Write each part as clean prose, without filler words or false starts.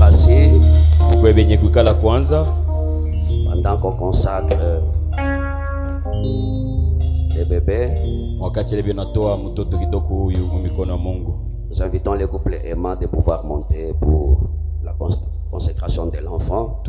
assis. Pendant qu'on consacre les bébés, nous invitons les couples aimants de pouvoir monter pour la consécration de l'enfant.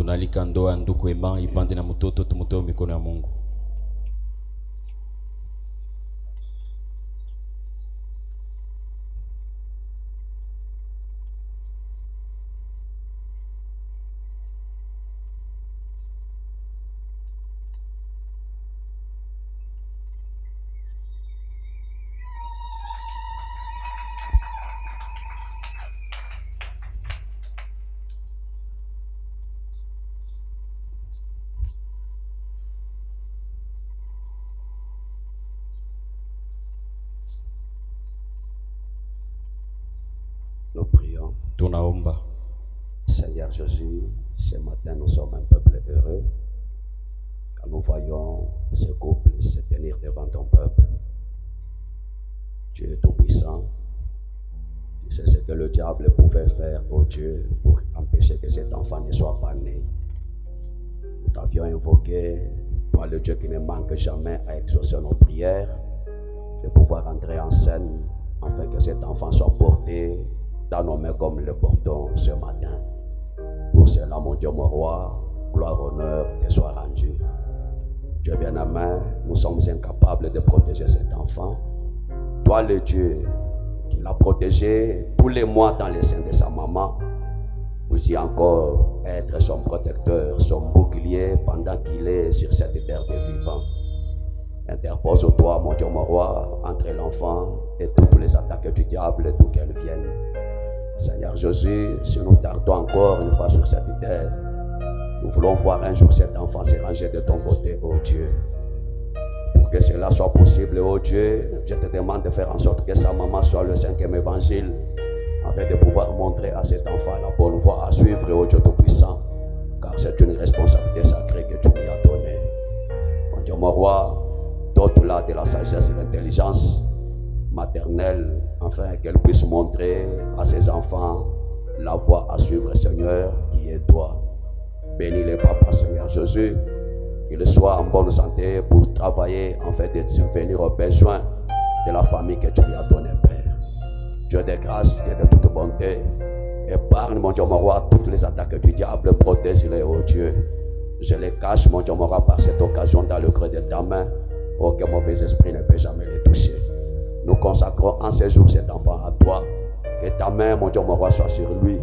Nous prions. Seigneur Jésus, ce matin nous sommes un peuple heureux quand nous voyons ce couple se tenir devant ton peuple. Tu es tout puissant. Tu sais ce que le diable pouvait faire, oh Dieu, pour empêcher que cet enfant ne soit pas né. Nous t'avions invoqué, toi le Dieu qui ne manque jamais à exaucer nos prières, de pouvoir entrer en scène afin que cet enfant soit porté dans nos mains comme le portons ce matin. Pour cela, mon Dieu, mon roi, gloire, honneur te soit rendu. Dieu bien-aimé, nous sommes incapables de protéger cet enfant. Toi, le Dieu qui l'a protégé tous les mois dans les seins de sa maman, vous y encore être son protecteur, son bouclier pendant qu'il est sur cette terre des vivants. Interpose-toi, mon Dieu, mon roi, entre l'enfant et toutes les attaques du diable, d'où qu'elles viennent. Seigneur Jésus, si nous tardons encore une fois sur cette terre, nous voulons voir un jour cet enfant se ranger de ton côté, oh Dieu. Pour que cela soit possible, oh Dieu, je te demande de faire en sorte que sa maman soit le 5e évangile, afin de pouvoir montrer à cet enfant la bonne voie à suivre, oh Dieu Tout-Puissant, car c'est une responsabilité sacrée que tu lui as donnée. Mon Dieu, mon roi, dote-la de la sagesse et de l'intelligence maternelle, afin qu'elle puisse montrer à ses enfants la voie à suivre, Seigneur, qui est toi. Bénis les papas, Seigneur Jésus, qu'ils soient en bonne santé pour travailler, afin de subvenir aux besoins de la famille que tu lui as donnée, Père. Dieu de grâce, Dieu de toute bonté, épargne, mon Dieu, mon roi, toutes les attaques du diable, protège-les, oh Dieu. Je les cache, mon Dieu, mon roi, par cette occasion dans le creux de ta main. Aucun mauvais esprit ne peut jamais les toucher. Nous consacrons en ce jour cet enfant à toi. Que ta main, mon Dieu, mon roi, soit sur lui.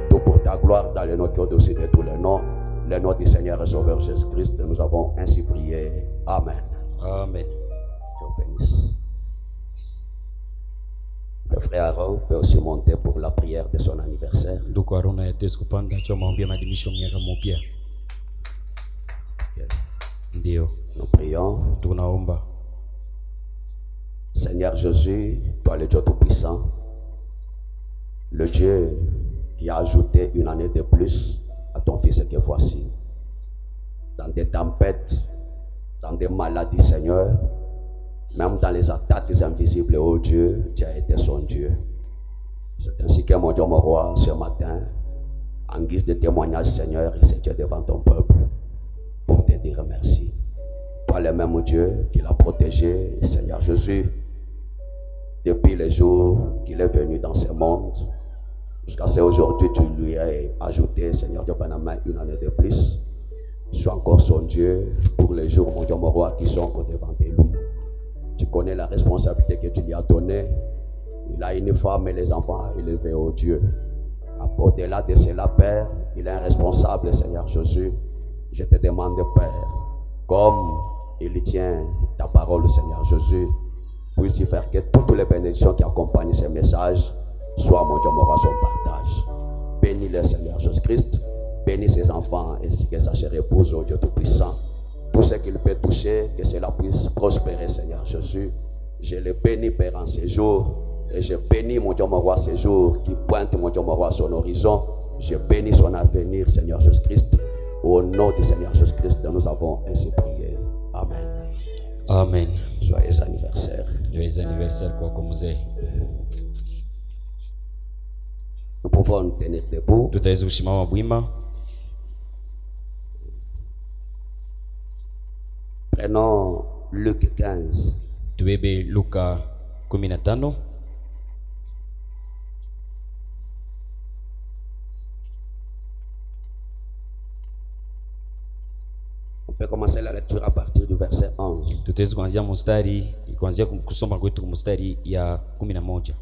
Tout pour ta gloire, dans le nom qui est au-dessus de tous les noms. Le nom du Seigneur et Sauveur Jésus-Christ, nous avons ainsi prié. Amen. Amen. Dieu bénisse. Le frère Aaron peut aussi monter pour la prière de son anniversaire. Okay. Nous prions. Seigneur Jésus, toi le Dieu Tout-Puissant, le Dieu qui a ajouté une année de plus à ton fils que voici. Dans des tempêtes, dans des maladies, Seigneur, même dans les attaques invisibles, oh Dieu, tu as été son Dieu. C'est ainsi que mon Dieu, mon roi, ce matin, en guise de témoignage, Seigneur, il s'est tenu devant ton peuple pour te dire merci. Toi le même Dieu qui l'a protégé, Seigneur Jésus, depuis les jours qu'il est venu dans ce monde, jusqu'à ce aujourd'hui, tu lui as ajouté, Seigneur Dieu, une année de plus. Sois encore son Dieu pour les jours, mon Dieu, mon roi, qui sont au-devant de lui. Tu connais la responsabilité que tu lui as donnée. Il a une femme et les enfants à élever, oh Dieu. Au-delà de cela, Père, il est un responsable, Seigneur Jésus. Je te demande, Père, comme il tient ta parole, Seigneur Jésus, puisse-tu faire que toutes les bénédictions qui accompagnent ces messages soient, mon Dieu, mon roi, son partage. Bénis le Seigneur Jésus-Christ, bénis ses enfants ainsi que sa chère épouse, oh Dieu Tout-Puissant. Tout ce qu'il peut toucher, que cela puisse prospérer, Seigneur Jésus. Je le bénis, Père, en ces jours. Et je bénis, mon Dieu, mon roi, ces jours qui pointent, mon Dieu, mon roi, son horizon. Je bénis son avenir, Seigneur Jésus-Christ. Au nom du Seigneur Jésus-Christ, nous avons ainsi prié. Amen. Amen. Joyeux anniversaire. Joyeux anniversaire kwako mzee. Nous pouvons nous tenir debout. Tutaweza kusimama bwima. Prenons Luc 15. Tubebe Luka 15. On peut commencer la lecture à partir du verset 11. Tutaweza kuanzia kusoma kwetu mstari ya 11.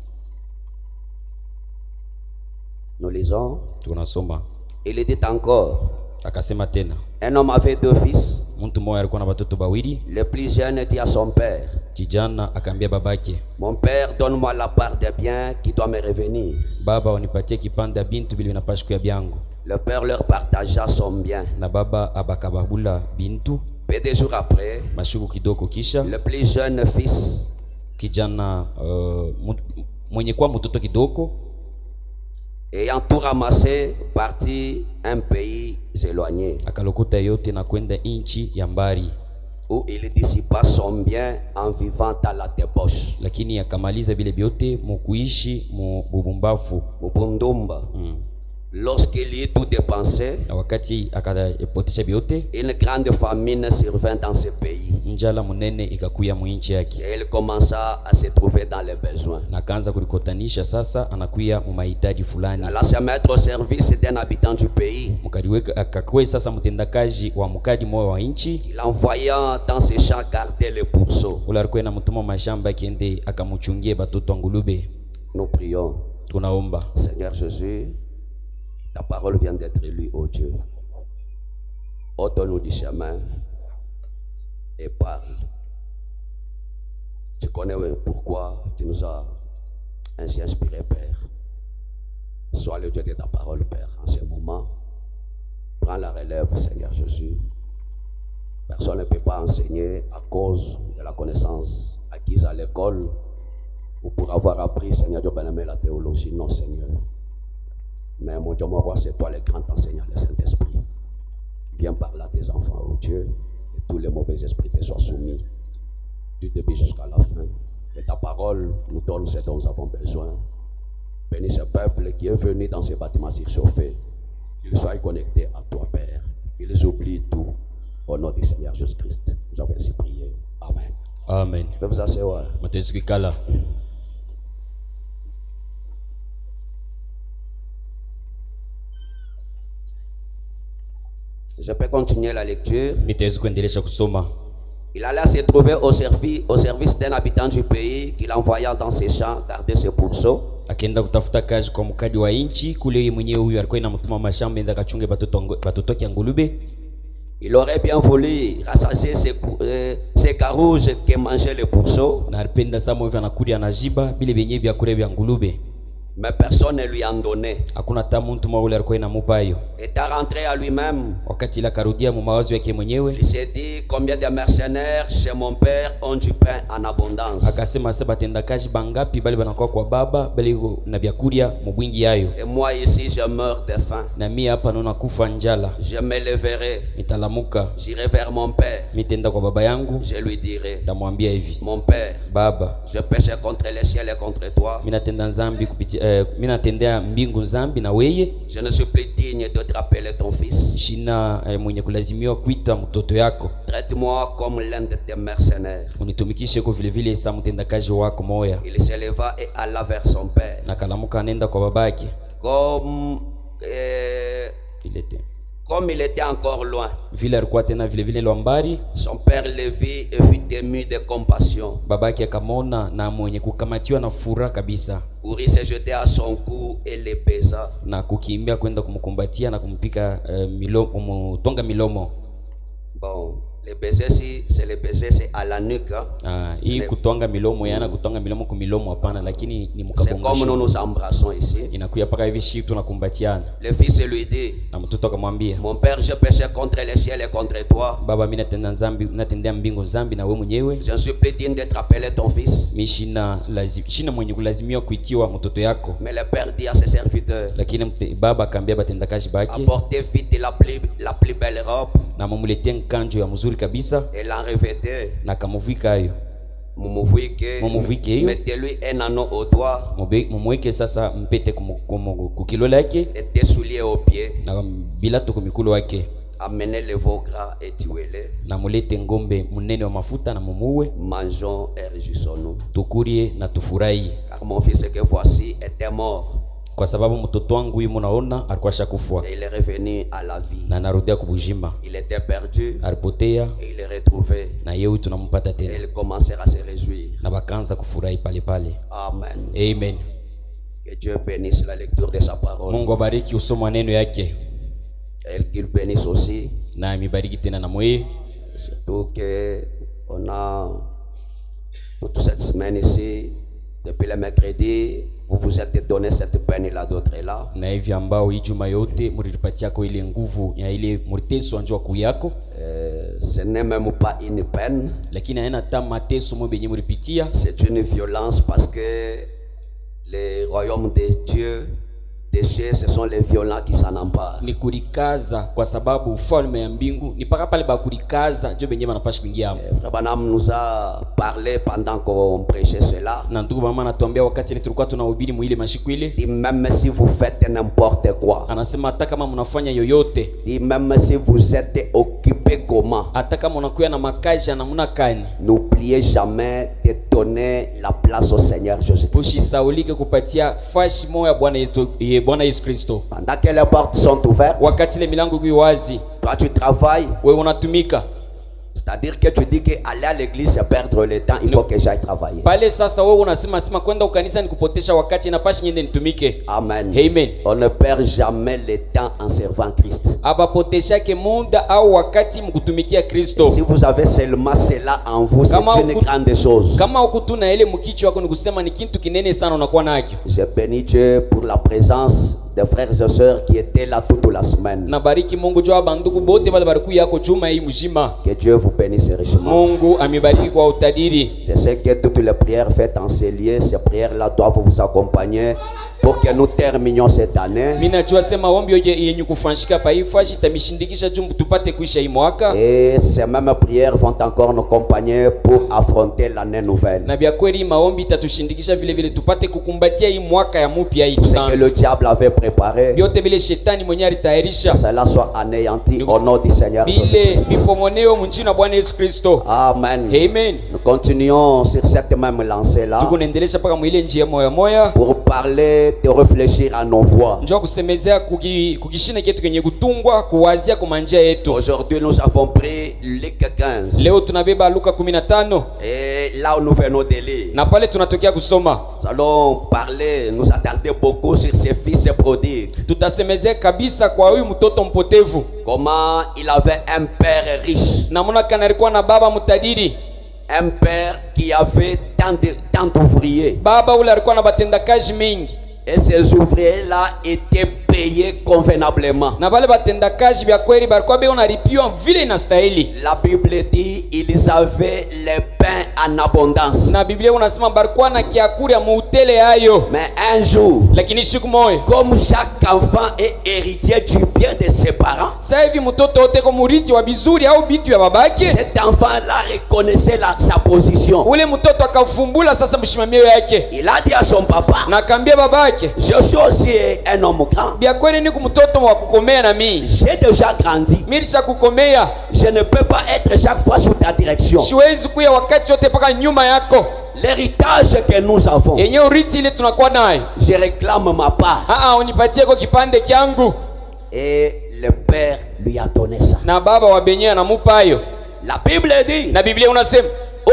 Nous lisons. Tunasoma. Il dit encore. Akasema tena. Un homme avait 2 fils. Mtu mmoja alikuwa na watoto bawili. Le plus jeune dit à son père. Kijana akaambia babake, mon père, donne-moi la part des biens qui doit me revenir. Baba, unipatie kipande ya bintu bili vinapaswa kuya byangu. Le père leur partagea son bien. Na baba abakababula bintu. Peu de jours après, mashuku kidogo kisha, le plus jeune fils, kijana mwenye kwa mtoto kidogo, ayant tout ramassé, partit un pays éloigné, akalokota yote na kwenda inchi ya mbali, où il dissipa son bien en vivant à la débauche. Lakini akamaliza vile vyote mukuishi mu bubumbafu, mubundumba. Lorsqu'il y eut tout dépensé, wakati akapotesha vyote, une grande famine survint dans ce pays. Njala munene ikakuya mu inchi yake. Et il commença à se trouver dans les besoins. Na kaanza kulikotanisha sasa, anakuya mu mahitaji fulani. La se mettre au service d'un habitant du pays. Mukadiweka akakwe sasa mtendakaji wa mukadi moyo wa inchi. Il envoya dans ses champs garder les pourceaux. Ule alikuwa na mtuma mashamba kiende akamuchungie batoto ngulube. Nous prions. Tunaomba. Seigneur Jésus, ta parole vient d'être lue, ô Dieu. Ôte-nous du chemin et parle. Tu connais pourquoi tu nous as ainsi inspiré, Père. Sois le Dieu de ta parole, Père, en ce moment. Prends la relève, Seigneur Jésus. Personne ne peut pas enseigner à cause de la connaissance acquise à l'école ou pour avoir appris, Seigneur Dieu bien-aimé, la théologie. Non, Seigneur. Mais mon Dieu, mon roi, c'est toi le grand enseignant, le Saint-Esprit. Viens parler à tes enfants, ô Dieu, et tous les mauvais esprits te soient soumis, du début jusqu'à la fin. Et ta parole nous donne ce dont nous avons besoin. Bénis ce peuple qui est venu dans ces bâtiments surchauffés. Qu'ils soient connectés à toi, Père. Qu'ils oublient tout. Au nom du Seigneur Jésus-Christ, nous avons ainsi prié. Amen. Amen. Vous pouvez vous asseoir. Je peux continuer la lecture. Il allait se trouver au service d'un habitant du pays qu'il envoya dans ses champs garder ses pourceaux. Akaenda kutafuta kazi kwa mkadi wa inchi kule, yeye mwenyewe huyu alikuwa inamtuma mashamba enda kachunge batoto ya ngulube. Il aurait bien voulu rassasier ses carouges que mangeaient les pourceaux. Na alipenda sana hivi anakulia anajiba bile benye vya kule vya ngulube. Mais personne ne lui en donnait. Hakuna hata mtu mmoja alikuwa inamupa hiyo. Et à rentrer à lui-même. Wakati ila karudia mu mawazo yake mwenyewe. Il s'est dit combien de mercenaires chez mon père ont du pain en abondance. Akasema sasa batenda kazi bangapi bali banakuwa kwa baba bali na vyakulia mubwingi yayo. Et moi ici je meurs de faim. Na mimi hapa naona kufa njala. Je me leverai. Nitalamuka. J'irai vers mon père. Mitenda kwa baba yangu. Je lui dirai. Tamwambia hivi. Mon père. Baba. Je péché contre le ciel et contre toi. Mimi natenda dhambi kupitia mina tendea mbingu zambi na weye. Je ne suis plus digne de te rappeler ton fils. Shina mwenye kulazimiwa kuita mtoto yako. Traite-moi comme l'un de tes mercenaires. Unitumikishe kwa vile vile sa mtendakaji wako moya. Il se leva et alla vers son père. Na kalamuka anenda kwa babake. Comme il était encore loin. Vile alikuwa tena vile vile lwambari. Son père le vit et fut ému de compassion. Babake akamona na mwenye kukamatiwa na furaha kabisa. Courit se jeter à son cou et le baisa. Na kukimbia kwenda kumkumbatia na kumpika kumutonga milomo. Bon, le baiser si c'est le baiser c'est à la nuque. Hii kutonga milomo yana kutonga milomo kwa milomo hapana, lakini ni mkabonga. C'est comme nous nous embrassons ici. Inakuya paka hivi shi tunakumbatiana. Le fils lui dit. Na mtoto akamwambia, mon père, je péché contre le ciel et contre toi. Baba, mimi natenda dhambi, natendea mbingu dhambi na wewe mwenyewe. Je ne suis plus digne d'être appelé ton fils. Mimi shina mwenye kulazimiwa kuitiwa mtoto yako. Mais le père dit à ses serviteurs. Lakini baba akaambia batendakaji bake, apportez vite la plus belle robe. Na mumuletee kanjo ya mzuri kabisa. Et l'en revêtez. Na kamuvika hayo. mumuvike hiyo, mettez-lui un anneau au doigt, mumweke sasa mpete kukilo lake et des souliers aux pieds, na bilato kumikulo wake. amenez le veau gras et tuez-le, na mulete ngombe munene wa mafuta na mumuue. mangeons et réjouissons-nous, tukurie na tufurahi, car mon fils que voici était mort, kwa sababu mtoto wangu huyu munaona alikuwa shakufa et il est revenu à la vie, na anarudia kubujima. il était perdu Alipotea et il est retrouvé, na yeye tunampata et tena, il commencera à se réjouir. na bakaanza kufurahi pale pale. Amen. Amen. Que Dieu bénisse la lecture de sa parole, Mungu abariki usomo neno yake, et qu'il bénisse aussi, na amibariki tena na mweye. surtout que on a toute cette semaine ici, depuis le mercredi, vous vous êtes donné cette peine là, d'autres là. Na hivi ambao hii juma yote mulipatiako ile nguvu ya ile murteso anjua kuyako, Ce n'est même pas une peine, lakini haina ta mateso mwe benye mulipitia. c'est une violence, parce que le royaume de Dieu, des cieux, ce sont les violents qui s'en emparent. Ni kurikaza, kwa sababu ufalme ya mbingu ni paka pale ba kurikaza ndio benye banapasha kuingia hapo. Frère Branham nous a parlé pendant qu'on prêchait cela. Na ndugu mama anatuambia wakati ile tulikuwa tunahubiri mwile mashiku ile, Dit même si vous faites n'importe quoi, anasema hata kama mnafanya yoyote, dit même si vous êtes occupé comment, hata kama unakuwa na makazi na namna kani, n'oubliez jamais de donner la place au Seigneur Jésus-Christ. usisaulike kupatia fashi moya Bwana Yesu Kristo. Pendant que les portes sont ouvertes, Wakati ile milango iko wazi, toi tu travailles, wewe unatumika. c'est-à-dire que tu dis que aller à l'église c'est perdre le temps, il faut que j'aille travailler. Pale sasa wewe unasema kwenda ukanisa ni kupotesha wakati, na pashi nyende nitumike. Amen. Amen. On ne perd jamais le temps en servant Christ. Abapoteshake muda au wakati mkutumikia Kristo. Si vous avez seulement cela en vous, c'est une grande chose. Kama ukutuna ile mkicho wako ni kusema ni kitu kinene sana unakuwa nacho. Je bénis Dieu pour la présence des frères et sœurs qui étaient là toute la semaine. Na bariki Mungu jua bandugu bote bale bariku yako juma hii mjima. Que Dieu vous bénisse richement. Mungu amibariki kwa utadiri. Je sais que toutes les prières faites en ces lieux, ces prières-là doivent vous accompagner pour que nous terminions cette année. Mina jua sema ombi yoje yenye kufanshika pa hii fashi tamishindikisha jumbu tupate kuisha hii mwaka. Et ces mêmes prières vont encore nous accompagner pour affronter l'année nouvelle. Na bia kweli maombi tatushindikisha vile vile tupate kukumbatia hii mwaka ya mpya hii Ce que le diable avait préparé, yote vile shetani mwenye alitayarisha, cela soit anéanti au nom du Seigneur bile Jésus-Christ. bipomoneo mjina Bwana Yesu Kristo. Amen. Amen. Nous continuons sur cette même lancée-là Tukunaendelesha paka mwile njia moya moya pour parler, de réfléchir à nos voix. njoo kusemezea kukishina kitu kenye kutungwa kuwazia kwa njia yetu. Aujourd'hui, nous avons pris Luc 15. Leo tunabeba Luka 15 Et là où nous venons de lire, na pale tunatokea kusoma. nous allons parler, nous attarder beaucoup sur ces fils prodigues. Tutasemezea kabisa kwa huyu mtoto mpotevu. Comment il avait un père riche. Namuna kana alikuwa na baba mtajiri. Un père qui avait tant d'ouvriers. Baba ule alikuwa na batendakazi mingi. Et ces ouvriers-là étaient payés convenablement. Na wale batendakazi bya kweli balikuwa be unalipiwa vile inastahili. La Bible dit ils avaient les pains en abondance. Na Biblia unasema balikuwa na kiakuri ya muutele hayo. Mais un jour, Lakini siku moja, comme chaque enfant est héritier du bien de ses parents, sasa hivi mtoto wote kwa murithi wa bizuri au bitu ya babake, cet enfant-là reconnaissait sa position. ule mtoto akafumbula sasa mshimamio yake. Il a dit à son papa, Na akaambia babake, je suis aussi un homme grand. bia kweli ni kumtoto wa kukomea na mimi. J'ai déjà grandi. Milisha kukomea. Je ne peux pas être chaque fois sous ta direction. Siwezi kuya wakati wote paka nyuma yako. L'héritage que nous avons, Yenye urithi ile tunakuwa nayo. je réclame ma part. Unipatie kwa kipande kyangu. Et le père lui a donné ça. Na baba wa benye anamupa hayo. La Bible dit, Na Biblia unasema,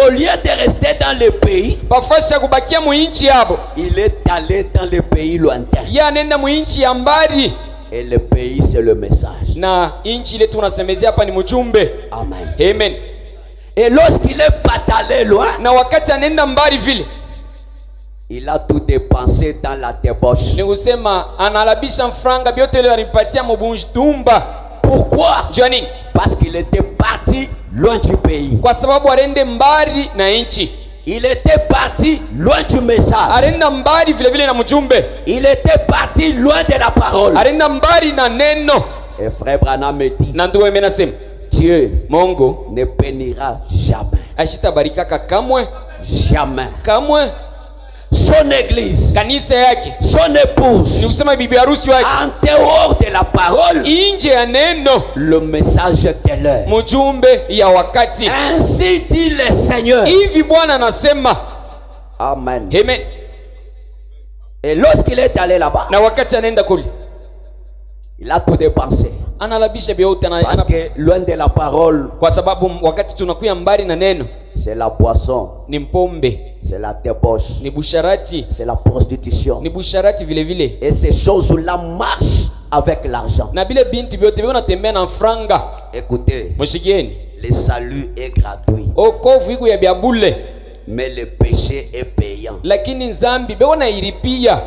au lieu de rester dans le pays, bafasha kubakia muinchi yabo, il est allé dans le pays lointain. ya anenda muinchi ya mbali. Et le pays, c'est le message. Na inchi ile tunasemezea hapa ni mjumbe. Amen. Amen. Et lorsqu'il est allé loin, Na wakati anenda mbali vile, il a tout dépensé dans la débauche. ni kusema analabisha mfranga byote ile alimpatia mubunjumba. Pourquoi? Joni, Parce qu'il était parti loin du pays. kwa sababu arende mbali na inchi. Il était parti loin du message. Arenda mbali vile vile na mjumbe. Il était parti loin de la parole. Arenda mbali na neno. Et frère Branham me dit, Na nduwe menasema, Dieu Mungu ne bénira jamais ashitabarikaka kamwe Jamais. kamwe. Son église, Kanisa yake son épouse, ni kusema bibi harusi wake, en dehors de la parole, nje ya neno, le message de l'heure. mjumbe ya wakati. Ainsi dit le Seigneur. Hivi Bwana anasema. Amen. Amen. Et lorsqu'il est allé là-bas, Na wakati anaenda kule, il a tout dépensé. analabisha vyote Parce que loin de la parole, kwa sababu wakati tunakuya mbali na neno, c'est la boisson, ni mpombe, c'est la débauche, ni busharati, c'est la prostitution. ni busharati vile vile. Et ces choses-là marchent avec l'argent. Na bile binti vyote vyo natembea na franga. Écoutez, Mshikieni, le salut est gratuit, okovu iko ya bya bule, mais le péché est payant. lakini nzambi beo na iripia.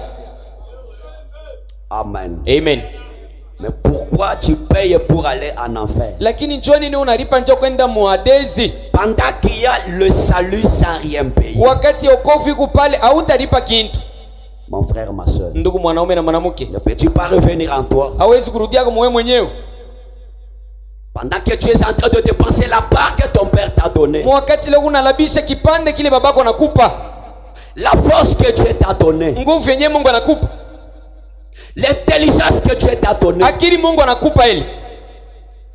Amen. Amen. Mais pourquoi tu payes pour aller en enfer? Lakini njoni ni unalipa njo kwenda muadezi, Pendant qu'il y a le salut sans rien payer. wakati okovu iko pale hautalipa kintu. Mon frère, ma soeur, Ndugu mwanaume na mwanamke, ne peux-tu pas revenir en toi? hawezi kurudia kwa wewe mwenyewe. Pendant que tu es en train de dépenser la part que ton père t'a donnée, Wakati leo unalabisha kipande kile babako anakupa, la force que Dieu t'a donnée, nguvu yenyewe Mungu anakupa, l'intelligence que Dieu t'a donnée, akili Mungu anakupa ile.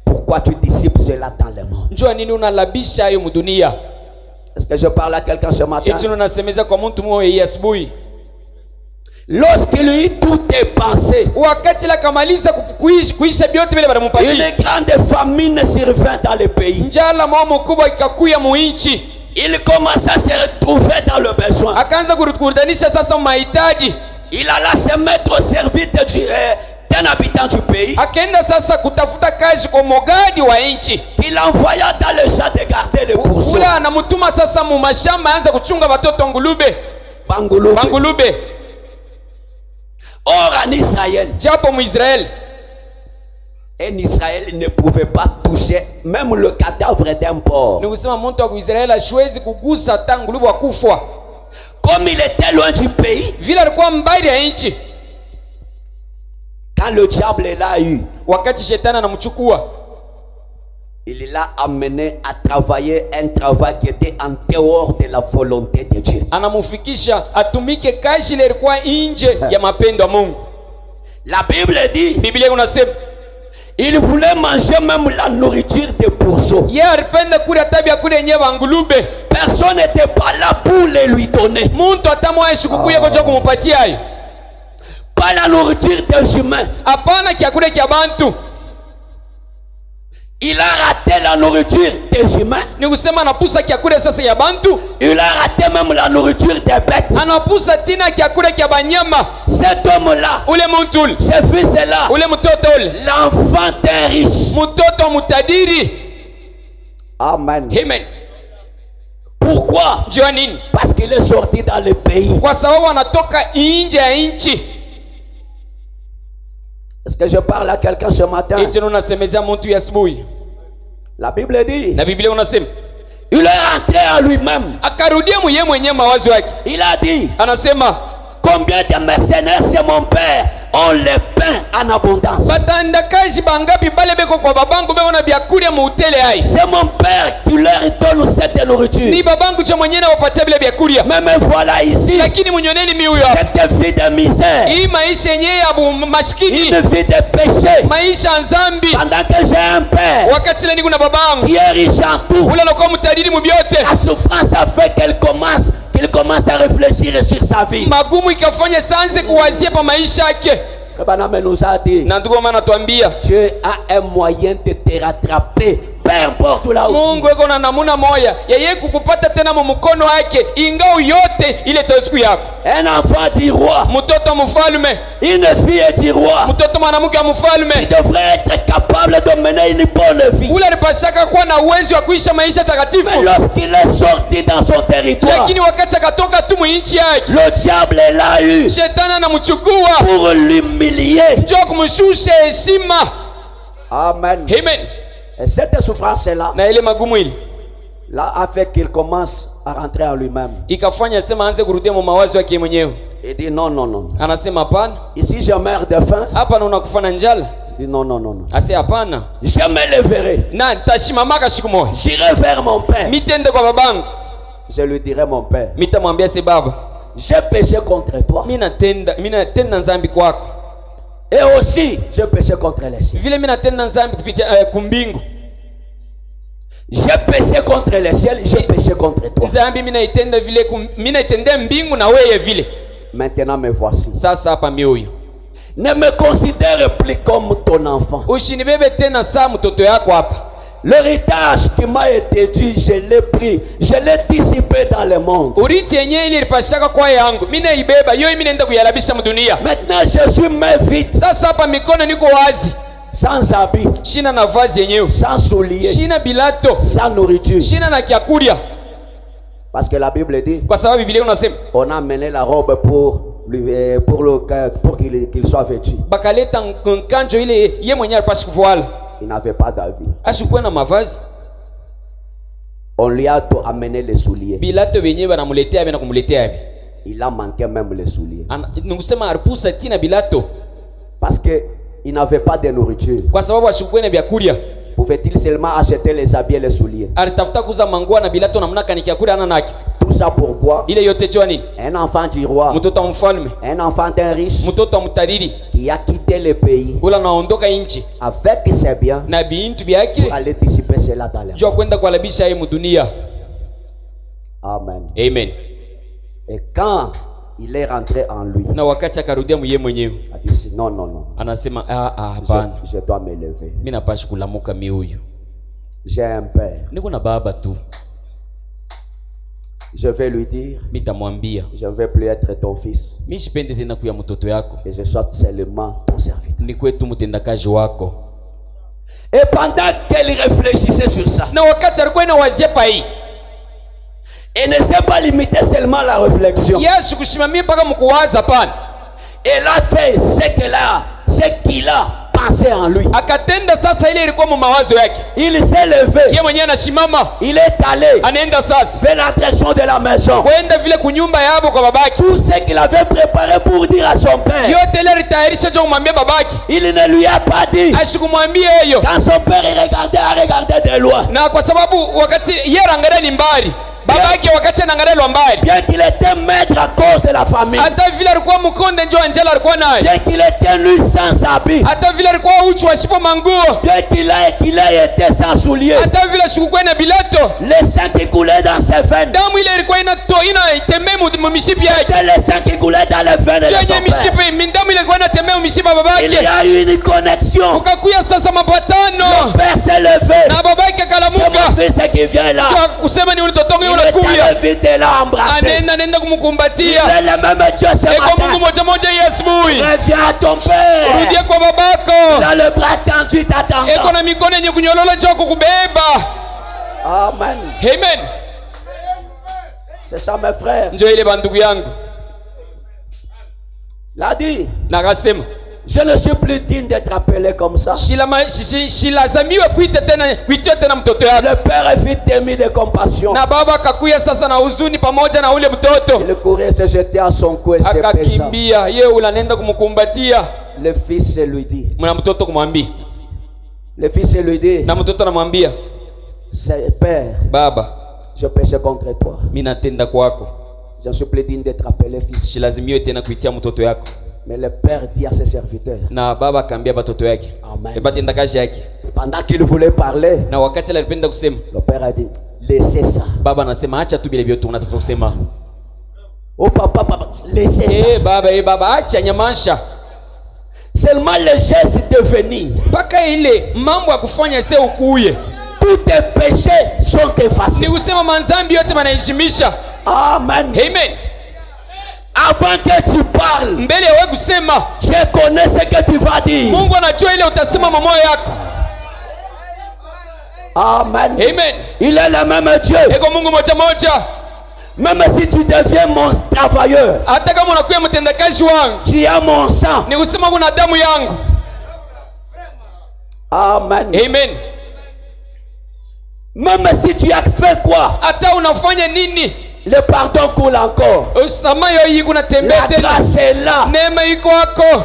pourquoi tu dissipes cela dans le monde? Njoo nini unalabisha hayo mudunia? Est-ce que je parle à quelqu'un ce matin? Eti unasemeza kwa mtu mmoja hii asubuhi. Lorsqu'il eut tout dépensé, Wakati la kamaliza kuisha vyote vile banamupatia, une grande famine survint dans le pays. njala mwa mkubwa ikakuya muinchi, Il commença à se retrouver dans le besoin. akaanza kukutanisha sasa mahitaji, Il alla se mettre au service d'un habitant du pays, akaenda sasa kutafuta kazi kwa mogadi wa inchi. qu'il envoya dans le champ de garder les pourceaux. Ula anamutuma sasa mu mashamba aanze kuchunga watoto ngulube, Bangulube. bangulube. Or en Israël, Japo mu Israel, un Israël ne pouvait pas toucher même le cadavre d'un porc. ni kusema mtu wa Israeli hashwezi kugusa hata ngulube wa kufwa, Comme il était loin du pays, vile alikuwa mbali ya inchi. quand le diable l'a eu, Wakati shetani anamchukua, il l'a amené à travailler un travail qui était en dehors de la volonté de Dieu. anamufikisha atumike kazi ile ilikuwa nje ya mapendo ya Mungu. La Bible dit, Biblia unasema il voulait manger même la nourriture des pourceaux. yeye alipenda kula tabia kule yenyewe bangulube. Personne n'était pas là pour les lui donner. Muntu atamwa shikukuye kwa kumupatia hayo. Pas la nourriture des humains. Hapana kiakule kia bantu. Il a raté la nourriture des humains. Ni kusema anapusa kiakule sasa ya bantu. Il a raté même la nourriture des bêtes. Anapusa tina kiakule kia banyama. Cet homme-là, Ule muntu ule, ce fils-là, ule mtoto ule, l'enfant d'un riche. mtoto mutadiri. Amen. Amen. Pourquoi? Jua nini? Parce qu'il est sorti dans le pays. Kwa sababu anatoka nje ya nchi. Est-ce que je parle à quelqu'un ce matin? Eti unasemezea mtu ya asubuhi. La Bible dit, Na Biblia unasema il est rentré à lui-même. akarudia mwenyewe mawazo yake. Il a dit, Anasema combien de mercenaires c'est mon père ont les pains en abondance. batandakaji bangapi bale beko kwa babangu beko na byakula mu hoteli hai. C'est mon père qui leur donne cette nourriture. Ni babangu cha mwenyewe anawapatia bile byakula. Mais me voilà ici, Lakini munyoneni mi huyo. cette vie de misère, Hii maisha yenyewe ya maskini, une vie de péché, maisha nzambi. pendant que j'ai un père Wakati ile niko na babangu, qui est riche en tout. ule anakuwa mtajiri mu byote. La souffrance a fait qu'il commence à réfléchir sur sa vie. Magumu ikafanya sanze kuwazia pa maisha yake. Le Baname nous a dit, Na ndugu maana tuambia, Dieu a un moyen de te rattraper, peu importe où là où Mungu eko na namuna moya yeye kukupata tena mu mkono wake ingao yote ile siku yako. un enfant du roi, Mtoto mfalme, une fille du roi, mtoto mwanamke wa qui mfalme, devrait être capable de mener une bonne vie. ule alipashaka kuwa na uwezo wa kuisha maisha takatifu. Mais lorsqu'il est sorti dans son territoire, Lakini wakati akatoka tu mwinchi yake, le diable l'a eu shetani anamchukua pour l'humilier. njoo kumshusha heshima. Amen. Amen. Et cette souffrance-là, Na ile magumu ile là, a fait qu'il commence à rentrer en lui-même. ikafanya sema aanze kurudia mu mawazo yake mwenyewe. Il dit non, non, non. Anasema hapana, Ici, je meurs de faim. hapa naona kufa na njala. Il dit non, non, non, non. Ase hapana, Je me lèverai. na tashimamaka siku moja J'irai vers mon père. mitende kwa babangu. Je lui dirai, mon père, mitamwambia se baba, j'ai péché contre toi. minatenda nzambi kwako. Et aussi, j'ai péché contre les cieux. Vile minatenda nzambi kupitia kumbingu. J'ai péché contre les cieux, j'ai péché contre toi. Nzambi minaitenda vile minaitendea mbingu na wewe vile. Maintenant me voici. Sasa hapa mioyo. Ne me considère plus comme ton enfant. Usinibebe tena saa mtoto yako hapa. L'héritage qui m'a été dû, je l'ai pris, je l'ai dissipé dans le monde. Urithi yenyewe ile ilipashaka kwa yangu, mimi naibeba, yeye mimi naenda kuyalabisha mdunia. Maintenant je suis main vide. Sasa hapa mikono niko wazi. Sans habit, shina na vazi yenyewe, sans souliers, shina bilato, sans nourriture, shina na kiakulia. Parce que la Bible dit, kwa sababu Biblia inasema, on a amené la robe pour qu'il soit vêtu. Bakaleta nkanjo ile yeye mwenyewe alipaswa kuvala. Il n'avait pas d'habit. Ashikuwa na mavazi. On lui a amené les souliers. Bilato wenyewe banamuletea bena kumuletea hivi. Il a manqué même les souliers. Nikusema alipusa tina bilato. Parce que il n'avait pas de nourriture. Kwa sababu ashikuwa na vyakulia. Pouvait-il seulement acheter les habits et les souliers? Alitafuta kuuza manguo na bilato na mnaka nikiakulia ana naki. Tout ça pourquoi? Ile yote jua nini? Un enfant du roi. Mtoto wa mfalme. Un enfant d'un riche. Mtoto wa mtajiri. Qui a quitté le pays. Ula naondoka nchi. Avec ses biens. Na bintu byake. Pour aller dissiper cela dans les mondes. Jua kwenda kualabisha yeye dunia. Amen. Amen. Et quand il est rentré en lui, na wakati akarudia mwenyewe mwenyewe, non non non, anasema hapana, je dois me lever. Mimi napaswa kulamuka miuyu. J'ai un père. Niko na baba tu. Je vais lui dire, mitamwambia, je ne vais plus être ton fils. Mimi sipende tena kuya mtoto yako. Et je sois seulement ton serviteur. Ni kwetu mtendakazi wako. Et pendant qu'elle réfléchissait sur ça, na wakati alikuwa inawazia pa hii, et ne s'est pas limité seulement à la réflexion. Yesu kusimamia mpaka mkuwaza pana. Elle a fait ce qu'il a pensé en lui. Akatenda sasa ile ilikuwa mu mawazo yake. Il s'est levé. Yeye mwenyewe anasimama. Il est allé. Anaenda sasa vers la direction de la maison. Kwenda vile kunyumba yabo kwa babaki. Tout ce qu'il avait préparé pour dire à son père. Yote ile alitayarisha je kumwambia babaki. Il ne lui a pas dit. Asikumwambia hiyo. Quand son père regardait de loin. Na kwa sababu wakati yeye angalia ni mbali. Babake wakati anaangalia mbali. Bien qu'il était maître à cause de la famille. Hata vile alikuwa mkonde njoo Angela alikuwa naye. Bien qu'il était nu sans habit. Hata vile alikuwa uchi asipo manguo. Bien qu'il ait été sans souliers. Hata vile sikukuwa na bilato. Le sang qui coulait dans ses veines. Damu ile ilikuwa inatembea mu mishipi yake. C'était le sang qui coulait dans les veines de son père. Damu ile ilikuwa inatembea mu mishipi babake. Il y a eu une connexion. Ukakuya sasa mapatano. Le père s'est levé. Na babake akalamuka. C'est mon fils qui vient là. Kusema ni mtoto wangu unakuja. Anenda kumkumbatia. Eko Mungu moja moja asubuhi. Reviens à ton père. Rudia kwa babako. Dans le bras tendu t'attendant. Eko na mikono yenye kunyolola njoo kukubeba. Amen. Amen. C'est ça mes frères. Njoo ile bandugu yangu. L'a dit. Nakasema. Je ne suis plus digne d'être appelé comme ça. Shilazamiwe kuita tena mtoto yako. Le père est vite ému de compassion. Na baba akakuya sasa na huzuni pamoja na ule mtoto. Il courait se jeter à son cou et se pesa. Akakimbia, yeye unaenda kumkumbatia. Le fils lui dit. Mwana mtoto kumwambia. Le fils lui dit. Na mtoto anamwambia. C'est père. Baba, je péché contre toi. Mimi natenda kwako. Je ne suis plus digne d'être appelé fils. Shilazimiwe tena kuitia mtoto yako. Mais le père dit à ses serviteurs. Na baba akaambia batoto yake. Amen. Batenda kazi yake. Pendant qu'il voulait parler. Na wakati alipenda kusema. Le père a dit, laissez ça. Baba anasema acha tu vile vyote unatafuta kusema. Oh papa, laissez ça. Baba acha nyamasha. Seulement les gestes de venir. Paka ile mambo ya kufanya sasa ukuye. Tous tes péchés sont effacés. Ni usema manzambi yote manaheshimisha. Amen. Amen. Avant que tu parles, mbele ya wewe kusema, je connais ce que tu vas dire. Mungu anajua ile utasema moyo yako. Amen. Amen. Il est le même Dieu. Eko Mungu moja moja. Même si tu deviens mon travailleur, hata kama unakuwa mtendakazi wangu, tu as mon sang. Ni kusema kuna damu yangu. Amen. Amen. Même si tu as fait quoi, hata unafanya nini, le pardon coule encore. Usamayo hii kuna tembea tena. La grâce est là. Neema iko hapo.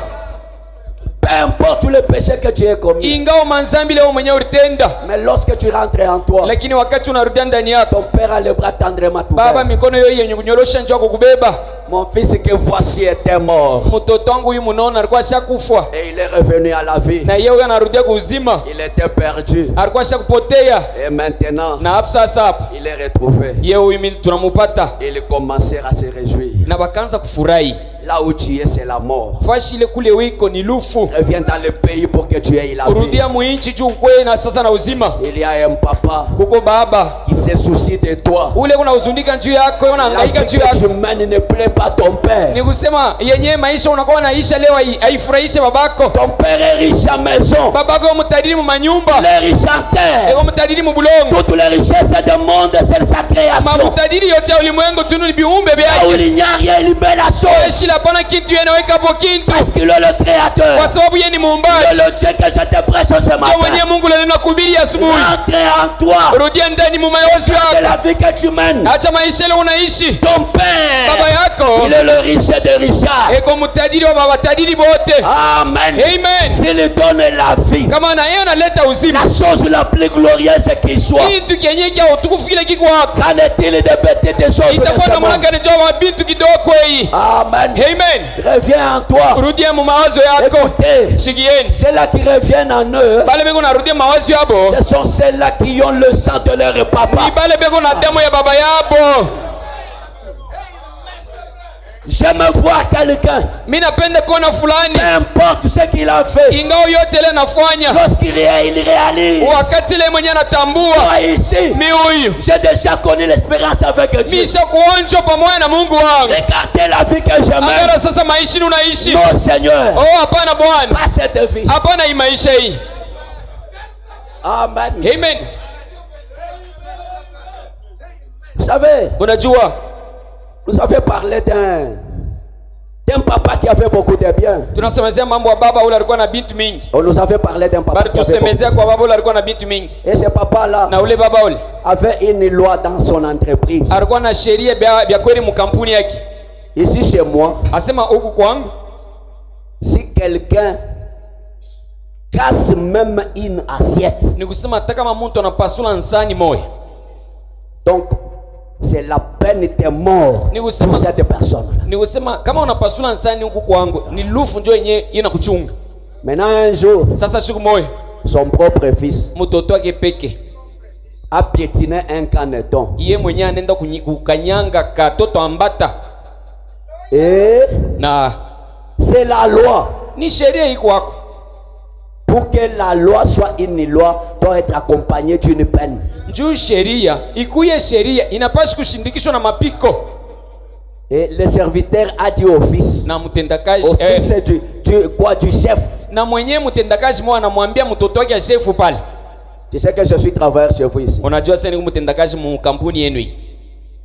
Peu importe les péchés que tu as commis. Ingawa manzambi leo mwenyewe ulitenda. Mais lorsque tu rentres en toi, Lakini wakati unarudia ndani yako, ton père a le bras tendrement ouvert. Baba mikono hiyo yenye kunyorosha njoo kukubeba. Mon fils que voici était mort. Mtoto wangu huyu munaona alikuwa shakufa. Et il est revenu à la vie. Na yeye anarudia kuzima. Il était perdu. Alikuwa shakupotea. Et maintenant, Na hapo sasa il est retrouvé. yeye huyu tunamupata. Il commençait à se réjouir. Na bakaanza kufurahi. Là où tu es, c'est la mort. Fashi ile kule wiko ni lufu. Reviens dans le pays pour que tu aies la vie. Urudia muinchi juu kwe na sasa na uzima. Il y a un papa Kuko baba qui se soucie de toi. ule kuna uzunika juu yako, La unahangaika vie juu que yako. tu mènes ne plaît pas ton père. Ni kusema yenyewe maisha unakuwa naisha leo haifurahishe babako. Ton père est riche à maison. Babako mtajiri mu manyumba. Il est riche en terre. Eko mtajiri mu bulongo. Toutes les richesses du monde, c'est sa création. Mtajiri yote ya ulimwengu tunu ni viumbe Là où vyake. il n'y a rien, il met la chose. Yeshi la pana kitu yanaweka hapo kitu. Parce qu'il est le créateur. Kwa sababu yeye ni Il est muumbaji. le Dieu que je te prêche ce Kwa matin. mwenye Mungu leo nakuhubiri asubuhi. Rentre en toi. Rudia ndani mu mawazo De yako. la vie que tu mènes. Acha maisha leo unaishi. Ton père, Baba yako il est le riche des richards. eko mtajiri wa baba tajiri bote. Amen. Amen. S'il donne la vie, Kama na yeye analeta uzima. la chose la plus glorieuse qu'il soit. Kitu kenye kia utukufu kile kiko hapo. Qu'en est-il des petites choses de Itakuwa ce na monde? mwanaka ni jowa bintu kidogo hii. Amen. Amen. Reviens en toi. Rudia mu mawazo yako. Écoutez, Shikieni. ceux-là qui reviennent en eux, Bale beko narudia mawazo yabo. ce sont ceux-là qui ont le sang de leur Ni papa. bale beko na damu ya baba yabo. J'aime voir quelqu'un, Mimi napenda kuona fulani peu importe ce qu'il a fait, ingao yote ile nafanya. lorsqu'il réalise, Wakati ile mwenye anatambua moi ici, mi huyu j'ai déjà connu l'expérience avec Dieu. misha kuonjwa pamoja na Mungu wangu. Regardez la vie que je mène. Angara sasa maisha ni unaishi. Non, Seigneur, Oh hapana Bwana. pas cette vie. Hapana hii maisha hii. Amen. Amen. Vous savez, Unajua nous avez parlé d'un papa qui avait beaucoup de biens. tunasemezea mambo ya baba ule alikuwa na bintu mingi. On nous avait parlé d'un papa Bado qui avait beaucoup. tusemezea kwa baba ule alikuwa na bintu mingi. Et ce papa-là Na ule baba ule avait une loi dans son entreprise. alikuwa na sheria vya kweli mu kampuni yake. Ici chez moi, Asema huku kwangu si quelqu'un casse même une assiette, ni kusema hata kama mtu anapasula nsani moja, donc c'est la peine de mort Ni pour kusema- cette personne. ni kusema kama unapasula nsani huku kwangu ni lufu njo yenye inakuchunga. Maintenant un jour, Sasa siku moja son propre fils mtoto wake peke a piétiné un caneton. iye mwenyewe anaenda kukanyanga katoto ambata, Et na c'est la loi. ni sheria iko wako. Pour que la loi soit une loi, doit être accompagnée d'une peine. Njuu sheria ikuye sheria inapashi kushindikishwa na mapiko. Et le serviteur a dit au fils, Na mtendakaji au fils du chef, na mwenyewe mtendakaji mwa anamwambia mtoto wake shefu pale, tu sais que je suis travailleur chez vous ici. unajua sasa ni mtendakaji mu kampuni yenu hii,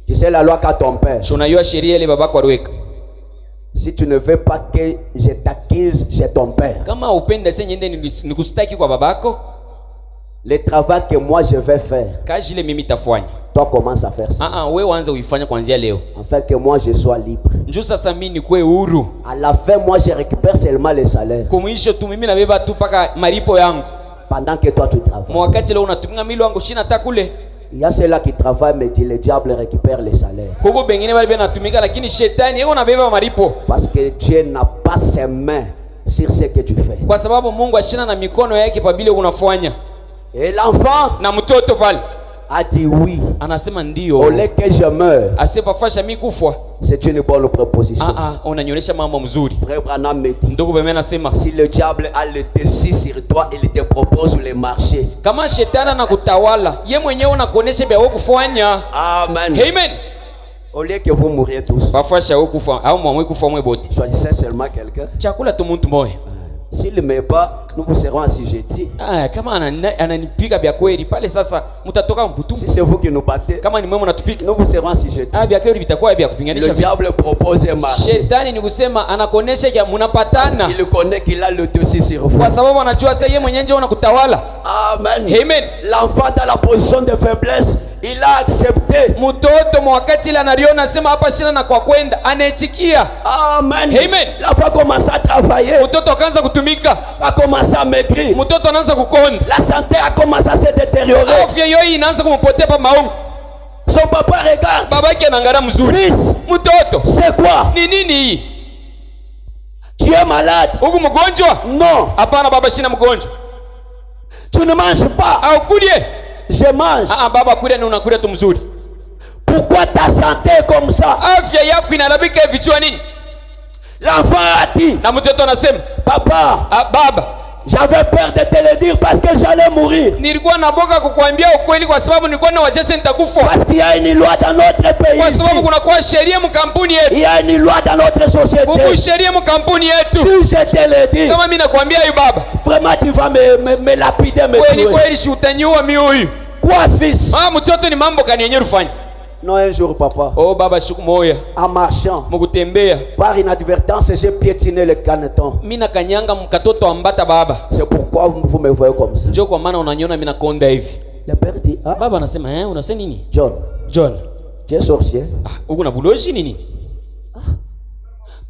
Tu sais la loi qu'a ton père. si unajua sheria ile babako aliweka. Si tu ne veux pas que je t'accuse, j'ai ton père. Kama upende sasa nyende nikustaki kwa babako, Le travail que moi je vais faire, kazi ile mimi tafanya. toi commence à faire ça. Wewe uanze uifanya kuanzia leo. Afin que moi je sois libre. Njoo sasa mimi nikuwe huru. À la fin, moi je récupère seulement le salaire. Kumwisho tu mimi nabeba tu paka malipo yangu. Pendant que toi tu travailles. Mwakati leo unatumia milo wangu shina takule. Il y a ceux-là qui travaillent, mais dit le diable récupère le salaire. Kuko bengine bali banatumika lakini shetani yeye unabeba malipo. Parce que Dieu n'a pas ses mains sur ce que tu fais. Kwa sababu Mungu ashina na mikono yake pa bile unafanya. Et l'enfant Na mtoto pale a dit oui. anasema Au ndio. lieu que je meure, Asipafasha mimi kufwa. c'est une bonne proposition. Unanyonyesha mambo mzuri. Frère Branham me dit, Ndugu beme anasema si le diable a le dessus sur toi, il te propose le marché. kama shetani anakutawala, ye mwenyewe unakuonesha vya wewe kufanya. Amen. Amen. Au lieu que vous mouriez tous, Bafasha wewe kufa au mwa kufa mwe bote. choisissez seulement quelqu'un. Chakula tu mtu moja. S'il ne m'aime pas, nous vous serons assujettis. Kama ananipika vya kweli pale sasa mtatoka mputu. Si c'est vous qui nous battez, Kama ni mwe mnatupika. nous vous serons assujettis. Vya kweli vitakuwa vya Le kupinganisha. diable propose un marché. Shetani ni kusema anakuonesha ya mnapatana. Il connaît qu'il a le dessus sur vous. Kwa sababu anajua sasa yeye mwenyewe ndio anakutawala. Amen. Amen. L'enfant dans la position de faiblesse, il a accepté. Mtoto mwakati ile analiona asema hapa shina na kwa kwenda anaitikia. Amen. Amen. La va commencer à travailler. Mtoto akaanza kutumika. Va commencer à maigrir. Mtoto anaanza kukonda. La santé a commencé à se détériorer. Afya yao inaanza kumpotea pa maungu. Son papa regarde. Babake anaangalia mzuri. Fils, mtoto, c'est quoi? Ni nini hii? Tu es malade? Uko mgonjwa? Non. Hapana baba, sina mgonjwa. Tu ne manges pas? Au kulie? Je mange. Baba kulia, na unakulia tu mzuri. Pourquoi ta santé est comme ça? Afya yako inarabika hivi chua nini? L'enfant a dit. Na mtoto anasema, papa, baba, j'avais peur de te le dire parce que j'allais mourir. Nilikuwa naboka kukuambia ukweli kwa sababu nilikuwa na wazee nitakufa. Parce qu'il y a une loi dans notre pays. Kwa sababu kuna kwa sheria mkampuni yetu. Il y a une loi dans notre société. Kuna sheria mkampuni yetu. Si je te le dis. Kama mimi nakwambia hiyo baba, vraiment tu vas me lapider, me tuer. Kweli si utanyua mimi huyu. Quoi fils? Mtoto ni mambo kanienyewe ufanye. Non, un jour papa. Oh baba, siku moja en marchant, mukutembea, par inadvertance j'ai piétiné le caneton. Mimi nakanyanga mkatoto ambata baba. C'est pourquoi vous me voyez comme ça. Njoo kwa maana unaniona mimi nakonda hivi. Le père dit, ah, baba anasema unasema nini? John, tu es sorcier? Uko na buloji nini?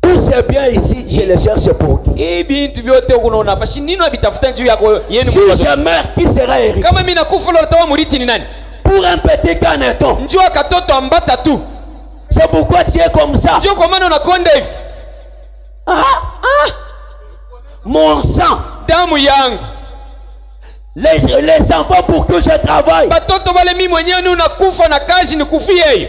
Tout c'est bien ici, je le cherche pour qui? Bintu vyote unaona hapa si nini unavitafuta juu yako yenu? Si je meurs, qui sera héritier? Kama mimi nakufa leo utawa murithi ni nani? Pour un petit caneton. Njoo katoto ambata tu. C'est pourquoi tu es comme ça. Njoo kwa maana unakonda hivi. Mon sang, damu yangu. Les enfants pour que je travaille. Batoto wale mimi mwenyewe ni unakufa na kazi nikufie hiyo.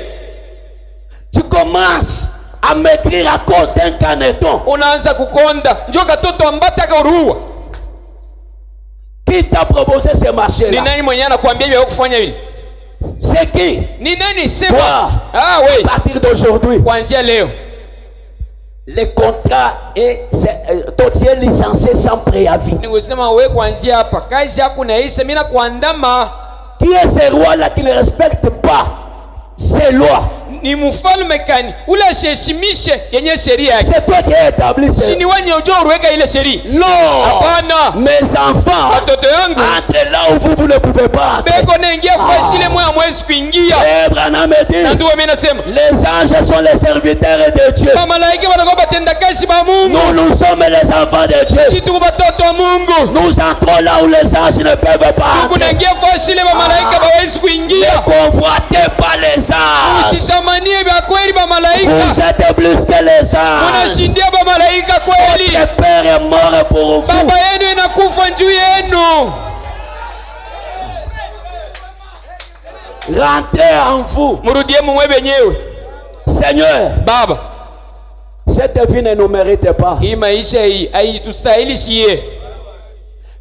Tu commences à m'écrire à cause d'un caneton. Unaanza kukonda. Njoo katoto ambata kaurua. Qui t'a proposé ce marché là? Ni nani mwenyewe anakuambia hiyo kufanya hivi? C'est qui? Ni nani? C'est moi. Oui. À partir d'aujourd'hui, kuanzia leo, le contrat est toi tu es licencié sans préavis. Ni kusema wewe kuanzia hapa kazi yako naisha, mimi nakuandama. Qui est ce roi là qui ne respecte pas ces lois? Ni mfalme kani ule asheshimishe yenye sheria yake. C'est toi qui as établi ça. Ni wewe unajua uweka ile sheria. Non. Hapana. Mes enfants, watoto yangu, entre là où vous ne pouvez pas. Beko naingia fashi ile moyo mwezi kuingia. Abraham me dit. Ndio mimi nasema. Les anges sont les serviteurs de Dieu. Malaika wanakuwa batenda kazi ba Mungu. Nous sommes les enfants de Dieu. Sisi tuko watoto wa Mungu. Nous entrons là où les anges ne peuvent pas. Tuko naingia fashi ile malaika hawezi kuingia. Ne convoitez pas les anges. Usitamanie vya kweli ba malaika. Vous êtes plus que les anges. Unashindia ba malaika kweli. Votre père est mort pour vous. Baba yenu inakufa juu yenu. Rentrez en vous. Murudie mwe wenyewe. Seigneur, Baba, cette vie ne nous mérite pas. Hii maisha hii haitustahili shie.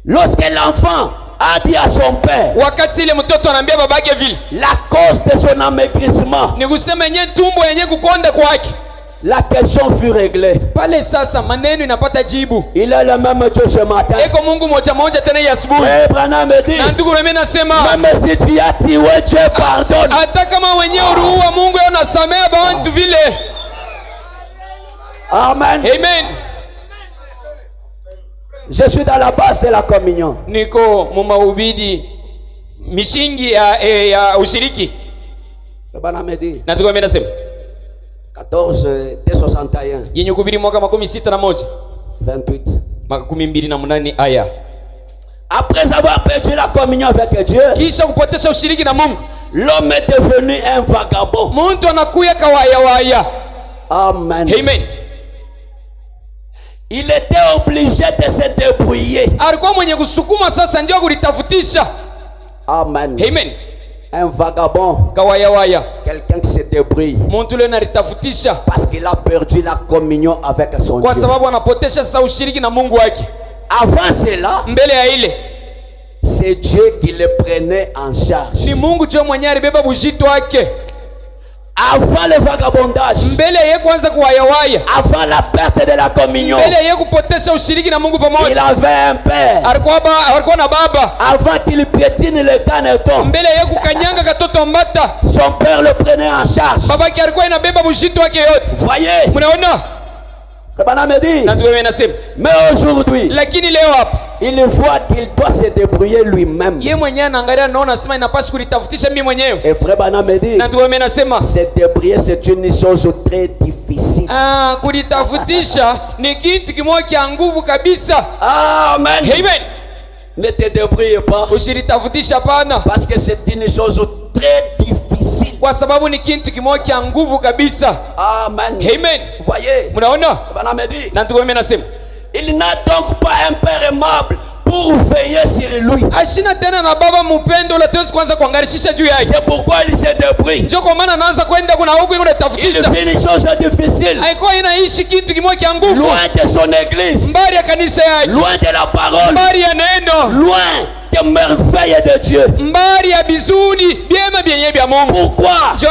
Lorsque l'enfant a dit à son père, wakati ile mtoto anaambia babake vile, la cause de son amaigrissement, ni kusema yenye tumbo yenye kukonda kwake, la question fut réglée. Pale sasa maneno inapata jibu. Il est le même Dieu ce matin. Eko Mungu moja moja tena ya asubuhi. Abraham me dit, na ndugu mimi nasema, même si tu as tué, Dieu pardonne. Hata kama wenyewe uruua, Mungu anasamea bantu vile. Amen. Amen. Je suis dans la base de la communion. Niko mumahubiri mishingi ya ushiriki. Abraham me dit, na ndugu mimi nasema 14:61 yenye kuhubiri mwaka 61 28 28 aya. Après avoir perdu la communion avec Dieu, kisha kupotesha ushiriki na Mungu, l'homme est devenu un vagabond. Mtu anakuya kawaya waya. Amen. Amen. Il était obligé de se débrouiller. Alikuwa mwenye kusukuma sasa ndio kulitafutisha. Amen. Amen. Un vagabond, kawaya waya, quelqu'un qui se débrouille, mtu leo analitafutisha parce qu'il a perdu la communion avec son kwa Dieu. sababu anapotesha sasa ushiriki na Mungu wake. Avant cela, mbele ya ile, c'est Dieu qui le prenait en charge. ni Mungu ndio mwenye alibeba bujito wake. Avant le vagabondage, mbele yeye kwanza kuwayawaya, avant la perte de la communion, mbele yeye kupotesha ushiriki na Mungu pamoja, il avait un père. alikuwa na baba. Avant qu'il piétine le caneton, mbele yeye kukanyanga katoto mbata, son père le prenait en charge. babake alikuwa inabeba bujito wake yote. Voyez, mnaona? Bana me dit, na tuwe nasema, mais aujourd'hui, lakini leo hapa il voit qu'il doit se débrouiller lui-même. Yeye mwenyewe anaangalia naona sema inapaswa kulitafutisha mimi mwenyewe. Et frère Branham me dit, Na tuwe nasema se débrouiller c'est une chose très difficile. Kulitafutisha ni kitu kimoja kia nguvu kabisa. Amen. Amen. Ne te débrouille pas. Usilitafutisha pana. Parce que c'est une chose très difficile. Kwa sababu ni kitu kimoja kia nguvu kabisa. Amen. Amen. Voyez. Mnaona? Branham me dit. Na tuwe nasema Il n'a donc pas un père aimable pour veiller sur lui. Ashina tena na baba mpendo la tuwezi kwanza kuangarishisha juu yake. C'est pourquoi il se débrouille. Ndio kwa maana anaanza kwenda kuna huko inatafutisha. Il vit une chose difficile. Haikuwa inaishi kitu kimoja kia nguvu. Loin de son église. Mbali ya kanisa yake. Loin de la parole. Mbali ya neno. Loin des merveilles de Dieu. Mbali ya bizuri biema byenye bya Mungu. Pourquoi?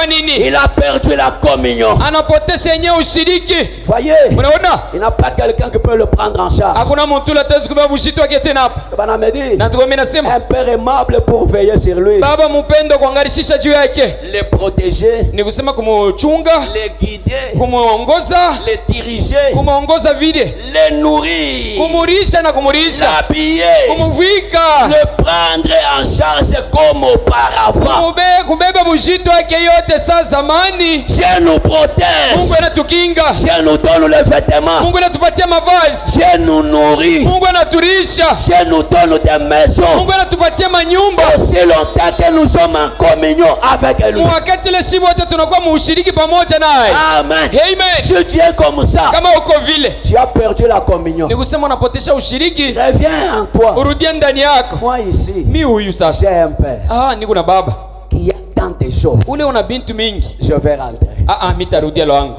Nini? Il a perdu la communion. Anapotesha yenyewe ushiriki. Voyez? Unaona? Il n'a pas quelqu'un qui peut le prendre en charge. Hakuna mtu la tezi kubeba ushiriki wake tena hapa. Bana me dit. Na tuwe nasema un père aimable pour veiller sur lui. Baba mpendo kuangarishisha juu yake. Les protéger. Ni kusema kumchunga, les guider, kumuongoza, les diriger, kumuongoza vile, les nourrir, kumurisha na kumurisha, l'habiller, kumuvika, le prendre en charge comme auparavant. Kubeba bujito yake yote sa zamani. Dieu nous protège. Mungu anatukinga. Dieu nous donne les vêtements. Mungu anatupatia mavazi. Dieu nous nourrit. Mungu anaturisha. Dieu nous donne des maisons. Mungu anatupatia manyumba. Aussi longtemps que nous sommes en communion avec lui. Wakati ile shimo wote tunakuwa mushiriki pamoja naye. Amen. Amen. Si tu es comme ça, kama uko vile, tu as perdu la communion. Ni kusema unapotesha ushiriki. Reviens en toi. Urudie ndani yako. Moi ici, mi huyu sasa, j'ai un père. Niko na baba qui a tant de choses. Ule una bintu mingi. Je vais rentrer. Mitarudia lwangu.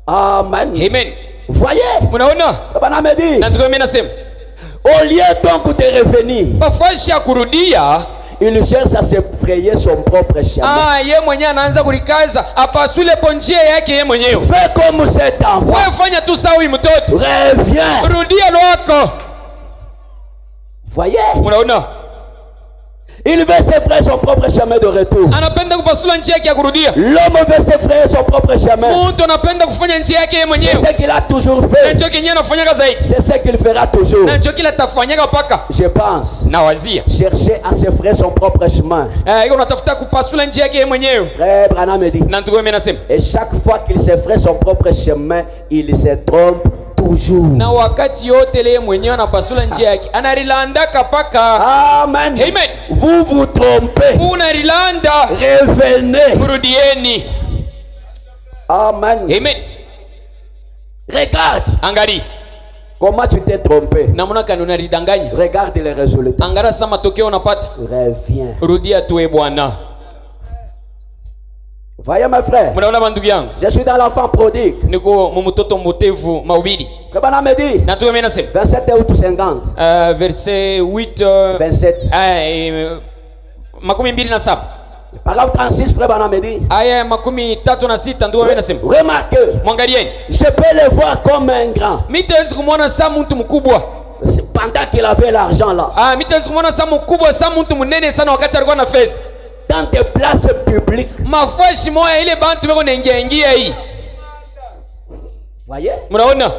Amen. Amen. Voyez? Unaona? Baba me dit. Na tuko mimi nasema, au lieu donc de revenir, bafashi ya kurudia, il cherche à se frayer son propre chemin. Ye mwenyewe anaanza kulikaza apasule ponjia yake ye mwenyewe. Fais comme cet enfant. Wewe fanya tu sawa huyu mtoto. Reviens. Rudia lwako. Voyez? Unaona? Il veut se frayer son propre chemin de retour. Anapenda kupasula njia yake ya kurudia. L'homme veut se frayer son propre chemin. Mtu anapenda kufanya njia yake yeye mwenyewe. C'est ce qu'il a toujours fait. Ndio kenyewe anafanyaka zaidi. C'est ce qu'il fera toujours. Ndio kila atafanyaka paka. Je pense. Na wazia. Chercher à se frayer son propre chemin. Hiyo unatafuta kupasula njia yake yeye mwenyewe. Frère Branham me dit. Na ndio mimi nasema. Et chaque fois qu'il se fraye son propre chemin, il se trompe toujours. Na wakati yote ile mwenyewe anapasula njia yake, anarilandaka paka. Amen. Amen. Vous vous trompez. Unarilanda. Revenez. Murudieni. Amen. Amen. Regarde. Angali. Comment tu t'es trompé? Namuna kani unaridanganya. Regarde les résultats. Angara sama matokeo unapata. Reviens. Rudia tuwe Bwana. Voyez mes frères. Mnaona bandugu yangu. Je suis dans l'enfant prodigue. Niko mumutoto mbotevu mahubiri. Baba me dit. Na tuwe mimi nasema. 27 août 50. Verset 8 27. Makumi mbili na saba. Paragraphe 36, frère Branham me dit. Aya makumi tatu na sita ndio mimi nasema. Remarquez. Mwangalieni. Je peux le voir comme un grand. Mitaweza kumwona saa mtu mkubwa. Pendant qu'il avait l'argent là. Mitaweza kumwona saa mkubwa, saa mtu mnene sana wakati alikuwa na fedha. Dans des places publiques. Mafashi moya ile bantu beko naingia hii. Voyez? Mnaona?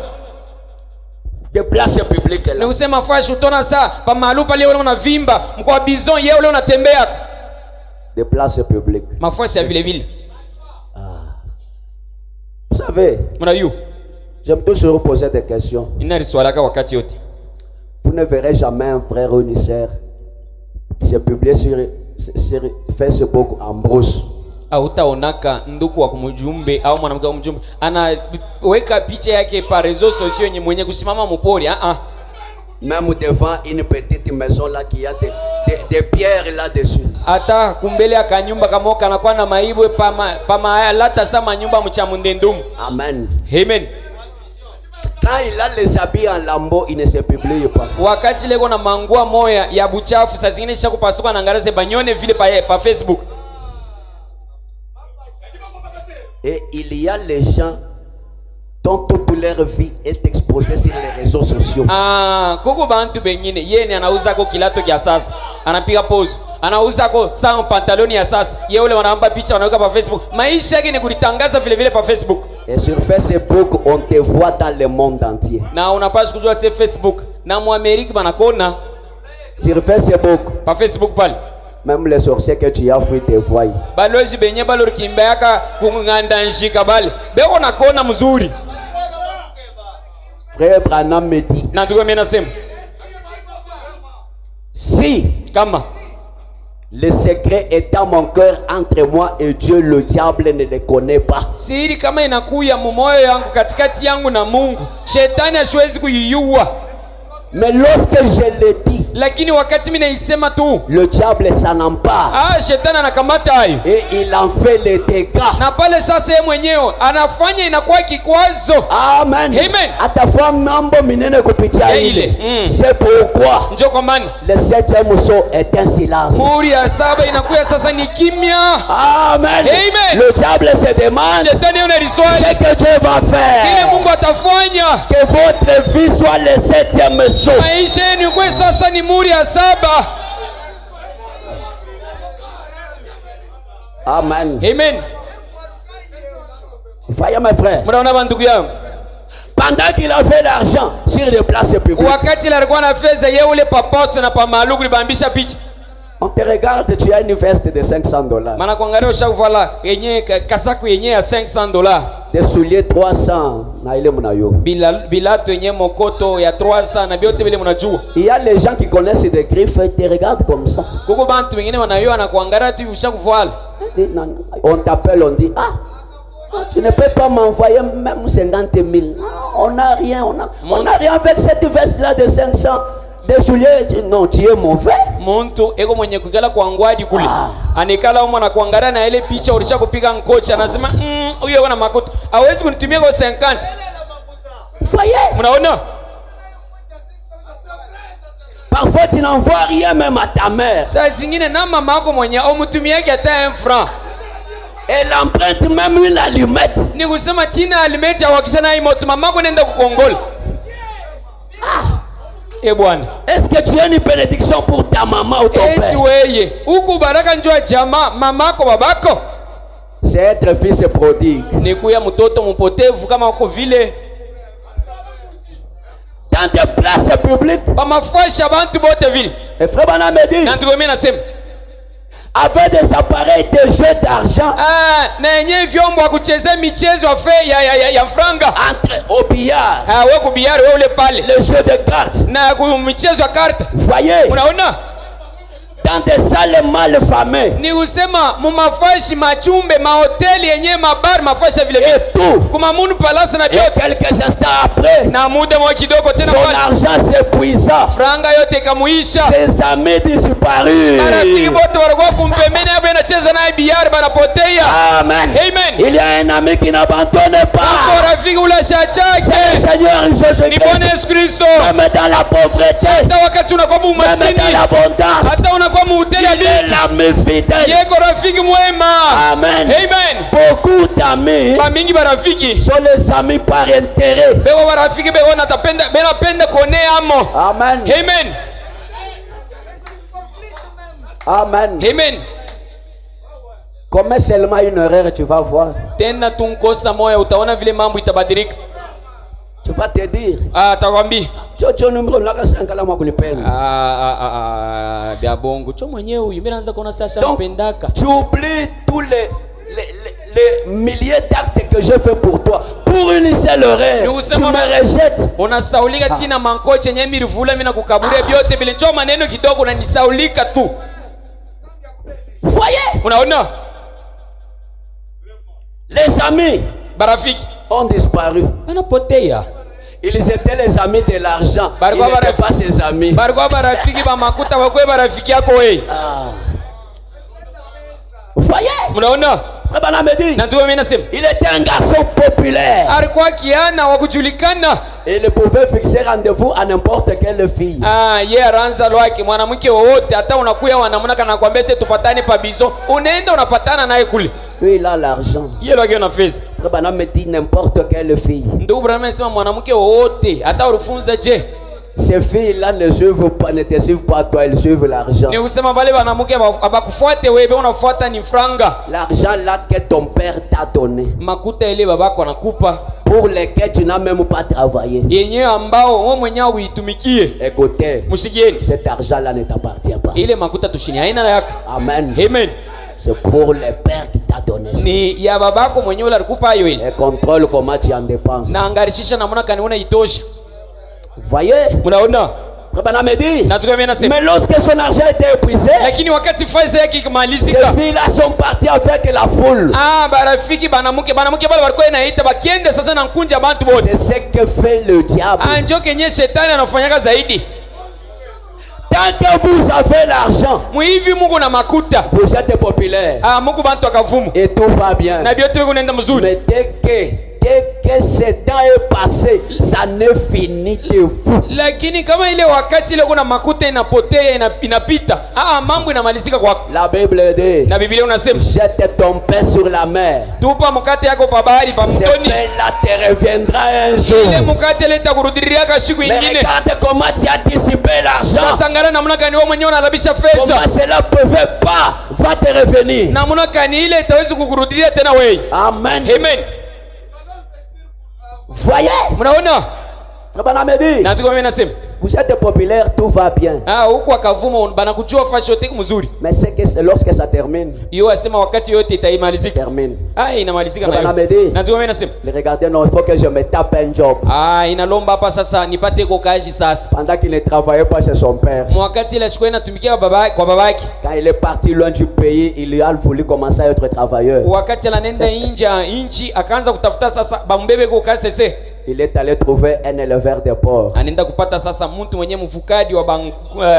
Des places publiques là. Ni kusema fashi utona saa pa mahali pale ule unavimba, mko bison yeye ule unatembea. Des places publiques. Mafashi ya vile vile. Vous savez? Mnajua? J'aime toujours poser des questions. Inariswalaka wakati yote. Vous ne verrez jamais un frère ou une sœur qui s'est publié sur Facebook en brousse. Hautaonaka nduku wa kumjumbe au mwanamke wa kumjumbe anaweka picha yake pa réseaux sociaux yenye mwenye kusimama mpori. Même devant une petite maison là qui a des pierres là-dessus. Ata kumbele akanyumba kamoka anakuwa na maibwe pa lata sama nyumba mchamundendum. Amen. Amen. Quand il a les habits en lambeau, il ne se publie pas. Wakati leko na mangua moya ya buchafu saa zingine sha kupasuka na ngaraze banyone vile pa Facebook. Et il y a les gens dont toute leur vie est exposée sur les réseaux sociaux. Koko bantu bengine yeye anauza ko kilato kia sasa. Anapiga pose. Anauza ko saa pantaloni ya sasa. Yeye ule wanaamba picha wanaweka pa Facebook. Maisha yake ni kulitangaza vile vile pa Facebook. Et sur Facebook, on te voit dans le monde entier. Na unapaswa kujua si Facebook. na muamerika banakona Sur Facebook, pa Facebook pale. même les sorciers que tu as fui te voient. Balozi benye balori kimbeaka kunganda nshika bale beko nakona mzuri. Frère Branham me dit, Na ndugu mimi nasema si kama le secret est dans mon cœur entre moi et Dieu, le diable ne le connaît pas. siri kama inakuya mumoyo yangu katikati yangu na Mungu, shetani hasiwezi kuiyua. Mais lorsque je le dis, Lakini wakati mimi naisema tu, le diable s'en empare shetani anakamata hayo. et il en fait les dégâts. Na pale sasa yeye mwenyewe anafanya inakuwa kikwazo. Amen. Amen. Atafanya mambo minene kupitia ile. C'est pourquoi Njo kwa maana le septième saut est un silence. muri ya saba inakuya sasa ni kimya. Amen. Amen. Le diable se demande Shetani yule liswali ce que Dieu va kile faire. Mungu atafanya. Que votre vie soit le septième saut. Maisha yenu kwa sasa ni muri ya saba. Amen. Amen. Voyez mes frères. Mnaona bandugu yangu, Pendant qu'il a fait l'argent sur les places publiques, wakati alikuwa na fedha yeye ule paposo na pamaluku libambisha picha. on te regarde, tu as une veste de $500, Maana kuangalia ushakuvala yenye kasaku yenye ya $500, des souliers 300 na ile mnayo. bilato yenye mokoto ya 300 na vyote vile mnajua. Il y a les gens qui connaissent des griffes et te regardent comme ça. Kuko bantu wengine wanayo na kuangalia tu ushakuvala. On t'appelle, on dit tu ne peux pas m'envoyer même 50 000. On n'a rien, on n'a rien avec cette veste là de 500. Des souliers, non, tu es mauvais. Muntu eko mwenye kukala kwa ngwadi kule. Anikala umo na kuangalia na ile picha ulisha kupiga nkocha anasema huyo wana makoto. Hawezi kunitumia kwa 50. Voyez? Mnaona? Parfois tu n'envoies rien même à ta mère. Saa zingine na mama yako mwenye umtumiake hata 1 franc. Elle emprunte même une allumette. Ni kusema tina alimeti awakisha na moto mama yako nenda kukongola. Bwana. Est-ce que tu as une bénédiction pour ta maman ou ton père? Weye, huku baraka njoo jamaa mamako babako. C'est être fils prodigue. Ni kuya mtoto mpotevu kama uko vile. Dans des places publiques. Bamafasha bantu bote vile. Et frère Branham me dit, Na ndugu mimi nasema avec des appareils de jeu d'argent, na yenye vyombo ya kuchezea michezo ya franga. entre au billard, Wewe kubiari wewe ule pale. le jeu de cartes. Na michezo ya karta. Voyez, Unaona? dans des salles mal famées. Ni usema mumafashi machumbe mahoteli yenye mabar mafasha vile vile. Et tout. Kuma munu palasa na Et biote. quelques instants après, Na muda mwa kidogo tena son pale. argent s'épuisa. Franga yote kamuisha. Ses amis disparus. Marafiki wote walikuwa kumpembeni hapo anacheza naye biari banapotea. Amen. Amen. Il y a un ami qui n'abandonne Kwa pas. rafiki ule C'est shachake. le Seigneur Ni Bwana Jésus-Christ. Yesu Kristo. Même dans la pauvreté, Hata wakati unakuwa même dans umaskini, l'abondance, hata unakuwa muhitaji, il est l'ami fidèle. yeko rafiki mwema. Amen. Amen. Beaucoup d'amis Ba mingi barafiki sont les amis par intérêt. beko barafiki beko natapenda benapenda kone amo. Amen. Amen. Amen. Amen. Commets seulement une erreur, tu vas voir. Tena tunkosa moya utaona vile mambo itabadilika. Tu vas te dire, Atakwambia Jojo numéro là que c'est un calama kulipenda. bia bongo cho mwenyewe huyu mimi naanza kuona sasa Donc, mpendaka. tu oublies tous les milliers d'actes que je fais pour toi. Pour une seule erreur, tu me rejettes. Unasaulika tina mankoche nye mirivula mimi nakukaburia vyote vile cho maneno kidogo unanisaulika tu. Voyez, Unaona? les amis Barafiki ont disparu. anapotea. Ils étaient les amis de l'argent. Ils n'étaient pas ses amis. Barikuwa barafiki ba makuta wakwe barafiki yako wewe. Voyez, Unaona? Frère Branham me dit, Na ndio mimi nasema il était un garçon populaire. alikuwa kiana wa kujulikana. Il pouvait fixer rendez-vous à n'importe quelle fille. Yeye aranza lwake mwanamke wowote hata unakuya wanamuna kana kwambia sisi tupatane pa bizo. Unaenda unapatana naye kule. Lui, il a l'argent. Yeye lwake una pesa. Frère Branham me dit n'importe quelle fille. Ndugu Branham anasema mwanamke wowote hata urufunza je. Ces filles-là ne te suivent pas toi, elles suivent l'argent. Ni kusema wale wanamke abakufuate wewe unafuata ni franga. L'argent là que ton père t'a donné Makuta ile babako anakupa. pour pour lesquels tu n'as même pas travaillé. yenyewe ambao wewe mwenyewe uitumikie. Écoutez, Msikieni, cet argent-là ne t'appartient pas. ile makuta tushini haina yako. Amen. Amen. C'est pour le Père qui t'a donné ça. Ni ya babako mwenyewe alikupa hiyo ile. Et contrôle comment tu en dépenses. Na angarishisha namna kaniona itosha. Voyez? Mnaona? Bwana me dit. Na tukamwambia nasema. Mais lorsque son argent était épuisé, Lakini wakati faiza yake ces ikimalizika. filles-là sont parties avec la foule. Barafiki banamuke bale walikuwa inaita bakiende sasa na nkunja bantu bote. C'est ce que fait le diable. Anjo kenye shetani anafanyaka zaidi. Tant que vous avez l'argent, Muivi Mungu na makuta. vous êtes populaire. Mungu bantu akavumu. Et tout va bien. Na biote biko nenda mzuri. Mais dès que ce temps est passé, ça n'est fini de vous. Lakini kama ile wakati ile kuna makuta inapotea inapita. Mambo inamalizika kwako. La Bible dit, Na Biblia unasema, jette ton pain sur la mer. tupa mkate yako pa bahari pa Ce mtoni. pain-là te reviendra un jour. Ile mkate ile itakurudilia kwa siku Mais nyingine. regarde comment tu as dissipé l'argent. Sasa ngara namna gani wewe mwenyewe unalabisha Comment pesa? cela pouvait pas va te revenir. Namna gani ile itaweza kukurudilia tena wewe? Amen. Amen. Voyez. Mnaona? Bwana me dit, Na tukamwambia nasema, vous êtes populaire, tout va bien. huko akavumo banakujua fashion mzuri. Mais c'est que lorsque ça termine, Hiyo asema wakati yote itaimalizika. termine. Inamalizika Bwana na me hiyo. dit, Na tukamwambia nasema, regardez, non, il faut que je me tape un job. inalomba hapa sasa nipate kokaji sasa. Pendant qu'il ne travaillait pas chez son père. Wakati ile shikwa inatumikia kwa babake. Quand il est parti loin du pays, il a voulu commencer à être travailleur. Wakati ananenda inchi akaanza kutafuta sasa bambebe kwa KCC. Il est allé trouver un éleveur de porcs. Anaenda kupata sasa mtu mwenye mfukadi wa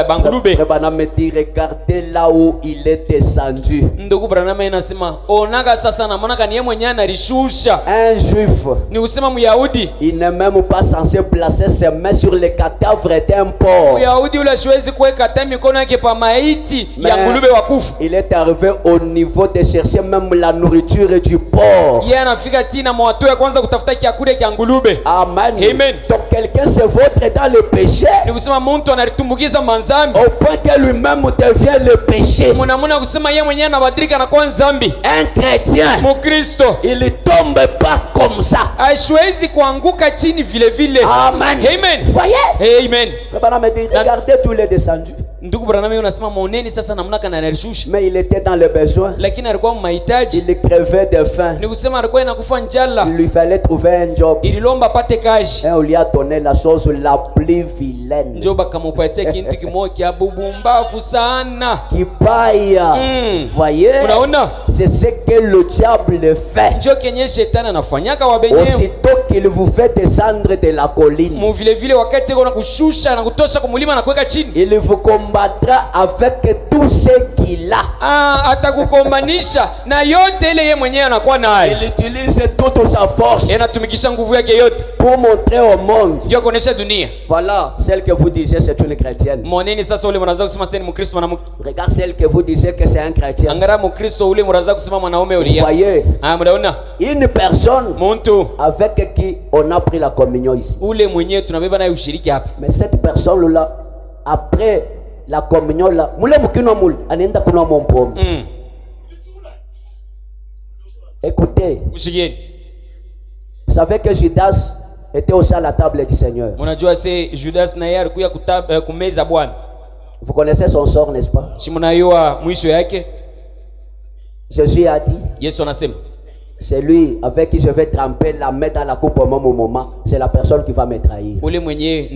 bangulube. Branham me dit, regardez là où il est descendu. Ndugu Branham anasema onaga sasa na maana kaniye mwenyewe analishusha. Un juif, Ni usema Myahudi. il n'est même pas censé placer ses mains sur les cadavres d'un porc. Myahudi ule siwezi kuweka hata mikono yake pa maiti ya ngulube wakufu. Il est arrivé au niveau de chercher même la nourriture du porc. Yeye anafika tina mwato ya kwanza kutafuta chakula cha ngulube. Amen. Amen. Donc quelqu'un se vautre dans le péché Ni kusema mtu analitumbukiza manzambi. au point que lui-même devient le péché. Mnamuna kusema yeye mwenyewe anabadilika na kuwa nzambi. Un chrétien, Mkristo il tombe pas comme ça. haiwezi kuanguka chini vile vile. Amen. Amen. Voyez? Amen. Branham me dit, regardez tous les descendus. Ndugu Branham unasema moneni sasa namna kana analishusha. Mais il était dans le besoin. Lakini alikuwa mahitaji. Il crevait de faim. Ni kusema alikuwa inakufa njala. Il lui fallait trouver un job. Ililomba apate kazi. Et on lui a donné la chose la plus vilaine. Njo bakamupatia kintu kimoja kia bubumbafu sana. Kibaya. Voyez? Unaona? C'est ce que le diable fait. Njo kenye shetani anafanyaka wabenyewe. Aussitôt qu'il vous fait descendre de la colline, Mu vile vile wakati yako nakushusha na kutosha kumulima na kuweka chini. il vous combattra avec tout ce qu'il a. Atakukombanisha na yote ile yeye mwenyewe anakuwa nayo. Il utilise toute sa force Anatumikisha nguvu yake yote pour montrer au monde. ndio kuonesha dunia. Voilà, celle que vous disiez c'est une chrétienne. Moneni sasa ule mnaanza kusema sasa ni Mkristo mwanamke. Regarde celle que vous disiez que c'est un chrétien. Angara Mkristo ule mnaanza kusema mwanaume ule. Voyez, Mnaona? une personne Muntu avec qui on a pris la communion ici. ule mwenyewe tunabeba naye ushiriki hapa. Mais cette personne-là, après la communion là, mule mukino mule, anaenda kunwa mompombe. Écoutez, Ushigeni. vous savez que Judas était aussi à la table du Seigneur. Mnajua se Judas na yeye alikuwa kumeza Bwana. Vous connaissez son sort, n'est-ce pas? Si mnajua mwisho yake, Jésus a dit, Yesu anasema, c'est lui avec qui je vais tremper la main dans la coupe au même moment. C'est la personne qui va me trahir. ule mwenyewe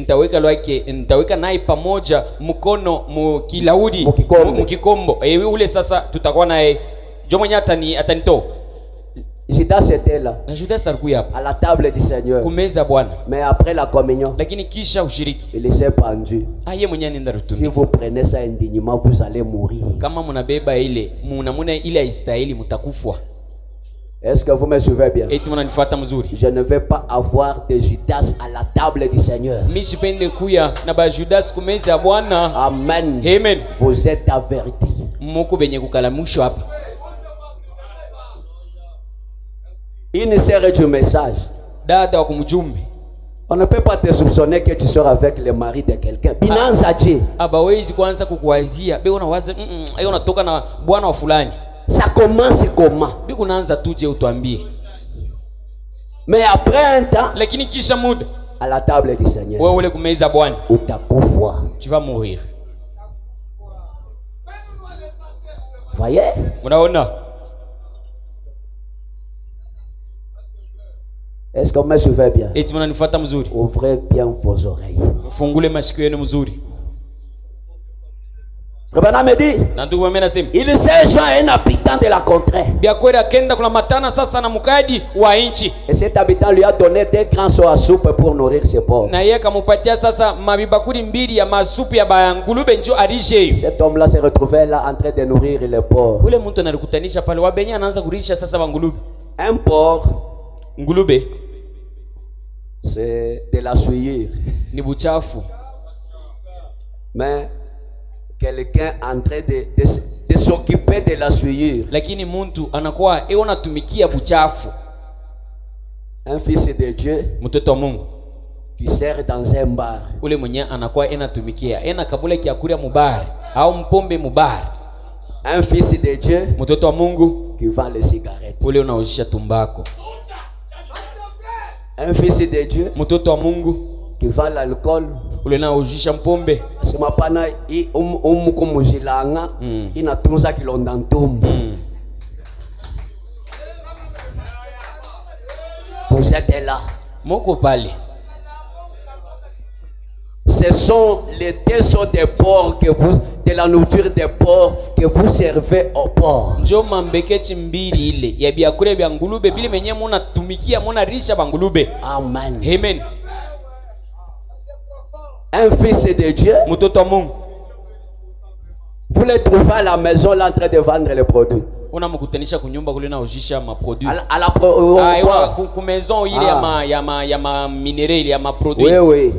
nitaweka naye pamoja mkono mukilaudi mukikombo. Ule sasa tutakuwa naye jo mwenyewe atanitoa. Judas était là, Na Judas alikuwa hapa à la table du Seigneur. kumeza Bwana. Mais après la communion, Lakini kisha ushiriki, il s'est pendu. yeye mwenyewe anaenda Si rutumia. vous prenez ça indignement, vous allez mourir. Kama mnabeba ile mnamuna ile haistahili mtakufwa. Est-ce que vous me suivez bien? Eti mnanifuata mzuri. Je ne vais pas avoir de Judas à la table du Seigneur. Mimi sipende kuya na ba Judas kumeza Bwana. Amen. Amen. Vous êtes avertis. Moko benye kukalamusho hapa. Une sœur du message. Dada wa kumjumbe. On ne peut pas te soupçonner que tu sors avec le mari de quelqu'un. Binanza je. Abawezi kwanza kukuwazia. Beko unawaza ayo unatoka na bwana wa fulani. Ça commence comment? Beko unaanza tuje utuambie. Mais après un temps, lakini kisha muda à la table du Seigneur, wewe ule kumeza Bwana utakufa. tu vas mourir. Voyez? Unaona? Est-ce que vous me suivez bien? Eti mnanifuata mzuri? Ouvrez bien vos oreilles. Mfungule masikio yenu mzuri. Rebana me dit, Na ndugu mimi nasema il s'est joint un habitant de la contrée. Biakweli akenda kuna matana sasa na mkadi wa inchi. Et cet habitant lui a donné des grands seaux à soupe pour nourrir ses pauvres. Na yeye kamupatia sasa mabibakuli mbili ya masupu ya bangulube njo arishe. Cet homme-là se retrouvait là en train de nourrir les porcs. Ule mtu analikutanisha pale wabenya anaanza kurisha sasa bangulube. Un porc, Ngulube c'est de la souillure. ni buchafu. Mais quelqu'un en train de s'occuper de la souillure. Lakini mtu anakuwa anatumikia buchafu. Un fils de Dieu Mtoto wa Mungu qui sert dans un bar. ule mwenye anakuwa anatumikia kabula kiakuria mubari au mpombe mubari. Un fils de Dieu Mtoto wa Mungu qui vend les cigarettes. ule unaojisha tumbako. Un fils de Dieu Mtoto wa Mungu qui vend l'alcool. ule unaojisha mpombe. Sema pana kumujilanga inatunza kilonda ntumbu. Vous êtes là. Moko pale. Ce sont les deux seaux de porc que vous, de la nourriture des porcs que vous servez au porc. Njo mambekechi mbili ile ya biakure bya ngulube bile menye muna tumikia muna risha bangulube. Amen. Amen. Un fils de Dieu, Mtoto wa Mungu vous le trouvez à la maison là en train de vendre les produits. unamkutanisha kunyumba kule naojisha maproduit. Ku maison ile ya ma minerais ya ma produit. Oui, oui.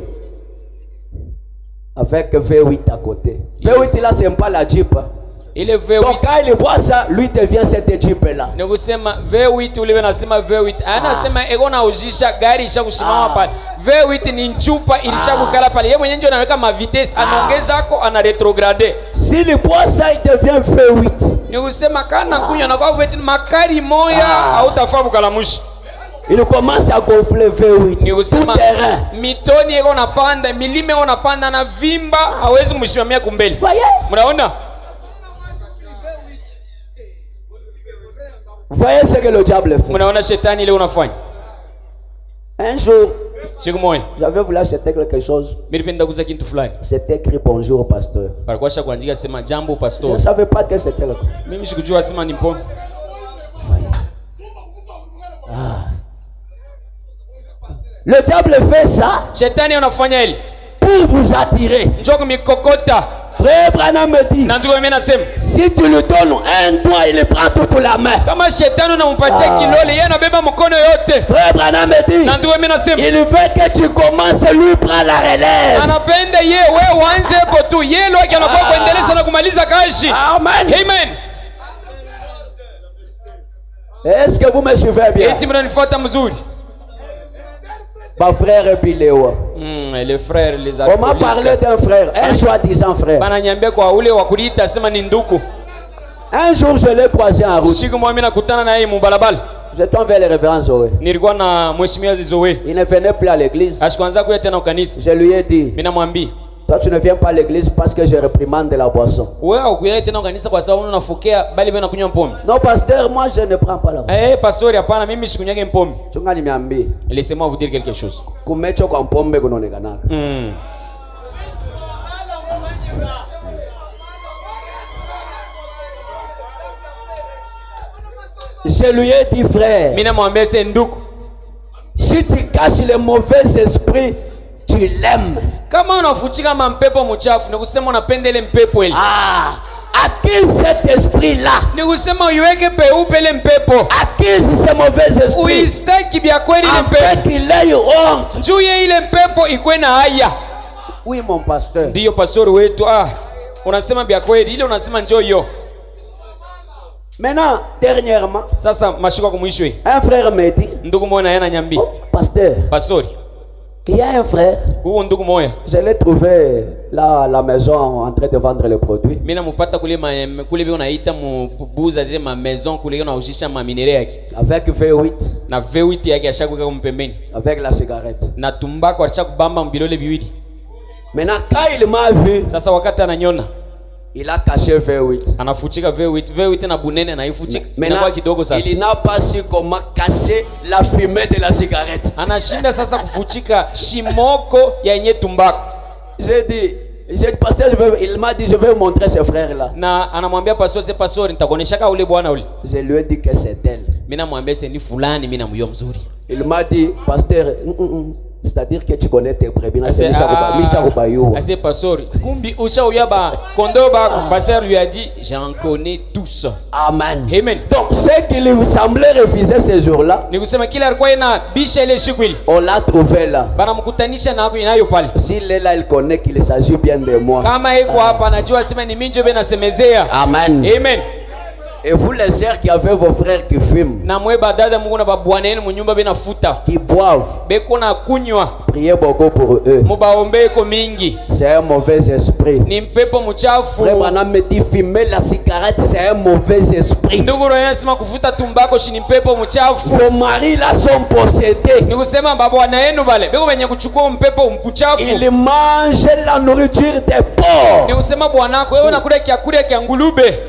Avec V8 à côté. V8 là c'est pas la Jeep. Ile V8. Donc quand il voit ça, lui devient cette Jeep là. Ni kusema V8 ule wanasema V8. Anasema ego naojisha gari isha kusimama pale. V8 ni nchupa ilishakukala pale. Yeye mwenyewe ndio anaweka ma vitesse, anaongeza ako ana retrograde. S'il boit ça, il devient V8. Ni kusema kana kunywa na kwa V8 makari moya hautafahamu kalamushi. Il commence à gonfler V8. Ni kusema tout terrain. mitoni ego napanda, milime ego napanda na vimba hawezi kumshimamia kumbele. Mnaona? Voyez ce que le diable fait. Mnaona shetani ile unafanya? Un jour, siku moja j'avais voulu acheter quelque chose. Nilipenda kuuza kitu fulani. C'était écrit bonjour pasteur. Palikuwa kuandika sema jambo pastor. Je ne savais pas que c'était le. Mimi sikujua sema ni pombe. Le diable fait ça. Shetani anafanya ile pour vous attirer. Njoo kumikokota. Frère Branham me dit, si tu lui donnes un doigt, il prend toute la main. Kama shetani unampatia kilole, yeye anabeba mkono yote. Frère Branham me dit, il veut que tu commences, lui prend la relève. Anapenda yeye wewe uanze hapo tu. Yeye ndio anakuwa kuendelea na kumaliza kazi. Amen. Amen. Est-ce que vous me suivez bien? Eti mnanifuata mzuri? Ma frère Biléo. Les frères, les amis. On m'a parlé d'un frère, un soi-disant frère. Bananyambia kwa ule wa kuliita sema ni nduku. Un jour je l'ai croisé en route. Siku moja nakutana na yeye mubalabala. J'étais vers le révérend Zoé. Nilikuwa na mheshimiwa Zoé. Il ne venait plus à l'église. Ashikuanza kuja tena kanisa. Je lui ai dit. Mimi namwambia, toi tu ne viens pas à l'église parce que je réprimande de la boisson. Wewe ukuja tena kanisa kwa sababu unafokea bali wewe unakunywa pombe. Non pasteur, moi je ne prends pas la boisson. Pastori hapana, mimi sikunyage pombe. Chunga nimeambia. Laissez-moi vous dire quelque chose. Kumecho kwa pombe kunaonekanaka. Je lui ai dit frère. Mimi namwambia c'est nduku. Si tu caches les mauvais esprits, tu l'aimes. Kama unafuchika mampepo mchafu, ni kusema unapenda ile mpepo ile. Acquise cet esprit là. Ni kusema uiweke peupe ile mpepo. Acquise ces mauvais esprits. Uistaki bia kweli ile mpepo. Afin qu'il ait honte. Juu ya ile mpepo ikuwe na haya. Oui mon pasteur. Ndiyo pastori wetu. Unasema bia kweli ile unasema njoo hiyo. Maintenant, dernièrement, sasa mashiko kumwisho hii. Un frère me dit, ndugu mwana yana nyambi. Pasteur. Pastori. Il y a un frère, Kuko ndugu moya. je l'ai trouvé là à la maison en train de vendre le produit. Mina mupata kule kule biko naita mubuza zile ma maison kule na ujisha ma minere yake. Avec V8. Na V8 yake ashakuka kumpembeni. Avec la cigarette. Na tumbako ashakubamba mbilole biwili. Maintenant quand il m'a vu, Sasa wakati ananyona, il a caché V8. anafuchika V8 na bunene na ifuchika. Inakuwa kidogo sasa. Il n'a pas su comment cacher la fumée de la cigarette. Anashinda sasa kufuchika shimoko ya yenye tumbako. J'ai dit pasteur, il m'a dit je vais vous montrer ce frère là. Na anamwambia pastor, c'est pastor, nitakuoneshaka ule bwana ule. Je lui ai dit que c'est elle. Mimi namwambia c'est ni fulani, mimi namuyo mzuri. Il m'a dit pasteur, c'est-à-dire que tu connais tes brebis, c'est Misha Rubayou. Assez pastor, kumbi usha uyaba kondo ba pasteur lui a dit j'en connais tous. Amen. Amen. Donc ce qui lui semblait refuser ce jour-là, Ni kusema kila alikuwa ina bisha ile siku ile. on l'a trouvé là. Bana mkutanisha na inayo pale. S'il est là, il connaît qu'il s'agit bien de moi. Kama yuko hapa anajua sema ni mimi ndio nasemezea. Amen. Amen. Et vous les sœurs qui avez vos frères qui fument, Na mweba dada Mungu na babwana yenu munyumba bena futa. qui boivent, Beko na kunywa. priez beaucoup pour eux. Mubaombe ko mingi. C'est un mauvais esprit. Ni mpepo mchafu. Frère Branham me dit fumer la cigarette, c'est un mauvais esprit. Ndugu roho anasema kufuta tumbako shini mpepo mchafu. Vos maris là sont possédés. Ni kusema babwana yenu bale beko benye kuchukua mpepo mchafu. Ils mangent la nourriture des porcs. Ni kusema bwanako wewe unakula kiakula kia ngulube.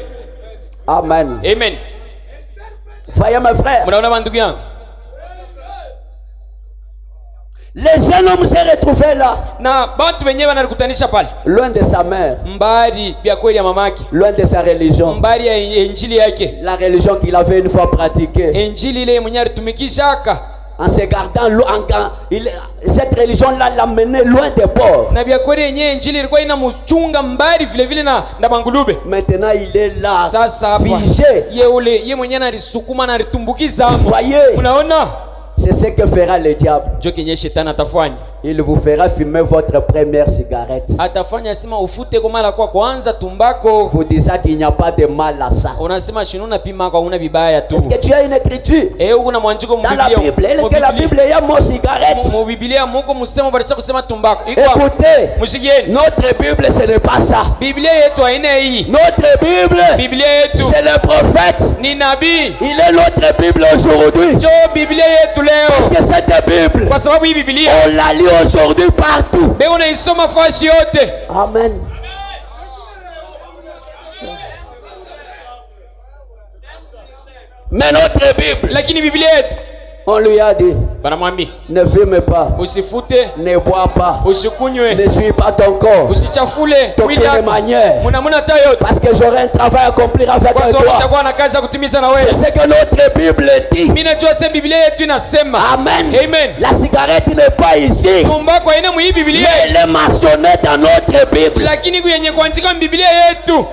Amen. Amen. Voyez mes frères. Mnaona bandugu yangu? Les jeunes hommes s'est retrouvé là, Na bantu wenyewe wanalikutanisha pale. loin de sa mère, Mbali bya kweli ya mamaki. loin de sa religion. Mbali ya injili yake. La religion qu'il avait une fois pratiquée. Injili ile mwenye alitumikishaka. En se gardant cette religion-là l'a mené loin des porcs. Na bya kweli yenyewe injili ilikuwa inamchunga mbali vile vile na mangulube. Maintenant il est là, Sasa hapa figé. ye mwenyewe alisukuma na alitumbukiza. Voyez, Unaona? c'est ce que fera le diable. Jo kenye shetani atafanya. Il vous fera fumer votre première cigarette, Atafanya sema ufute kwa mara kwa kwanza tumbako. vous disant qu'il n'y a pas de mal à ça. Unasema shinuna pima kwa una bibaya tu. Est-ce que tu as une écriture Una mwanjiko dans la Bible? Est-ce que la Bible il y a mon cigarette? Mu Biblia Mungu musema balisha kusema tumbako. Iko Écoutez, mushikieni. notre Bible ce n'est pas ça. Biblia yetu haina hii. Notre Bible, Biblia yetu c'est le prophète. ni nabii. Il est notre Bible aujourd'hui. Jo Biblia yetu leo. Parce que cette Bible, Kwa sababu hii Biblia on la lit aujourd'hui partout. bego naisoma fashi yote. Amen. Mais notre Bible, Lakini Biblia yetu on lui a dit, banamwambia ne fume pas, usifute, ne bois pas, usikunywe, ne suis pas ton corps, usichafule mwili d'aucune wako. manière, Muna yote. parce que j'aurai un travail à accomplir avec Kwa sababu toi. utakuwa na kazi ya kutimiza na wewe. C'est ce que notre Bible dit. Mimi najua sema Biblia yetu inasema. Amen. Amen. La cigarette n'est pas ici, Tumbako haina mu hii Biblia. mais elle est mentionnée dans notre Bible. Lakini kuyenye kuandika Biblia yetu.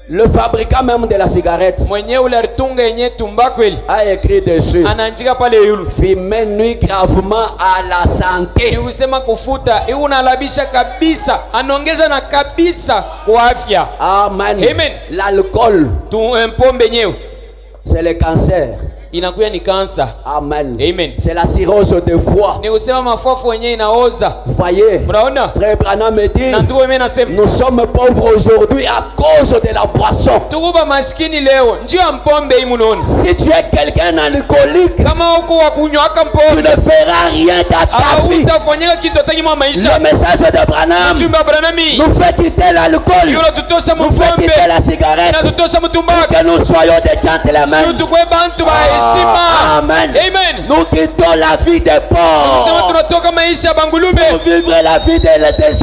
Le fabricant même de la cigarette Mwenye ule alitunga yenye tumbako ile. a écrit dessus, Anaandika pale yulu. fumer nuit gravement à la santé. Ni kusema kufuta, hii unalabisha kabisa. Anaongeza na kabisa kwa afya. Amen. Amen. L'alcool, Pombe yenyewe c'est le cancer. inakuwa ni kansa. Amen. Amen. C'est la cirrhose de foie. Ni kusema mafuafu yenyewe inaoza. Voyez, Unaona? frère Branham me dit, Na ndugu mimi nasema nous sommes pauvres aujourd'hui à cause de la boisson. tukuba maskini leo njoo ya mpombe hii munaona. Si tu es quelqu'un alcoolique, Kama huko wa kunywa aka tu mpombe ne feras rien dans ta vie. utafanyika kitu hata mwa maisha. Le message de Branham Chumba Branhami nous fait quitter l'alcool, yule tutosha nous fait mpombe quitter la cigarette, na tutosha mtumbako. que nous soyons des gentlemen. Tukwe bantu ba heshima. Amen. Amen. Nous quittons la vie des Sema pauvres tunatoka maisha ya bangulube. pour vivre la vie des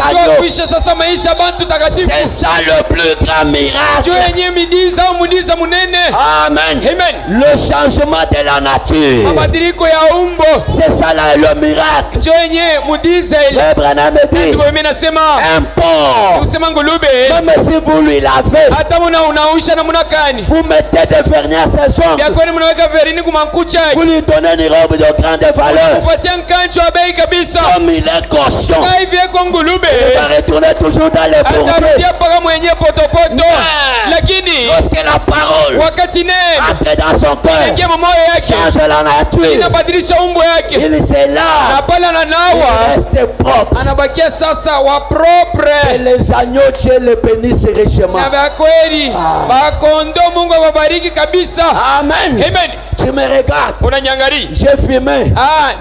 agneaux. Tuisha sasa maisha bantu takatifu. C'est ça le plus grand miracle. Jo yenye midiza au mudiza munene. Amen. Amen. Le changement de la nature. Mabadiliko ya umbo. C'est ça là, le miracle. Jo yenye mudiza ile. Le Branham me dit, Ndio mimi nasema un porc, usema ngulube. même si vous lui lavez, Hata unausha na munakani. vous mettez des vernis à ses ongles, Bia kwani mnaweka verini kumankucha. vous lui donnez une robe de grande valeur, Kupatia nkancho wa bei kabisa. comme il est cochon, Kai vye kwa ngulube. il va retourner toujours dans les bourbiers. Atarudia paka mwenye potopoto. Mais Lakini lorsque la parole wakati neno entre dans son cœur, ingia moyo yake change la nature, inabadilisha umbo yake, il se na lave, pale ananawa il reste propre. anabakia sasa wa Et propre. les agneaux, Dieu les bénisse richement. Na vya kweli bakondo Mungu awabariki kabisa. Amen. Amen. Tu me regardes, Unanyangari. j'ai fumé,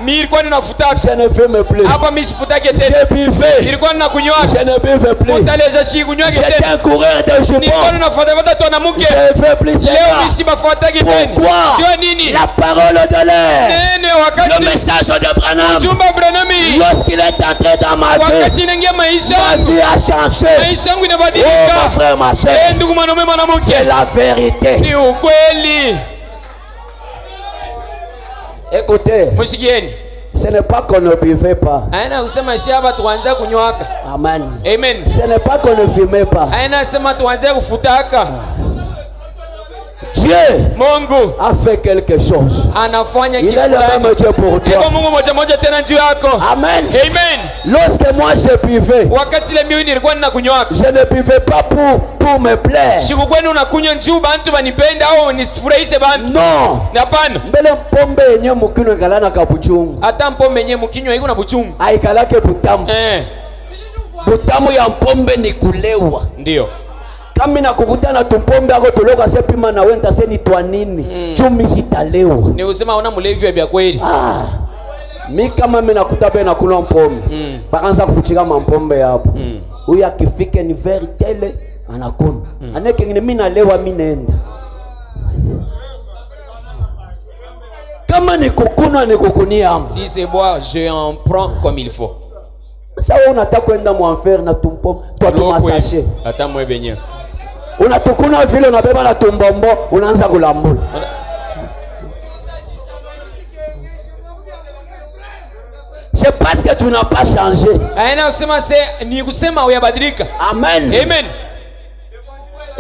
Mimi nilikuwa ninafutaka. je ne fume plus. Hapa mimi sifutake tena. J'ai buvais, Nilikuwa ninakunywaka. je ne buvais plus. Utaleja shi kunywake J'étais tena. un coureur de Nilikuwa jupons. ninafuata tu na mke. Je ne fais plus Leo cela. mimi sibafuataki tena. Pourquoi? Jua nini? La parole de l'air, Nene le wakati message de Branham, chumba Branhami lorsqu'il est entré dans ma vie, wakati inaingia maisha ma yangu. vie a changé. Maisha yangu Oh, mon inabadilika. frère, ma soeur, Ndugu mwanaume c'est mwanamke. la vérité. Ni ukweli. Écoutez, Mshikieni. ce n'est pas qu'on ne buvait pas. Aina kusema shaba tuanze kunywaka. Amen. Amen. Ce n'est pas qu'on ne fumait pas. Aina sema tuanze kufutaka. Dieu Mungu a fait quelque chose. anafanya Il kitu est le fulani. même Dieu pour Iko toi. Mungu moja moja tena juu yako. Amen. Amen. Lorsque moi je buvais, Wakati ile mimi nilikuwa ninakunywaka. je ne buvais pas pour me plaire. Siku kwenu unakunywa njuu bantu banipenda au nisifurahishe bantu. Non. Hapana. Mbele pombe yenye mukino ikalana kabuchungu. Hata mpombe yenyewe mkinywa iko na buchungu. Aikalake butamu. Butamu ya mpombe ni kulewa. Ndio. Kama nakukutana tumpombe ako toloka sepima na wenda seni twa nini. Chumi sitalewa. Ni usema una mlevi vya kweli. Mi kama mimi nakuta pe nakula mpombe. Bakanza kufuchika mampombe hapo. Huyu akifike ni very tele anakuna. Aneke ngine mimi nalewa mimi naenda. Kama ni kukuna ni kukunia hapo. Si c'est boire, je en prends comme il faut. Sasa unataka kwenda mwanfer na tumpombe, toi tumasashe. Hata mwe benye. Unatukuna vile unabeba na tumbombo, unaanza kulambula. C'est parce que tu n'as pas changé. Aina kusema ni kusema uyabadilika. Amen. Amen.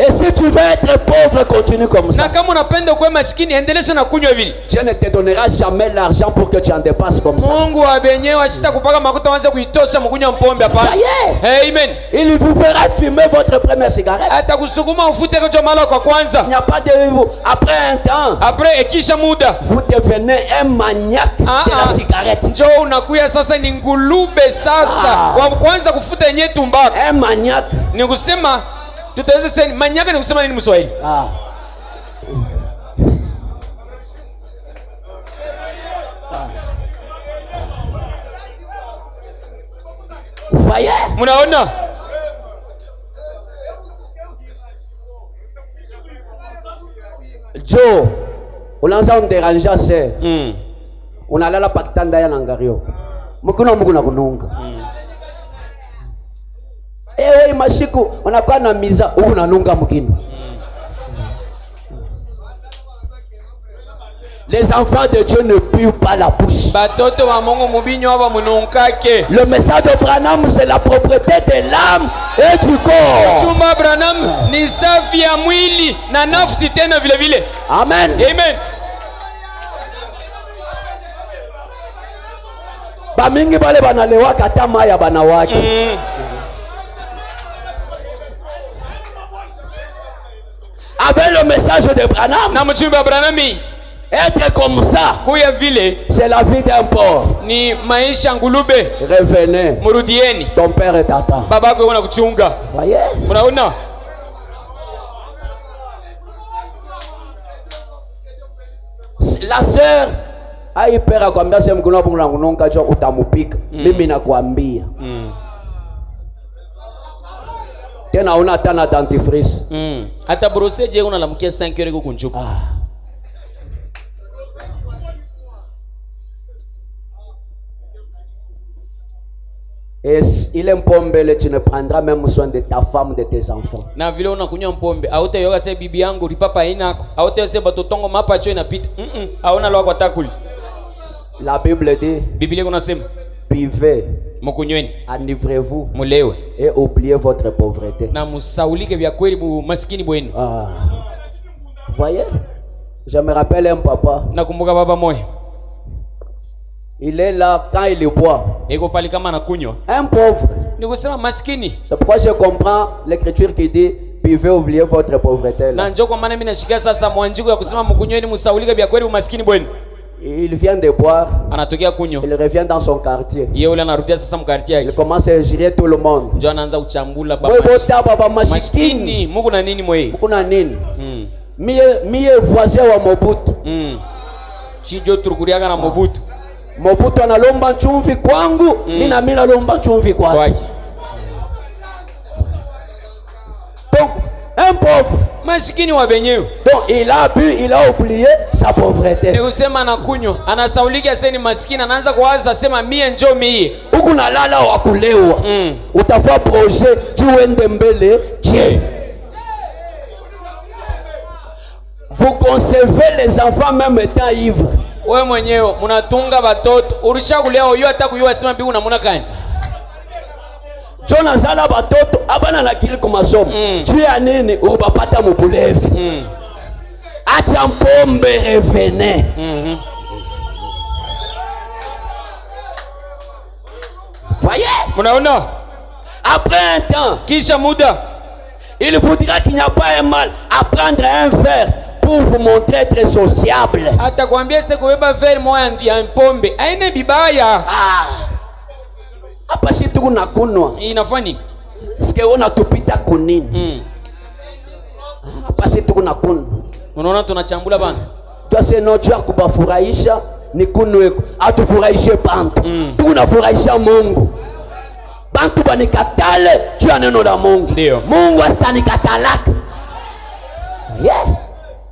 Et si tu veux être pauvre, continue comme ça. Na kama unapenda kuwa maskini endelesha na kunywa vile. Dieu ne te donnera jamais l'argent pour que tu en dépenses comme ça. Mungu wa benyewe ashita kupaka makuta wanze kuitosha mkunywa mpombe hapana. Amen. Il vous fera fumer votre première cigarette. Atakusukuma ufute kwa mara kwa kwanza. Il n'y a pas de après un temps. Après ekisha muda. Vous devenez un maniaque de la cigarette. Njoo unakuya sasa ni ngulube sasa. Wa kwanza kufuta yenyewe tumbako. Un maniaque. Ni kusema tutaweza sema manyaka ni kusema nini Mswahili? Voyez? Munaona? Joe, ulanza underanja se. Unalala pakitanda ya nangario. Mukuna kununga. Ewe mashiku unakuwa na miza unanunga mkini. Les enfants de Dieu ne puent pas la bouche. Batoto wa Mungu mubinyo aba mununkake. Le message de Branham c'est la propreté de l'âme et du corps. Chumba Branham ni safi ya mwili na nafsi tena vile vile. Amen. Amen. Ba mingi bale banalewa katama ya banawake. Avec le message de Branham, na mchumba Branhami, être comme ça, kuya vile c'est la vie d'un porc. ni maisha ngulube. Revenez, Murudieni. ton père est t'attend. Babako yuko nakuchunga. Voyez? Unaona? La sœur aipera kwambia sema kuna bungu kunonga jo utamupika. Mimi nakwambia. Tena una tana dentifrice. Hata brosser je unalamkia 5 heures kukunjuka. Et il est mpombele, tu ne prendras même soin de ta femme, de tes enfants. Na vile unakunywa mpombe, haute yoga sasa bibi yangu lipapa inako. Haute sasa batotongo mapa cho inapita. Hauna lwa kwa takuli. La Bible dit, Biblia kunasema, buvez, mkunyweni, enivrez-vous mulewe et oubliez votre pauvreté. na musaulike vya kweli maskini bwenu. Voyez? Je me rappelle un papa. Nakumbuka baba moya. Il est là quand il boit. Eko pali kama anakunywa. Un pauvre. Ni kusema maskini. C'est pourquoi je comprends l'écriture qui dit buvez, oubliez votre pauvreté. Na njoo kwa maana mimi nashikia sasa mwanjiko ya kusema mkunyweni msaulike vya kweli umaskini bwenu. Il vient de boire. Anatokea kunywa. Il revient dans son quartier. Yeye ule anarudia sasa mkartie yake. Il commence à injurier tout le monde. Njoo anaanza kuchambula baba maskini. Mungu na nini mwe? Mungu na nini? Mie voisin wa Mobutu. Chijo turukuriaga na Mobutu. Mobutu analomba chumvi kwangu, mimi na mimi nalomba chumvi kwake. Donc, un pauvre. Maskini wa benyewe. Donc, il a bu, il a oublié sa pauvreté. Ni kusema anakunywa, anasaulika sasa maskini, anaanza kuwaza sema mie njoo mie. Huku nalala wa kulewa. Utafua projet tu uende mbele, Dieu. Vous concevez les enfants même étant ivres. Wewe mwenyewe mnatunga watoto, ulishakulea huyo hata kuyua sema bibi unamuna kani. Jona zala batoto abana na kile kwa masomo. Tu ya nini ubapata mubulevi. Acha mpombe revene. Voyez? Mnaona? Après un temps, kisha muda, il voudra qu'il n'y a pas un mal à prendre un verre pour vous montrer être sociable. Atakwambia sasa kubeba verre moja ya pombe. Haina bibaya. Hapa si tu nakunwa. Inafanya nini? Sikia unatupita kunini? Hapa si tu nakunwa. Unaona tunachambula bana. Tuase nojo ya kubafurahisha ni kunweko. Atufurahishe bantu. Tunafurahisha Mungu. Bantu banikatale juu ya neno la Mungu. Ndio. Mungu asitanikatalalaka. Yeah.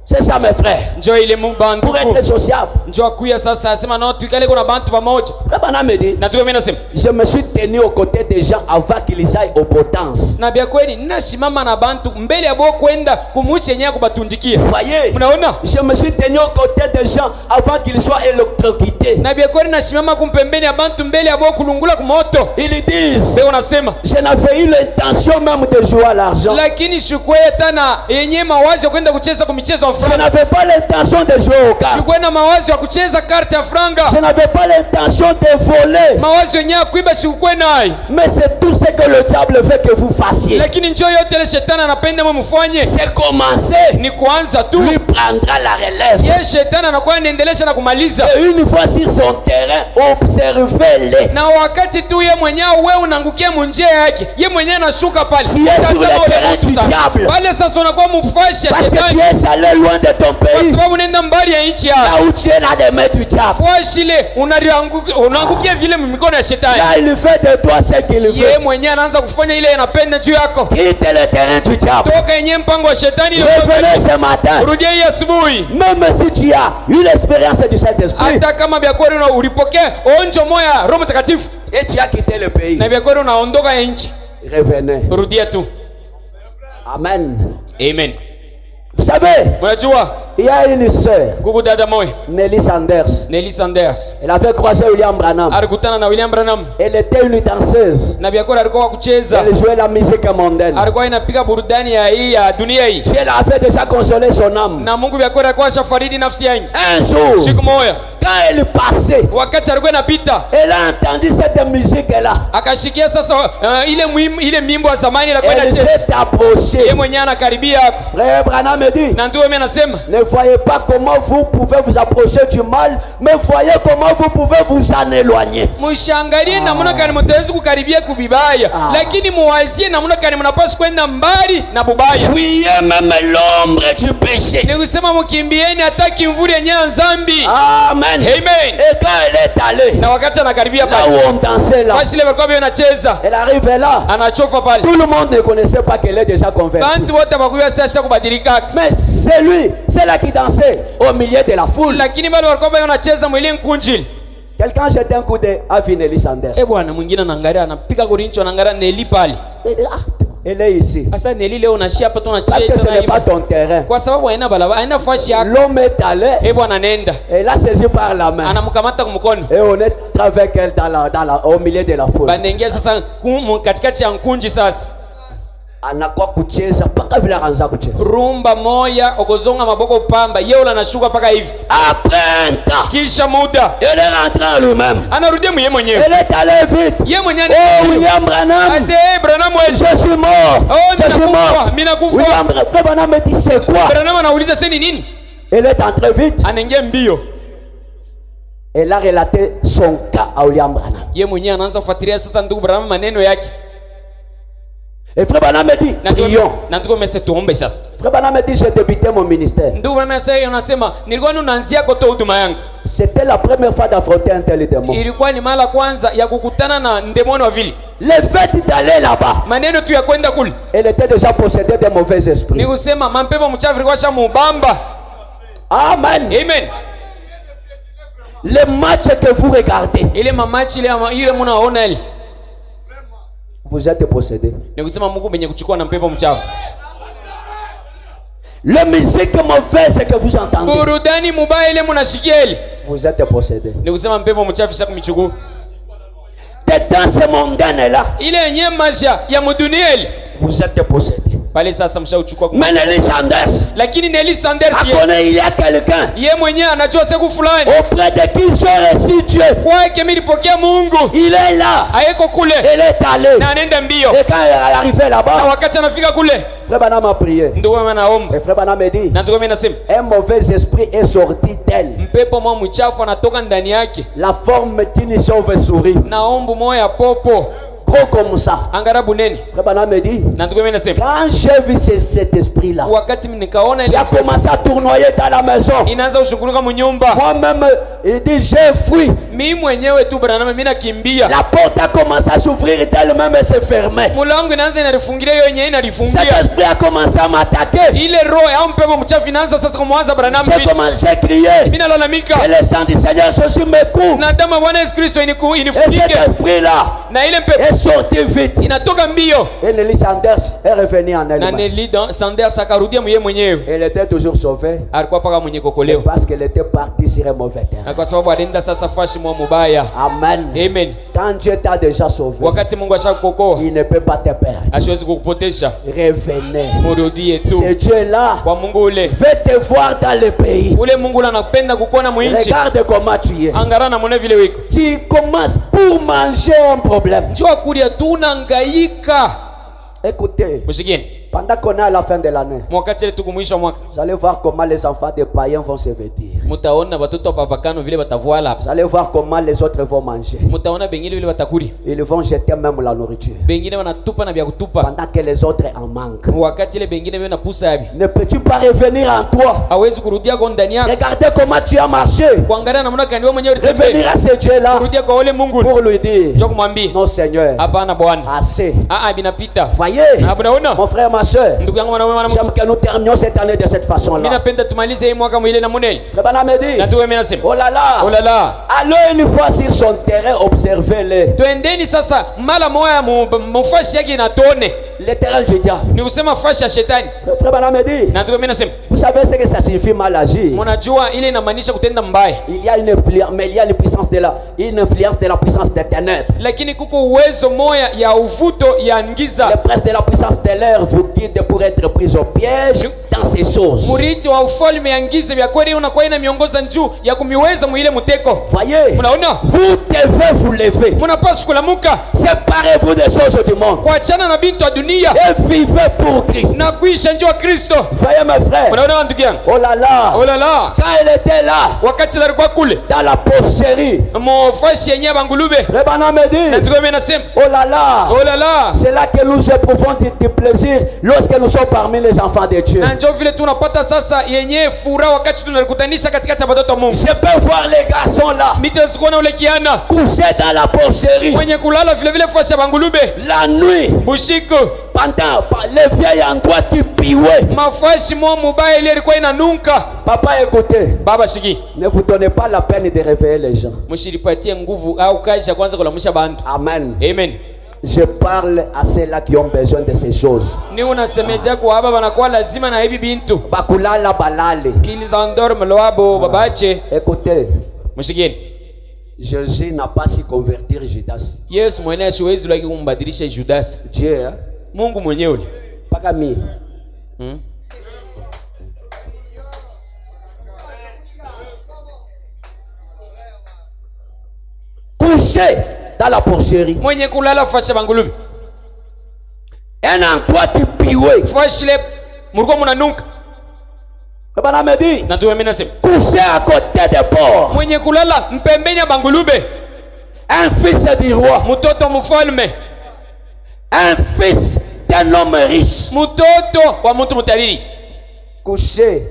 C'est ça mes frères. Njoo ile Mungu bantu. Pour être sociable. Njoo kuya sasa asema no tuikale kuna bantu pamoja. Baba me dit. Na tu mimi nasema. Je me suis tenu aux côtés des gens avant qu'ils aillent aux potences. Na bia kweli ninasimama na bantu mbele yabo kwenda kumuche nyako batundikia. Voyez. Unaona? Je me suis tenu aux côtés des gens avant qu'ils soient électrocutés. Na bia kweli nasimama kumpembeni ya bantu mbele yabo kulungula kumoto. Ils disent. Beo nasema. Je n'avais eu l'intention même de jouer à l'argent. Lakini shukwe tana yenye mawazo kwenda kucheza kwa michezo. Je n'avais pas l'intention de jouer au cartes. Shukwe na mawazo ya kucheza karte ya franga. Je n'avais pas l'intention de voler. Mawazo yenye kuiba shukwe naye. Mais c'est tout ce que le diable veut que vous fassiez. Lakini njoo yote le shetani anapenda mwe mfanye. C'est commencer. Ni kuanza tu. Lui prendra la relève. Yeye shetani anakuwa anaendelesha na kumaliza. Et une fois sur son terrain, observez-le. Na wakati tu yeye mwenyewe wewe unaangukia munjia yake. Yeye mwenyewe anashuka pale. Tu es sur le terrain du diable. Wale sasa unakuwa mfasha shetani. Parce que tu es allé loin de ton pays. Kwa sababu unaenda mbali ya nchi yako. Là où tu es là de mettre du diable. Fwashile unaangukia vile mikono ya shetani. Là il fait de toi ce qu'il veut. Yeye mwenyewe anaanza kufanya ile anapenda juu yako. Quitte le terrain du diable. Toka yenyewe mpango wa shetani ile. Revenez ce matin. Rudie hii asubuhi. Même si tu as eu l'expérience du Saint-Esprit. Hata kama vya kweli ulipokea onjo moya Roho Mtakatifu. Et tu as quitté le pays. Na vya kweli unaondoka ya nchi. Revenez. Rudia tu. Amen. Amen. Vous savez, il y a une sœur, Nelly Sanders. Nelly Sanders. Elle avait croisé William Branham. Elle était une danseuse. Elle jouait la musique mondaine. Si elle avait déjà consolé son âme. Un jour, quand elle passait, elle a entendu cette musique-là. Elle s'est approchée. Frère Branham me dit, ne voyez pas comment vous pouvez vous approcher du mal, mais voyez comment vous pouvez vous en éloigner. Fuyez même l'ombre du péché. Amen. Et quand elle est allée, là où on dansait là, elle arrive là, tout le monde ne connaissait pas qu'elle est déjà convertie. Mais c'est lui, c'est là qui dansait au milieu de la foule. Quelqu'un jette un coup de Nelly Sanders. Elle est ici. Parce que ce n'est pas ton terrain. L'homme est allé. Et l'a saisi par la main. Et on est avec elle au milieu de la foule. anakuwa kucheza mpaka vile anaanza kucheza. Rumba moya okozonga maboko pamba yeula anashuka paka hivi. Après un temps, Kisha muda il est rentré en lui-même. anarudia mwenyewe mwenyewe. Il est allé vite. Yeye mwenyewe Oh William Branham, ase Branham je suis mort. Oh, Je suis mort. mina kufa. William Frère Branham me dit c'est quoi? Branham anauliza sasa ni nini? Il est entré vite. Anaingia mbio. Elle a relaté son cas à William Branham. Yeye mwenyewe anaanza kufuatilia sasa ndugu Branham maneno yake. Et Frère Branham me dit prions. Na ndugu mese tuombe sasa. Frère Branham me dit j'ai débuté mon ministère. Ndugu Branham sasa unasema nilikuwa ninaanzia koto huduma yangu. C'était la première fois d'affronter un tel démon. Ilikuwa ni mara kwanza ya kukutana na ndemoni wa vile. Le fait d'aller là-bas, Maneno tu ya kwenda kule. elle était déjà possédée de mauvais esprits. Ni kusema mampepo mchafu ilikuwa shamubamba. Amen. Amen. Les matchs que vous regardez, Ile mamachi ile mnaona ile. vous êtes possédés. Ni kusema Mungu mwenye kuchukua na mpepo mchafu. La musique mauvaise que vous entendez, Burudani mubaya ile mnashikia ile. vous êtes possédés. Ni kusema mpepo mchafu shakumichukua. Dans ce mondaine-là, Ile yenye maisha ya mudunia ile. vous êtes possédés. Pale sasa mshauchukua. Mais Nelly Sanders, Lakini Nelly Sanders a connaît il y a quelqu'un yeye mwenyewe anajua siku fulani. auprès de qui j'ai reçu Dieu. Kwake mimi nilipokea Mungu. Il est là, Hayeko kule. il est allé. Na anaenda mbio. Et quand il est arrivé Na là-bas, wakati anafika kule, Frère Branham a prié. ndio mama naomba. Et Frère Branham me dit, Na ndio mimi nasema, un mauvais esprit est sorti d'elle. mpepo mwa mchafu anatoka ndani yake. La forme d'une chauve-souris, Naomba moya popo. gros comme ça. Angarabu nene. Frère Branham me dit, Na ndio mimi nasema, quand j'ai vu cet esprit-là, wakati mimi nikaona il ile a commencé à tournoyer dans la maison. inaanza kushughulikia mnyumba. Moi-même, il dit, j'ai fui. Mimi mwenyewe tu Branham mimi nakimbia. La porte a commencé à s'ouvrir d'elle-même et se fermer. Mulango inaanza inalifungilia hiyo yenyewe Cet inalifungia. esprit a commencé à m'attaquer. Ile roho au mpepo mchafu inaanza sasa kumwanza Branham J'ai vile. commencé à crier. Mimi nalalamika. Et le sang du Seigneur Jésus me couvre. Na damu ya Bwana Yesu Kristo Et cet inifunike. esprit-là Na ile mpepo est sorti vite. inatoka mbio. Et Nelly Sanders est revenu en Na elle-même. Nelly Sanders akarudia mwenyewe mwenyewe. Elle était toujours sauvée Alikuwa paka mwenye kokoleo. parce qu'elle était partie sur un mauvais terrain. Na kwa sababu alienda sasa fashi mwa mubaya. Amen. Amen. Quand Dieu t'a déjà sauvé, Wakati Mungu ashakukokoa, il ne peut pas te perdre. asiwezi kukupotesha. Revenez. Murudie tu. Ce Dieu-là Kwa Mungu ule. veut te voir dans le pays. Ule Mungu ule anapenda kukuona mwinchi. Regarde comment tu es. Angara na mune vile wiko. Tu commences pour manger un problème. Njoo kulia tunangaika. Écoutez, Mshikeni. pendant qu'on est à la fin de l'année, Mwakati ile tuko mwisho mwaka. vous allez voir comment les enfants des païens vont se vêtir. Mutaona watoto wa babakano vile watavuala hapa. Vous allez voir comment les autres vont manger. Mutaona bengine vile watakuri. Ils vont jeter même la nourriture. Bengine wanatupa na vya kutupa. Pendant que les autres en manquent. Wakati ile bengine vile napusa hivi. Ne peux-tu pas revenir en toi? Hawezi kurudia kwa ndani yako. Regardez comment tu as marché. Kuangalia namna gani wewe mwenyewe Revenir ulitembea. à ce Dieu-là Kurudia kwa ule Mungu. pour lui dire, Njoo kumwambia, non Seigneur, hapana Bwana. assez. Binapita. Voyez, Na unaona? mon frère, ma soeur, Ndugu yangu mwanaume mwanamke. j'aime que nous terminions cette année de cette Mimi façon-là. napenda tumalize hii mwaka mwile na muneli. Frère Branham me dit, Na tu wewe nasema. oh là Oh là, la la. allons une fois sur son terrain, observez-le. Twendeni sasa mara moya mufashi yake inatone. Le terrain du diable. Ni kusema fashi ya shetani. Frère Branham me dit, Na tu wewe nasema. vous savez ce que ça signifie mal agir? Mnajua ile inamaanisha kutenda mbaya. Il y a une influence, mais il y a une puissance de la puissance des ténèbres. Lakini kuko uwezo moya ya uvuto ya ngiza. Le prince de la puissance de l'air vous guide pour être pris au piège dans ces choses. Muriti wa ufalme ya ngiza vya kweli unakuwa ina miongoza njuu ya kumiweza mwile muteko. Voyez, Unaona? vous devez vous lever. Mnapaswa kulamuka. Séparez-vous des choses du monde Kuachana na bintu wa dunia et vivez pour Christ. na kuisha njoo Kristo. Voyez mes frères, Unaona ndugu yangu? oh là là, Oh la la. quand elle était là, Wakati alikuwa kule dans la pocherie, mofashi yenye bangulube. Frère Branham me Na dit, ndugu mimi nasema, oh là là, oh la la. c'est là que nous éprouvons du plaisir lorsque nous sommes parmi les enfants de Dieu. Na njoo vile tunapata sasa yenye furaha wakati tunalikutanisha katikati ya watoto wa Mungu. Je peux voir les garçons là, Mitezi kuona ule kiana couchés dans la pocherie, mwenye kulala vile vile fashi ya bangulube. la nuit, Bushiko pendant les vieilles endroits qui piouaient. mafashi mwa mubaya ile ilikuwa inanunka. Papa, écoutez, Baba shiki, ne vous donnez pas la peine de réveiller les gens. mshiripatie nguvu au kaisha kwanza kulamusha bantu. Amen. Amen. Je parle à ceux-là qui ont besoin de ces choses. Ni unasemezea kwa hapa banakuwa lazima na hivi bintu. Bakulala balale. Kili za ndor mloabo babache. Écoutez, Mshikeni. Jésus n'a pas su convertir Judas. Yesu mwenyewe hawezi laki kumbadilisha Judas. Dieu, hein? Mungu mwenyewe. Pas mi. Couché dans la porcherie. Mwenye kulala fasha bangulubi. Un endroit qui pioué. Fashile murgo munanuka. Baba me dit. Na tu mimi nasema. Couché à côté des porcs. Mwenye kulala mpembeni ya bangulube. Un fils du roi. Mtoto mfalme. Un fils d'un homme riche. Mtoto wa mtu mtajiri. Couché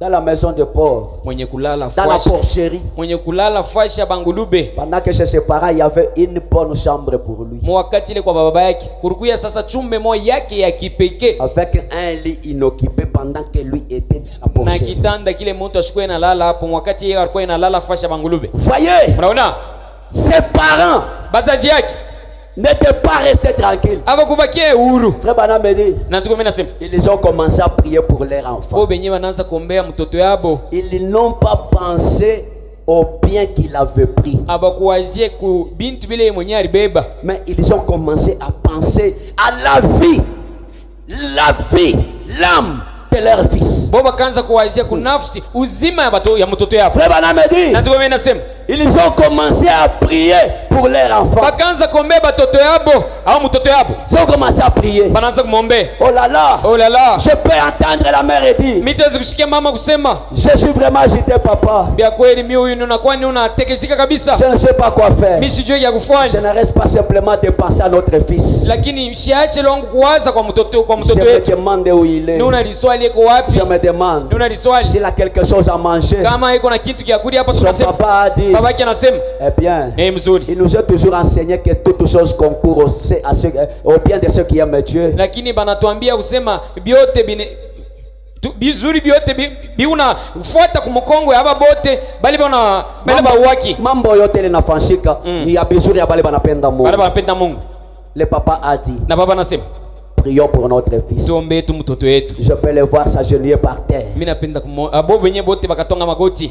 dans la maison de porc. Mwenye kulala dans la porcherie. Mwenye kulala fasha bangulube. Pendant que chez ses parents, il y avait une bonne chambre pour lui. Mwakati ile kwa baba yake kurukuya sasa chumbe moja yake ya kipekee. Avec un lit inoccupé pendant que lui était dans la porcherie. Na kitanda kile mtu ashukue na lala hapo mwakati yeye alikuwa inalala fasha bangulube. Voyez. Unaona? Ses parents bazazi yake n'étaient pas restés tranquilles. Abakubakie huru. Frère Bana me dit. Na tuko mimi nasema. Ils ont commencé à prier pour leur enfant. Bo benye wanaanza kuombea mtoto yabo. Ils n'ont pas pensé au bien qu'il avait pris. Abakuwazie ku bintu bile mwenye alibeba. Mais ils ont commencé à penser à la vie, l'âme de leur fils. Bo bakaanza kuwazia ku nafsi uzima ya mtoto yabo. Frère Bana me dit. Na tuko mimi nasema. Ils ont commencé à prier pour leur enfant. Bakaanza kuombea batoto yabo au mtoto yabo. Ils ont commencé à prier. Banaanza kumwombea. Oh là là. Oh là là. Je peux entendre la mère dire. Mitaanza kushikia mama kusema. Je suis vraiment agité papa. Bia kweli mimi huyu unakuwa ni unatekesika kabisa. Je ne sais pas quoi faire. Mimi sijui ya kufanya. Je ne reste pas simplement de penser à notre fils. Lakini siache longu kuwaza kwa mtoto wetu. Je me demande où il est. Nuna liswali iko wapi? Je me demande. Nuna liswali. S'il a quelque chose à manger. Kama iko na kitu kia kula hapa Son tunasema. papa a dit. Baba yake anasema. Eh bien, mzuri. Il nous a toujours enseigné que toutes choses concourent au bien de ceux qui aiment Dieu. Lakini banatuambia kusema biote bizuri biote biuna ufuata kumkongo aba bote bali bana uwaki. Mambo yote linafanyika ni ya bizuri ya bali banapenda Mungu. Bali banapenda Mungu. Le papa a dit. Na baba anasema. Prions pour notre fils. Je peux le voir s'agenouiller par terre.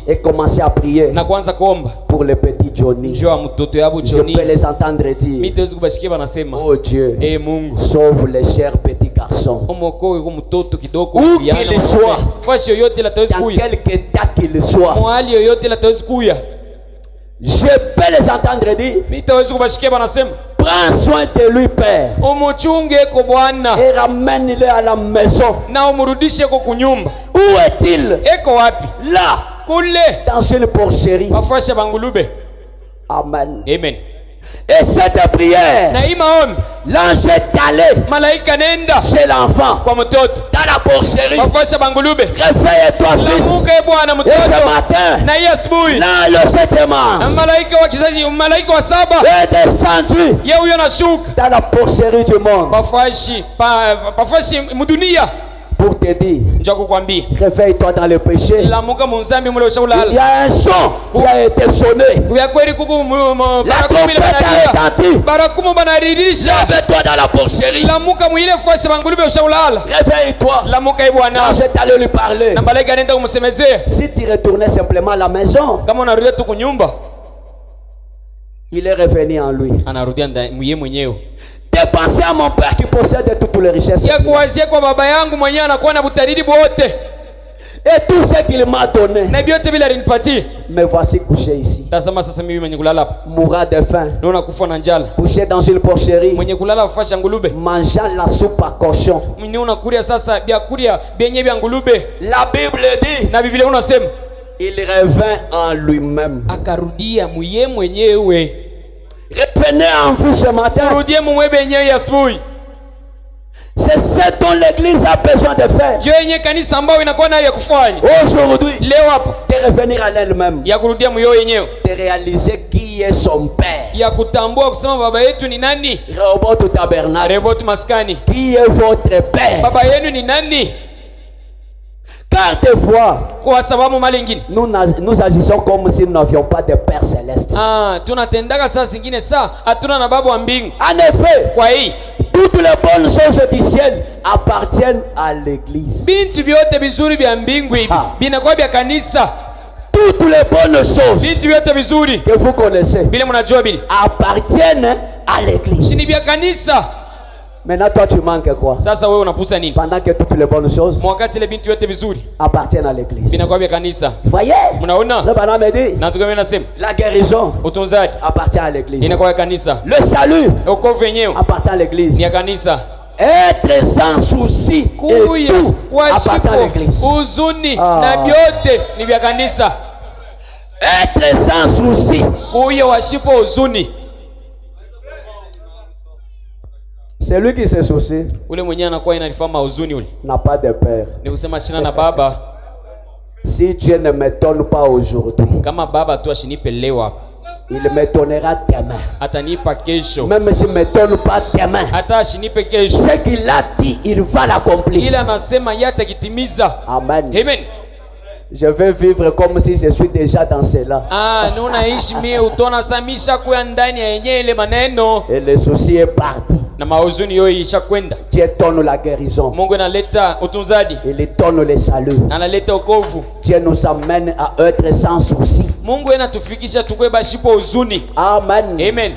Et commencer à prier pour le petit Johnny. Je peux les entendre dire. Oh Dieu, sauve les chers petits garçons. Où qu'il soit, dans quelque état qu'il soit, je peux les entendre dire. Prends soin de lui, Père. Et ramène-le à la maison. Où est-il? Là. Dans une porcherie. Amen. Amen. Et cette prière, l'ange est allé chez l'enfant dans la porcherie. Réveille-toi, fils. Et ce matin, là, le 7e ange est descendu dans la porcherie du monde pour te dire, réveille-toi dans le péché. Il y a un son qui a été sonné. La trompette a retenti. Réveille-toi dans la porcherie. Réveille-toi. Je vais aller lui parler. Si tu retournais simplement à la maison, il est revenu en lui. De penser à mon père qui possède toutes les richesses. Et tout ce qu'il m'a donné. Me voici couché ici. Mourra de faim. Couché dans une porcherie. Mangeant la soupe à cochon. La Bible dit. Il revint en lui-même. Revenez en vous ce matin. C'est ce dont l'église a besoin de faire. Aujourd'hui, de revenir à elle-même. De réaliser qui est son père. Rehoboth tabernacle. Qui est votre père? Car des fois, nous agissons comme si nous n'avions pas de Père céleste. En effet, toutes les bonnes choses du ciel appartiennent à l'église. Toutes les bonnes choses que vous connaissez appartiennent à l'église. Maintenant, toi, tu manques quoi? Sasa wewe unapusa nini? Pendant que toutes les bonnes choses Mwakati ile bintu yote vizuri appartiennent à l'église. vinakuwa vya kanisa. Voyez? Mnaona? Le Branham me dit, Na tukamena nasema la guérison utunzaji appartient à l'église. inakuwa ya kanisa. Le salut Wokovu wenyewe appartient à ni l'église. ya kanisa. Être sans souci et Kuya tout appartient à l'église. washipo uzuni na vyote ni vya kanisa. Être sans souci. Kuya washipo uzuni. Celui qui se soucie Ule mwenyewe anakuwa inalifama uzuni ule. n'a pas de père. Ni kusema shina na baba. Si Dieu ne m'étonne pas aujourd'hui, Kama baba tu ashinipe leo hapa, il m'étonnera demain. atanipa kesho. Même s'il ne m'étonne pas demain, Hata ashinipe kesho. ce qu'il a dit, il va l'accomplir. Kila anasema yeye atakitimiza. Amen. Amen. Je vais vivre comme si je suis déjà dans cela. Ni unaishi mie utona samisha kuya ndani ya yenyewe ile maneno Et le souci est parti. na mauzuni yoyi ishakwenda. Dieu donne la guérison. Mungu analeta utunzaji, Il donne le salut. analeta wokovu. Dieu nous amène à être sans souci. Mungu anatufikisha tukwe bashipo uzuni. Amen. Amen.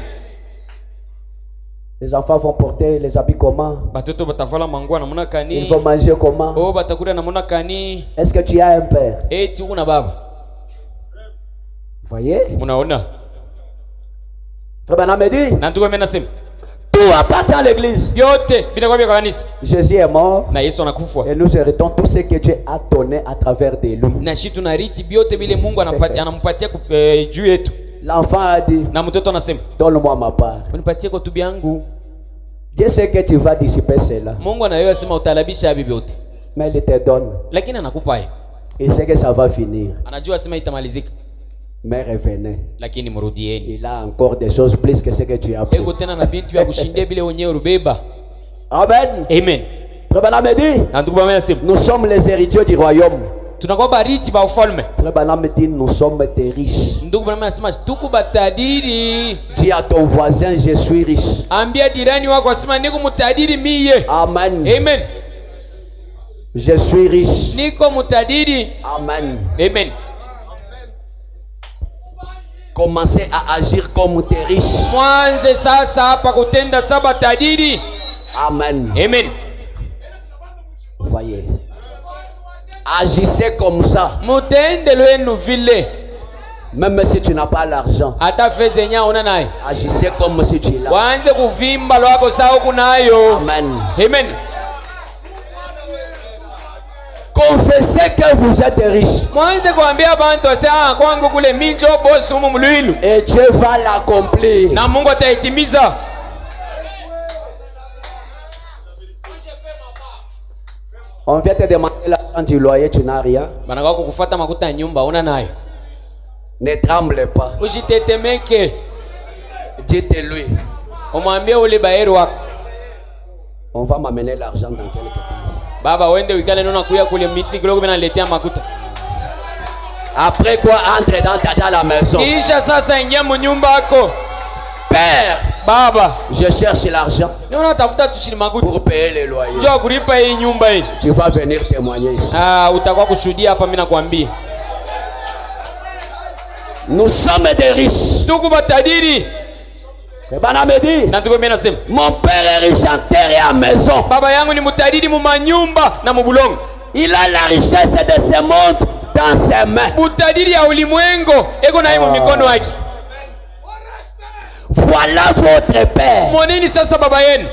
Les enfants vont porter les habits comment? Batoto batavala mangua namuna Ils kani. vont manger comment? Oh, batakula namuna kani. Est-ce que tu as un père? Eti una baba. Voyez? Munaona? Frère Branham me dit, Na tuko mena sema. tout appartient à l'église. Vyote vinakuwa vya kanisa. Jésus est mort Na Yesu anakufa. et nous héritons tout ce que Dieu a donné à travers de lui. Na shi tunariti vyote vile Mungu anampatia juu yetu. L'enfant a dit, Na mtoto anasema, donne-moi ma part. unipatie kwa tubi yangu. Dieu sait que tu vas dissiper cela, Mungu anayewa sema utalabisha hivi vyote. mais il te donne. Lakini anakupa hiyo. Il sait que ça va finir. Anajua sema itamalizika. Mais revenez. Lakini mrudieni. Il a encore des choses plus que ce que tu as pris. Ego tena na bintu ya kushindia bile wenyewe rubeba. Amen. Amen. Frère Branham me dit, Na ndugu bwana sema, nous sommes les héritiers du royaume. tunakuwa bariti ba ufalme. Frère Branham me dit, nous sommes des riches. Ndugu bwana anasema tuku batadiri. Dis à ton voisin, je suis riche. Ambia dirani wako asema niko mutadiri miye. Amen. Amen. Je suis riche. Niko mutadiri. Amen. Amen. Commencez à agir comme des riches. Mwanze sasa hapa kutenda saba tadiri. Amen. Amen. Voyez. Agissez comme ça. Mutende lwenu vile. Même si tu n'as pas l'argent. Hata feze nya una nayo. Agissez comme si tu l'as. Waanze kuvimba lwako sawa kunayo. Amen. Amen. Confessez que vous êtes riche. Mwanze kuambia abantu wase kwangu kule minjo bosi umu mluilu. Et Dieu va l'accomplir. Na Mungu ataitimiza. On vient te demander l'argent du loyer, tu n'as rien. Banaka kukufuata makuta ya nyumba una nayo. Ne tremble pas. Usitetemeke. Dites-lui. Umwambie ule baeri wako. On va m'amener l'argent dans quelques temps. Baba wende wikale nona kuya kule miti kidogo bina letea makuta. Après quoi, entre dans la maison. Kisha sasa ingia mu nyumba yako. Père, Baba, je cherche l'argent niona tafuta tushini makuta. pour payer les loyers. Njoo kulipa hii nyumba hii. Tu vas venir témoigner ici. Utakuwa kushuhudia hapa mimi nakwambia. Nous sommes des riches. Tuko batadiri. Bana me dit, Na tuko mimi nasema, mon père est riche en terre et en maison. baba yangu ni mutadiri mu manyumba na mu bulongo. Il a la richesse de ce monde dans ses mains. Mutadiri ya ulimwengo eko na mu mikono yake. Voilà votre père. Moneni sasa baba yenu.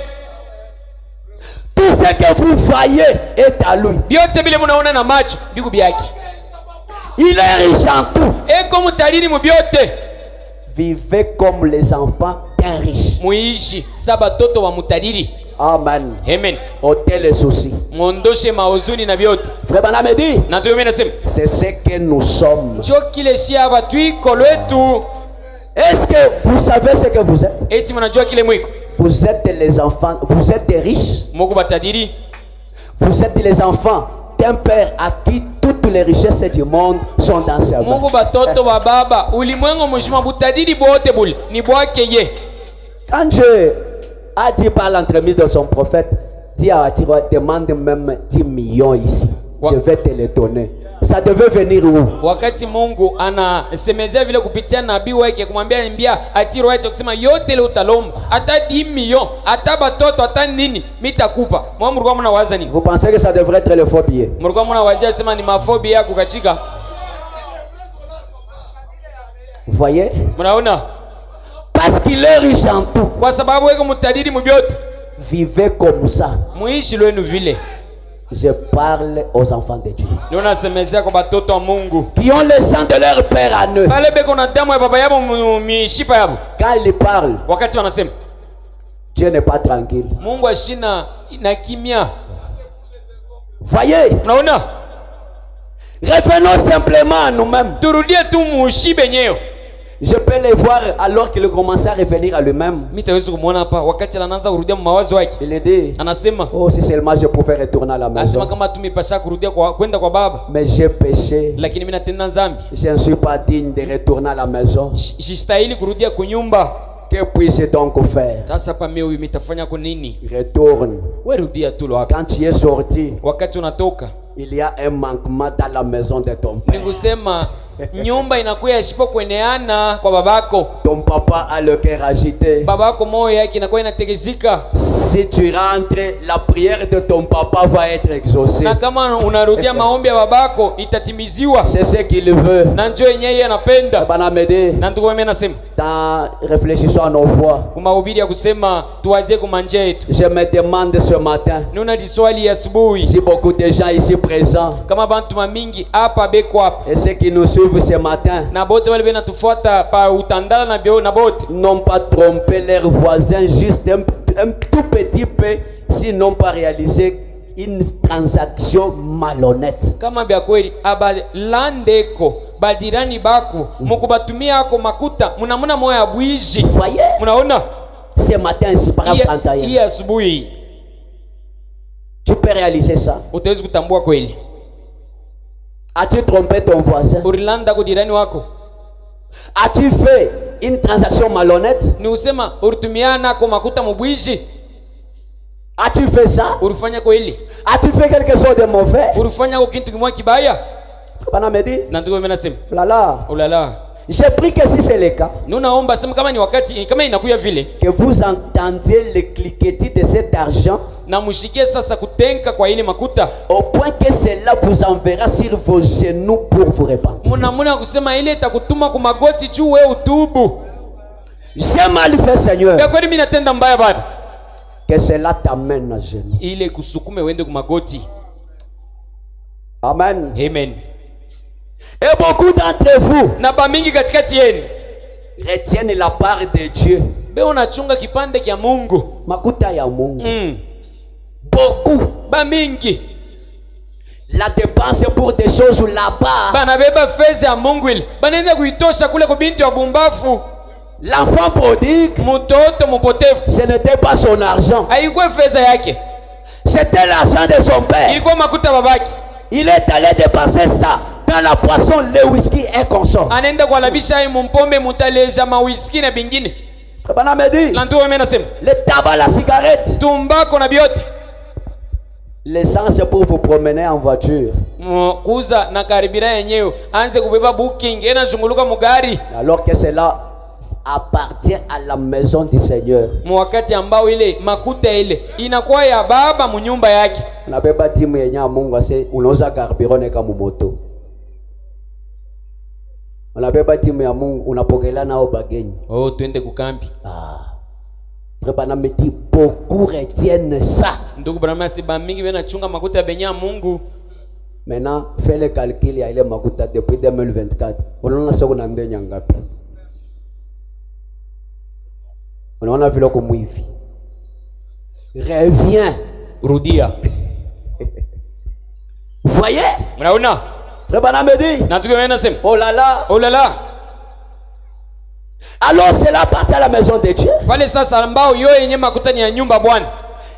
Tout ce que vous voyez est à lui. Biote bile munaona na macho biku byake. Il est riche en tout. Eko mutadiri mu biote. Vivez comme les enfants d'un riche. Muishi saba toto wa mutadiri. Amen. Amen. Ôtez les soucis. Mondoshe mauzuni na biote. Frère Branham me dit, Na tuko mimi nasema, c'est ce que nous sommes. jo kile shia batui kolwetu. Est-ce que vous savez ce que vous êtes? Eti mnajua kile mwiko. Vous êtes les enfants, vous êtes des riches. Mungu batadiri. Vous êtes les enfants d'un père à qui toutes les richesses du monde sont dans ses mains. Mungu batoto wa baba ulimwengu mzima butadiri bote buli ni bwake ye. Quand Dieu a dit par l'entremise de son prophète, dis à Tiro, demande même 10 millions ici. Je vais te les donner. ça devait venir où? Wakati Mungu anasemezea vile kupitia nabii wake kumwambia niambia atiro wake kusema yote ile utalomba hata 10 millions hata batoto hata nini mitakupa. Mwa mlikuwa mnawaza nini? Vous pensez que ça devrait être le faux billet? Mlikuwa mnawazia sema ni mafobi yako kachika. Vous voyez? Mnaona? Parce qu'il est riche en tout. Kwa sababu weko mtadiri mubyote. Vivez comme ça. Muishi lwenu vile. Je parle aux enfants de Dieu. Nuna semezea kwa batoto wa Mungu. Qui ont le sang de leur père en eux. Pale beko na damu ya baba yabo mishipa yabo. Quand ils parlent, wakati wanasema Dieu n'est pas tranquille. Mungu ashina na kimya. Voyez? Unaona? Revenons simplement à nous-mêmes. Turudie tu mushibe nyeo. Je peux les voir alors qu'il commençait à revenir à lui-même. Mitaweza kumuona hapa wakati anaanza kurudia mawazo yake. Il dit, anasema, oh si seulement je pouvais retourner à la maison. Anasema kama tumepasha kurudia kwenda kwa baba. Mais j'ai péché. Lakini mimi natenda dhambi. Je ne suis pas digne de retourner à la maison. Sistahili kurudia kunyumba. Que puis-je donc faire? Sasa pa mimi mitafanya kwa nini? Retourne. Wewe rudia tu hapo. Quand tu es sorti, wakati unatoka, il y a un manquement dans la maison de ton père. Nikusema nyumba inakuwa isipo kueneana kwa babako. Ton papa a le cœur agité. Babako moyo yake inakuwa inategezika. Si tu rentres, la prière de ton papa va être exaucée. Na kama unarudia maombi ya babako itatimiziwa. C'est ce qu'il veut. Na njoo yenyewe anapenda. Banamede. Na ndugu mimi nasema, dans réfléchissons à nos voix. Kumahubiri ya kusema tuwazie kumanje yetu. Je me demande ce matin. Nuna diswali asubuhi. Si beaucoup de gens ici présents. Kama bantu mamingi hapa beko hapa. Et ceux qui nous suivent ce matin. Na bote wale bena tufuata pa utandala na bio na bote. N'ont pas trompé leurs voisins juste un tout petit peu, s'ils n'ont pas réalisé une transaction malhonnête. Kama bya kweli abalandeko badirani bako mukubatumia ako makuta munamuna moyo ya bwiji. Voyez? Munaona? Ce matin ici par exemple. Hii asubuhi. Tu peux réaliser ça? Utaweza kutambua kweli. As-tu trompé ton voisin? Urilanda kwa dirani wako. As-tu fait une transaction malhonnête? Ni usema uritumiana kwa makuta mubwishi. As-tu fait ça? Urifanya kweli. As-tu fait quelque chose de mauvais? Urifanya kwa kitu kimoja kibaya. Bana me dit. Na ndugu mimi nasema. Lala. Ulala. J'ai pris que si c'est le cas. Nunaomba sema kama ni wakati kama inakuya vile. Que vous entendiez le cliquetis de cet argent. Na mushikie sasa kutenka kwa ile makuta. Au point que cela vous enverra sur vos genoux pour vous repentir. Munamuna kusema ile itakutuma kwa magoti juu wewe utubu. J'ai mal fait Seigneur. Ya kweli mimi natenda mbaya baba. Que cela t'amène à genoux. Ile kusukume uende kwa magoti. Amen. Amen. Et beaucoup d'entre vous na bamingi katikati yenu retiennent la part de Dieu. Be unachunga kipande kia Mungu. Makuta ya Mungu. Beaucoup. Bamingi. La dépense pour des choses là-bas. Banabeba fedha ya Mungu ile. Banaenda kuitosha kule kwa binti wa bumbafu. L'enfant prodigue. Mtoto mpotefu. Ce n'était pas son argent. Haikuwa fedha yake. C'était l'argent de son père. Ilikuwa makuta babaki. Il est allé dépenser ça dans la boisson, le whisky et consort. Anaenda kualabisha hii mpombe mutaleja ma whisky na bingine. Bana me dit. Lantu wame nasema. Le tabac, la cigarette. Tumbako na biote. L'essence pour vous promener en voiture. Kuza na karibira yenyewe. Anze kubeba booking. Ena zunguluka mugari. Alors que cela appartient à la maison du Seigneur. Mwakati ambao ile makuta ile inakuwa ya baba munyumba yake. Unabeba timu yenye Mungu ase unauza carburant kama moto. Unabeba timu ya Mungu unapokelea nao bageni. Oh, twende kukambi. Bana me dit beaucoup retiennent ça. Ndugu brama si ba mingi bena chunga makuta ya benya Mungu. Maintenant, fais le calcul ya ile makuta depuis 2024. Unaona soko na ndenya ngapi? Unaona vile como hivi. Reviens. Rudia. Voyez? Unaona? Bana me dit. Na tuko nasema. Oh là là. Oh là là. Alors cela appartient à la maison de Dieu. Pale sasa ambao yo yenye makuta ni ya nyumba Bwana.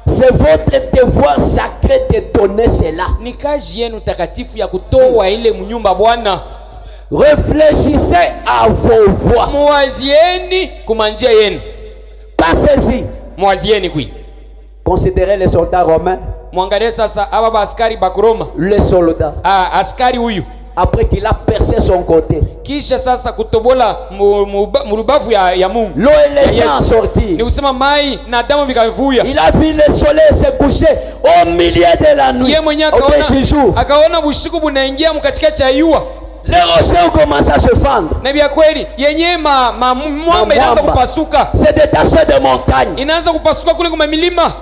C'est votre devoir sacré de donner cela. Ni kazi yenu takatifu ya kutoa ile mnyumba Bwana. Réfléchissez à vos voix. Muwazieni kumanjia yenu. Pensez-y. Muwazieni kwini. Considérez les soldats romains. Mwangalie sasa aba askari ba Roma. Les soldats. Askari huyu après qu'il a percé son côté, kisha sasa kutobola murubavu ya Mungu, l'eau et le sang ni sortir. kusema mai na damu vikavuya. Il a vu le soleil se coucher au milieu de la nuit, Yeye mwenyewe au jour. akaona bushiku bunaingia mkatikati cha yua. Les rochers ont commencé à se fendre. Na vya kweli yenyewe mwamba inaanza kupasuka, c'est détaché de montagnes. inaanza kupasuka kule kwa milima.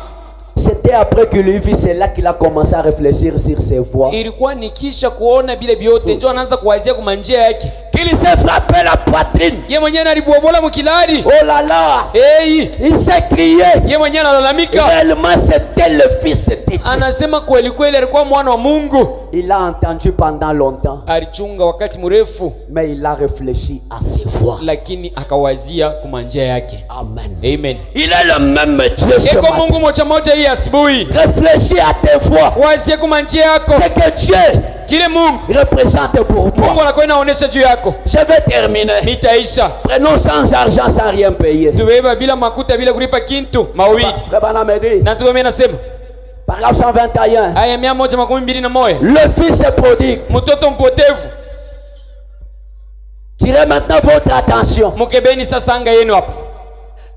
C'était après qu'il lui vit, c'est là qu'il a commencé à réfléchir sur ses voies. Ilikuwa nikisha kuona bile biote ndio anaanza kuwazia kwa njia yake. Qu'il s'est frappé la poitrine. Yeye mwenyewe alibobola mkilari. Oh là là! Hey! Il s'est crié. Yeye mwenyewe analalamika. Réellement c'était le fils de Dieu. Anasema kweli kweli alikuwa mwana wa Mungu. Il a entendu pendant longtemps. Alichunga wakati mrefu. Mais il a réfléchi à ses voies. Lakini akawazia kwa njia yake. Amen. Amen. Il est le même Dieu ce matin. Mungu moja hii asubuhi. Réfléchis à tes voies. Wazie kwa njia yako. C'est que Dieu kile Mungu représente pour toi. Mungu anakuwa inaonesha juu yako. Je vais terminer. Nitaisha. Prenons sans argent, sans rien payer. Tubeba bila makuta bila kulipa kintu mawili. Na tuwe nasema Paragraphe 121. Aya 121. Le fils est prodigue. Mtoto mpotevu. Tirez maintenant votre attention. Mukebeni sasa anga yenu hapa.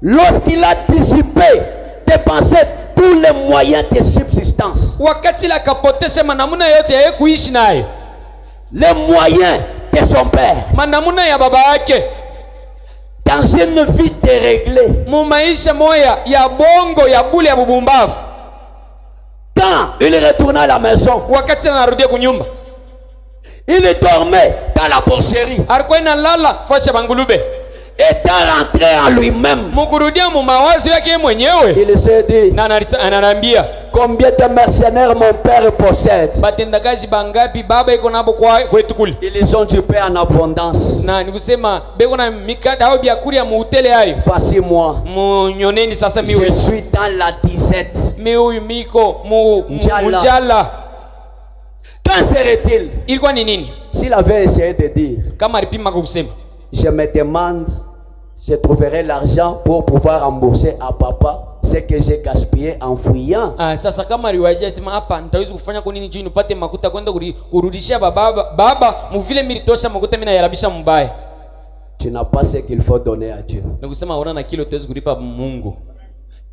Lorsqu'il a dissipé, dépensé tous les moyens de subsistance. Wakati la kapotesha manamuna yote ya kuishi nayo. Les moyens de son père. Manamuna ya baba yake. Dans une vie déréglée. Mu maisha moya ya bongo ya bule ya bubumbavu. Quand il retourna à la maison, wakati anarudia kunyumba, il dormait dans la porcherie. alikuwa inalala fasha bangulube. Étant rentré en lui-même, mukurudia mu mawazo yake mwenyewe, il s'est dit, na ananiambia combien de mercenaires mon père possède? Batendakaji bangapi baba iko nabo kwa kwetu kule. Ils ont du pain en abondance. Na nikusema beko na mikada au biakuri ya muutele hayo. Voici moi. Munyoneni sasa miwe. Je suis dans la disette. Miwe miko mujala. Quand serait-il? Ilikuwa ni nini? S'il avait essayé de dire, kama alipima kusema, je me demande, je trouverai l'argent pour pouvoir rembourser à papa ce que j'ai gaspillé en fuyant. Sasa kama aliwazia sema hapa nitaweza kufanya kwa nini juu nipate makuta kwenda kurudishia baba mvile militosha makuta mimi nayarabisha mbaya. Tu n'as pas ce qu'il faut donner à Dieu. Nikusema ona na kile utaweza kulipa Mungu.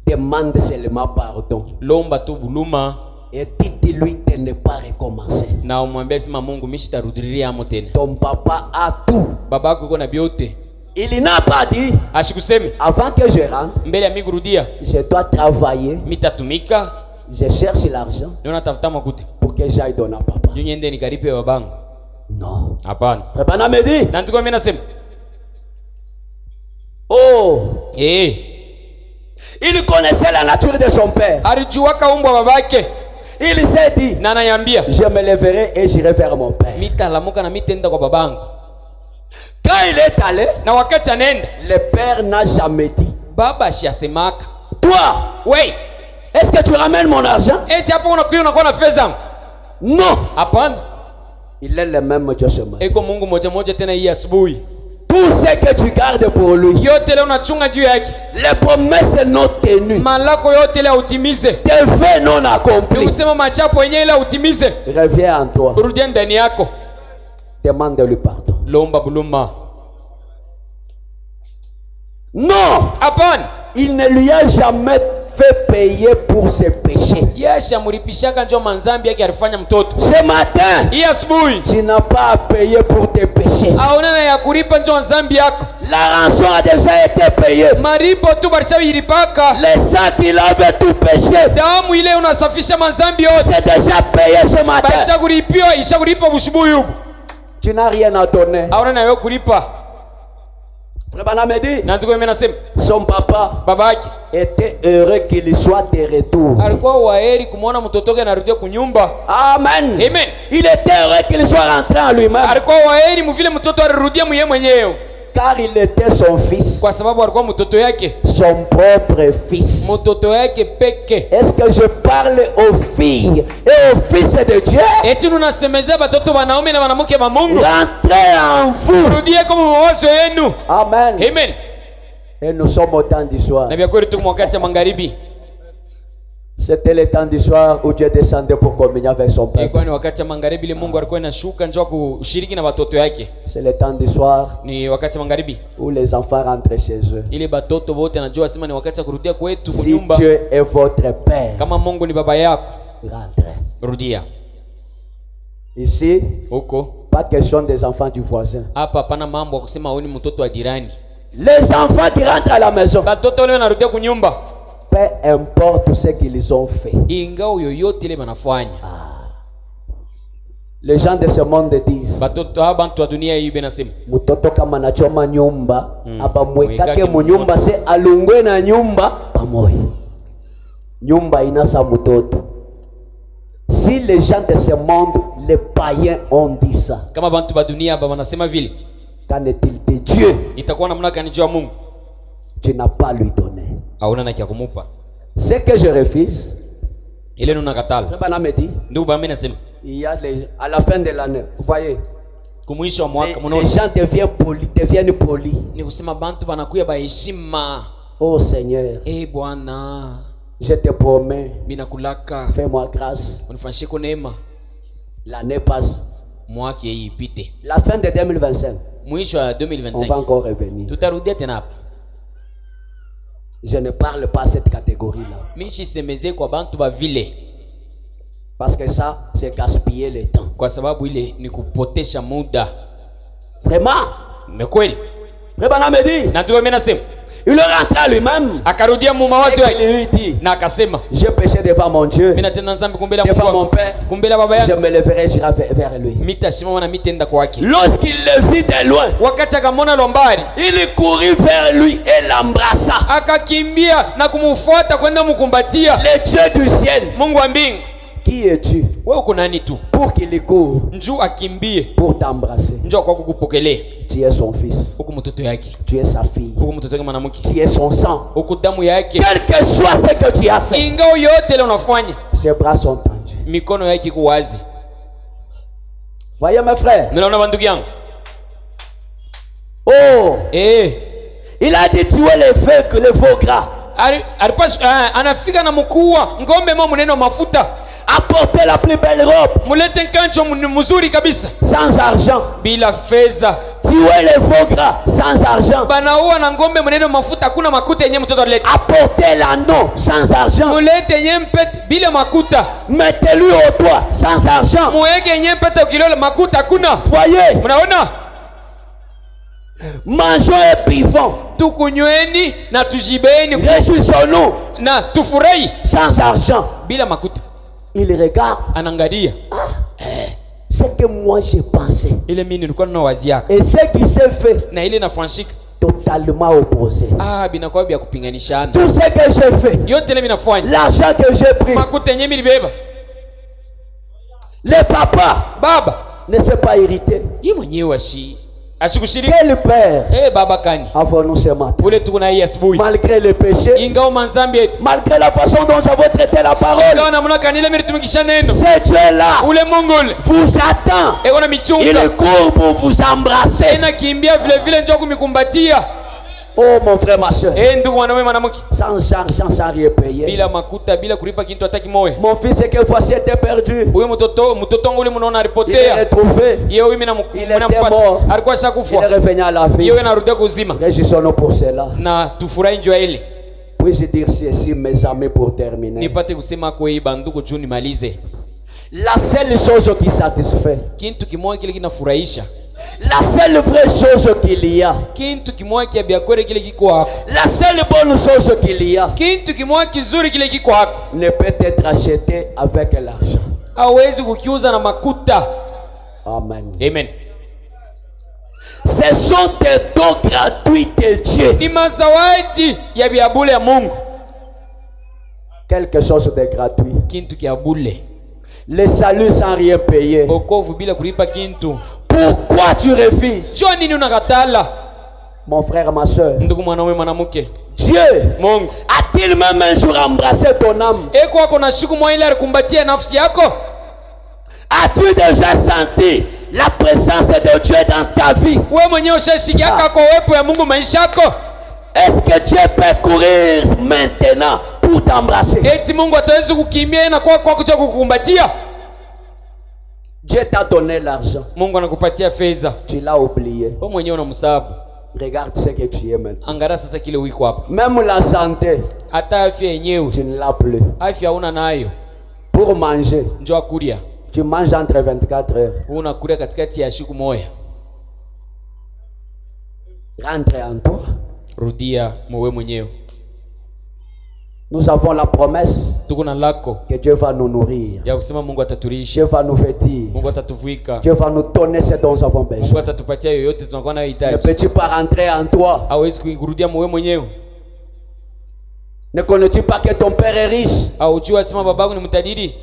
Demande seulement pardon. Lomba tu buluma. Et dis-lui de ne pas recommencer. Na umwambie sema Mungu mimi sitarudilia amo tena. Ton papa a tout. Baba yako yuko na vyote. Il n'a pas dit, ashikuseme, avant que je rentre, mbele ya mimi kurudia, je dois travailler, mitatumika, je cherche l'argent natafuta makuta pour que j'aille donner à papa. juu niende nikalipe babangu. Non. Hapana. Frère me dit, na ntuko mimi nasema, oh, il connaissait la nature de son père. Alijua kaumbwa babake. Il s'est dit, na anayambia, je me lèverai et j'irai vers mon père. Mitalamuka na mitenda kwa babangu. Quand il est allé, na wakati anaenda, le père n'a jamais dit, baba ashasemaka, toi, oui, est-ce que tu ramènes mon argent? Eti hapo unakuwa na fedha? Non. Hapana. Il est le même Dieu ce matin. Eko Mungu moja tena hii asubuhi. Tout ce que tu gardes pour lui, yote leo unachunga juu yake, les promesses non tenues, malako yote leo utimize, tes vœux non accomplis, usema machapo yenyewe leo utimize, reviens en toi, rudie ndani yako, demande-lui pardon. Lomba buluma. Non, hapana, il ne lui a jamais fait payer pour ses péchés. Yesha muripishaka njo manzambi yake alifanya mtoto. Ce matin, hii asubuhi, tu n'as pas à payer pour tes péchés. Aona ya kulipa njo manzambi yako. La rançon a déjà été payée. Maripo tu barisha yilipaka. Le sang qu'il avait tout péché, damu ile unasafisha manzambi yote, c'est déjà payé ce matin. Barisha kulipiwa, isha kulipa bushubuhi huko. Tu n'as rien à donner. Aona na wewe kulipa. Frère Bana me dit, na tuko mimi nasema, son papa, babake était heureux qu'il soit de retour. Alikuwa waheri kumuona mtoto wake anarudia kunyumba. Amen. Amen. Il était heureux qu'il soit rentré en lui-même. Alikuwa waheri mvile mtoto alirudia mwenyewe mwenyewe. Car il était son fils. Kwa sababu alikuwa mtoto yake. Son propre fils. Mtoto yake peke. Est-ce que je parle aux filles et aux fils de Dieu? Eti unasemezea watoto wanaume na wanawake wa Mungu. Rentrez en vous. Rudie kama mawazo yenu. Amen. Amen. Et nous sommes au temps du soir. Na vya kweli tuko wakati wa magharibi. C'était le temps du soir où Dieu descendait pour communier avec son peuple. Ilikuwa ni wakati wa magharibi, ile Mungu alikuwa anashuka njoo kushiriki na watoto yake. C'est le temps du soir Ni wakati wa magharibi où les enfants rentrent chez eux. ile batoto wote anajua sema ni wakati wa kurudia kwetu Si kunyumba. Dieu est votre père, Kama Mungu ni baba yako, rentrez. rudia. Ici, Huko pas question des enfants du voisin. hapa hapana mambo ya kusema wewe ni mtoto wa jirani. Les enfants qui rentrent à la maison, Batoto wale wanarudia kunyumba. peu importe ce qu'ils ont fait. Ingao yoyote ile wanafanya. Les gens de ce monde disent, Batoto haba bantu wa dunia hii benasema. mtoto kama anachoma nyumba, abamwekake Mwekake munyumba se alungwe na nyumba pamoja. Nyumba inasa mtoto. Si les gens de ce monde, les païens ont dit ça, Kama bantu ba dunia haba wanasema vile, qu'en est-il de Dieu? itakuwa namna gani juu ya Mungu? Tu n'as pas lui donné. Hauna na kia kumupa. Ce que je refuse, Ile nuna katala. Frère Branham me dit, Ndio baba mimi nasema. il y a à la fin de l'année, vous voyez, Kumwisho wa mwaka les mnaona gens deviennent polis. ni kusema bantu banakuya baheshima. Oh Seigneur, Bwana, je te promets, mimi nakulaka. fais-moi grâce. Unifanyie kwa neema. L'année passe. Mwaka hii ipite. La fin de 2025, Mwisho wa on va 2025 encore revenir. tutarudia tena hapa. Je ne parle pas à cette catégorie-là. Mimi sisemeze kwa bantu ba vile, Parce que ça, c'est gaspiller le temps. kwa sababu ile ni kupotesha muda. Vraiment, Ni kweli. Frère Branham me dit, Na tu mimi nasema il est rentré à lui-même akarudia mu et mawazo il yake lui dit, na akasema j'ai péché devant mon Dieu, mimi natenda dhambi kumbele devant mon Mungu, Père, kumbele baba je yangu. me leverai, j'irai vers lui. Mitasimama na mitenda kwake. Lorsqu'il le vit de loin, Wakati akamwona Lombari, il courut vers lui et l'embrassa. akakimbia na kumfuata kwenda mkumbatia. Le Dieu du ciel, Mungu wa mbingu, qui es-tu wewe uko nani tu? pour qu'il court, Njoo akimbie, pour t'embrasser? njoo kwa kukupokelea. Tu es son fils, Huko mtoto yake, tu es sa fille, huko mtoto wake mwanamke, tu es son sang. huko damu yake. Quel que soit ce que tu as fait, Ingao yote ile unafanya, ses bras sont tendus. mikono yake iko wazi. Voyez mes frères. Mnaona bandugu yangu? Oh, Il a dit tuer le faux gras, anafika na mkuwa ngombe mo muneno mafuta, apporter la plus belle robe mulete nkancho mzuri kabisa sans argent, bila fedha. tuer le faux gras sans argent, Banaua na ngombe muneno mafuta, hakuna makuta yenye mtoto alete. apporter l'anneau sans argent, Mulete yenye mpete bila makuta, mettez-lui au doigt sans argent. muweke yenye mpete ukilole makuta hakuna. Voyez, Mnaona? mangeons et buvons, Tukunyweni na tujibeni réjouissons-nous na tufurahi sans argent. bila makuta. Il regarde Anangalia ce que moi j'ai pensé ile mimi nilikuwa na wazi yake et ce qui s'est fait, na ile nafanyika, totalement opposé. binakuwa bya kupinganishana. Tout ce que j'ai fait, Yote ile minafanya l'argent que j'ai pris, makuta yenye milibeba, le papa baba ne s'est pas irrité. yeye mwenyewe ashikushiriki. Quel père Baba kani avons-nous ce matin? ule tuko na hii asubuhi, Malgré le péché, ingao manzambi yetu, malgré la façon dont nous avons traité la parole, ingao namna kani ile mlitumikisha neno, ce Dieu-là ule Mungu ule vous attend. eko na Il michunga court pour vous embrasser. ina kimbia vile vile, njoo kumikumbatia. Oh mon frère, ma soeur, Ndugu mwanaume mwanamke, sans argent, sans rien payer. bila makuta, bila kulipa kitu hata kimoja. Mon fils, c'est que voici était perdu. Huyo mtoto wangu ule mnaona Il est alipotea, retrouvé. yeye mimi Il était mort. alikuwa Il shakufa, est revenu à la vie. yeye anarudia kuzima, Réjouissons-nous pour cela. na tufurahi njoo ile. Puis-je dire ceci, mes amis, pour terminer? Nipate kusema kwa hii bandugu juu nimalize. La seule chose qui satisfait, Kintu kimoja kile kinafurahisha, la seule vraie chose qu'il y a, kintu kimoja kia biakwere kile kiko hapo, la seule bonne chose qu'il y a, kintu kimoja kizuri kile kiko hapo, ne peut être acheté avec l'argent. hawezi kukiuza na makuta. Amen. Amen. Ce sont des dons gratuits de Dieu. Ni mazawadi ya biabule ya Mungu, Quelque chose de gratuit. kintu kia bule, Le salut sans rien payer. okovu bila kulipa kintu. Pourquoi tu refuses? Njoo nini unakatala? Mon frère, ma soeur, Ndugu mwanaume mwanamke, Dieu Mungu a-t-il même un jour embrassé ton âme? eko wako na siku moja ile alikumbatia nafsi yako? As-tu déjà senti la présence de Dieu dans ta vie? Wewe mwenyewe ushashikiaka kwa uwepo ya Mungu maisha yako? Est-ce que Dieu peut courir maintenant pour t'embrasser. eti Mungu ataweza kukimbia na kwa kuja kukumbatia. Dieu t'a donné l'argent. Mungu anakupatia fedha. Tu l'as oublié. Wewe mwenyewe unamsahau. Regarde ce que tu es maintenant. Angalia sasa kile wiko hapa. Même la santé, Hata afya yenyewe. tu ne l'as plus. Afya una nayo. Pour manger, Njoo kulia. tu manges entre 24 heures. Unakulia katikati ya siku moja. Rentre en toi. Rudia mwewe mwenyewe. Nous avons la promesse Tuko na lako que Dieu va nous nourrir. ya kusema Mungu atatulisha. Dieu va nous vêtir. Mungu atatuvuika. Dieu va nous donner ce dont nous avons Mungu besoin. atatupatia yoyote tunakuwa nayo Ne hitaji. peux-tu pas rentrer en toi? Hawezi kurudia mwewe mwenyewe. Ne connais-tu pas que ton père est riche? Au jua sema babangu ni mtajiri.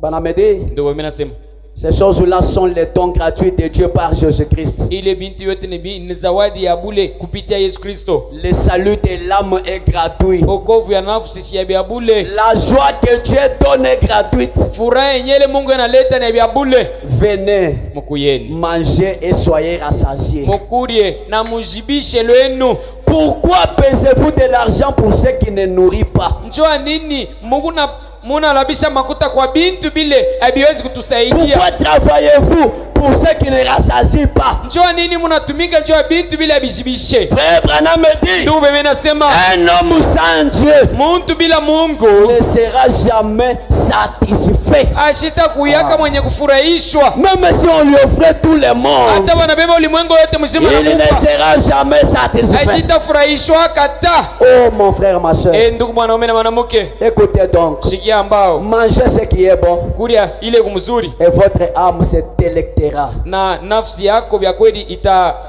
Banamedi. Ndio mimi nasema. Ces choses-là sont les dons gratuits de Dieu par Jésus-Christ. Ile binti yote ni zawadi ya bure kupitia Yesu Kristo. Le salut de l'âme est gratuit. Wokovu ya nafsi si ya bure. La joie que Dieu donne est gratuite. Furaha yenyewe Mungu analeta ni ya bure. Venez, Mukuyeni. mangez et soyez rassasiés. Mukurie na mujibishe lwenu. Pourquoi pesez-vous de l'argent pour ceux qui ne nourrissent pas? Njoo nini? Mungu na muna labisha makuta kwa bintu bile habiwezi kutusaidia. Pourquoi travaillez-vous pour ceux qui ne rassasient pas? Njoo nini munatumika njoo bintu bile abishibishe. Frère Branham me dit, Ndio mimi nasema un homme sans Dieu muntu bila Mungu ne sera jamais satisfait. ashita kuyaka mwenye kufurahishwa. Même si on lui offrait tout le monde, Hata wanabeba ulimwengu wote mzima il ne sera jamais satisfait. ashita furahishwa kata. Oh mon frère, ma soeur, Ndugu mwanaume na mwanamke, écoutez donc, sikia ambao mangez ce qui est bon kulia ile kumzuri et votre âme se délectera na nafsi yako vya kweli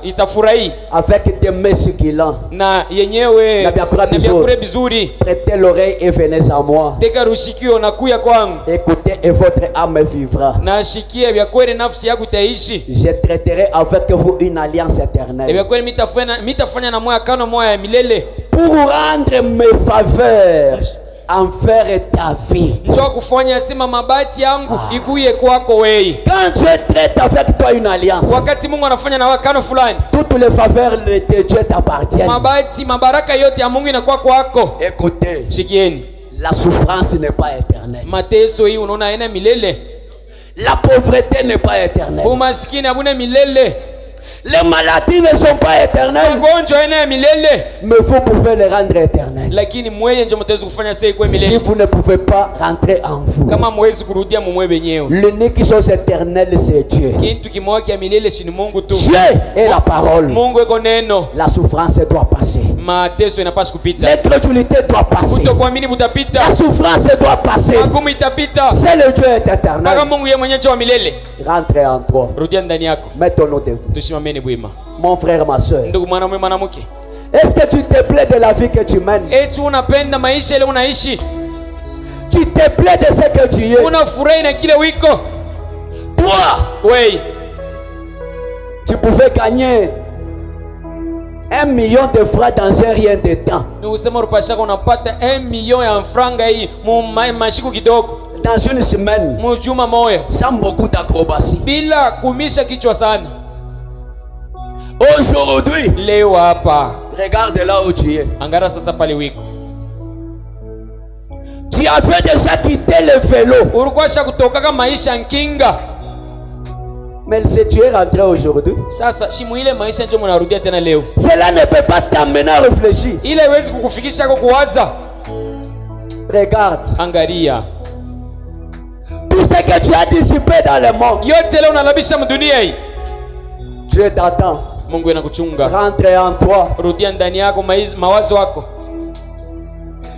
itafurahi avec des mets succulents. na yenyewe Na vyakula vizuri. Prêtez l'oreille et venez à moi. Teka rushikio na kuya kwangu Écoutez et votre âme vivra. na shikia vya kweli nafsi yako itaishi. Je traiterai avec vous une alliance éternelle Vya kweli mitafanya na moya kano moya ya milele pour rendre mes faveurs envers David. njoo kufanya sema mabati yangu ikuye kwako wewe. Quand Dieu traite avec toi une alliance, Wakati Mungu anafanya na wakano fulani, toutes les faveurs de Dieu t'appartiennent. mabati mabaraka yote ya Mungu inakuwa kwako. Écoutez, Shikieni, la souffrance n'est pas éternelle. mateso hii unaona haina milele. La pauvreté n'est pas éternelle. Umaskini habuna milele. Les maladies ne sont pas éternelles, Magonjwa haina milele. mais vous pouvez les rendre éternelles. Lakini mweye ndio mtaweza kufanya sasa ikuwe Si milele. vous ne pouvez pas rentrer en vous, Kama mwezi kurudia mumwe wenyewe. l'unique chose éternelle, c'est Dieu. Kitu kimoja kia milele shini Mungu tu. Dieu est la parole. Mungu eko neno. La souffrance doit passer. Mateso inapaswa kupita. L'incrédulité doit passer. Kutokuamini butapita. La souffrance doit passer. Magumu itapita. C'est le Dieu est Mpaka éternel. Mungu yeye mwenyewe ndio wa milele. Rentrez en toi. Rudia ndani yako. Mettons-nous debout. Tusimameni bwima. Mon frère, ma soeur, Ndugu mwanaume mwanamke. est-ce que tu te plais de la vie que tu mènes? Eti unapenda maisha ile unaishi. Tu te plais de ce que tu es? Unafurahi na kile wiko. Toi, Wewe tu pouvais gagner 1 million de francs dans un rien de temps. ni usema rupashaka unapata 1 million ya franga hii mashiku kidogo. Dans une semaine, Mujuma moya. sans beaucoup d'acrobatie. Bila kumisha kichwa sana. Aujourd'hui, Leo hapa. regarde là où tu es. Angara sasa pale wiko. Tu avais déjà quitté le vélo. Ulikuwa kutoka maisha nkinga. Mais si tu es rentré aujourd'hui, Sasa shimu ile maisha ndio mnarudia tena leo. cela ne peut pas t'amener à réfléchir. Ile haiwezi kukufikisha kwa kuwaza. Regarde, Angalia. tout ce que tu as dissipé dans le monde, Yote leo unalabisha mdunia hii. Dieu t'attend. Mungu anakuchunga. Rentre en toi. Rudia ndani yako mawazo yako.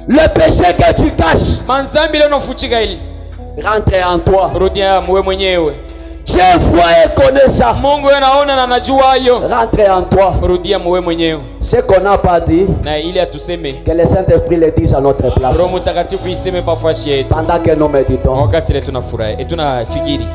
Le péché que tu caches, Manzambi leo unafuchika ili. rentre en toi. Rudia mwe mwenyewe. Dieu voit et connaît ça. Mungu anaona na anajua hayo. Rentre en toi. Rudia mwe mwenyewe. Ce qu'on n'a pas dit, Na ili atuseme. que le Saint-Esprit le dise à notre place. Roho Mtakatifu iseme pafashi yetu. Pendant que nous méditons. Wakati ile tunafurahi, tunafikiri.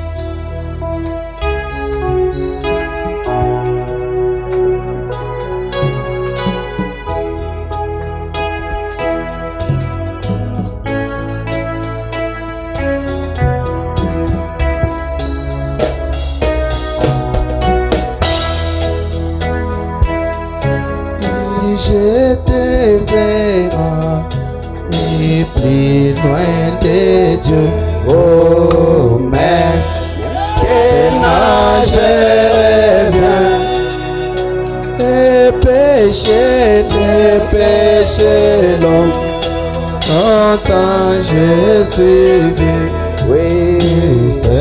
Je te verrai loin de Dieu. Oh, mais maintenant je reviens. Les péchés longs, longtemps je suivi. Oui, Seigneur,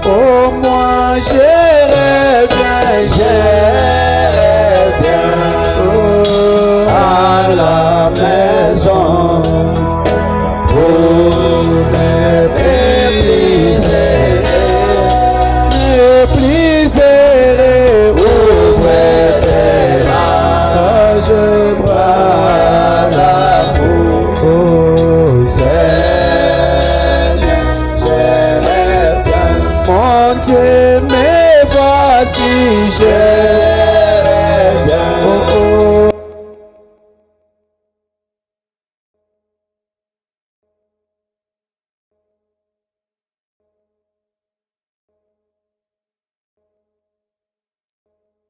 oh, moi je reviens, oh, à la maison pour mépriser, ouvrir les larges bras d'amour. Oh, Seigneur, je reviens. Mon Dieu, mais voici je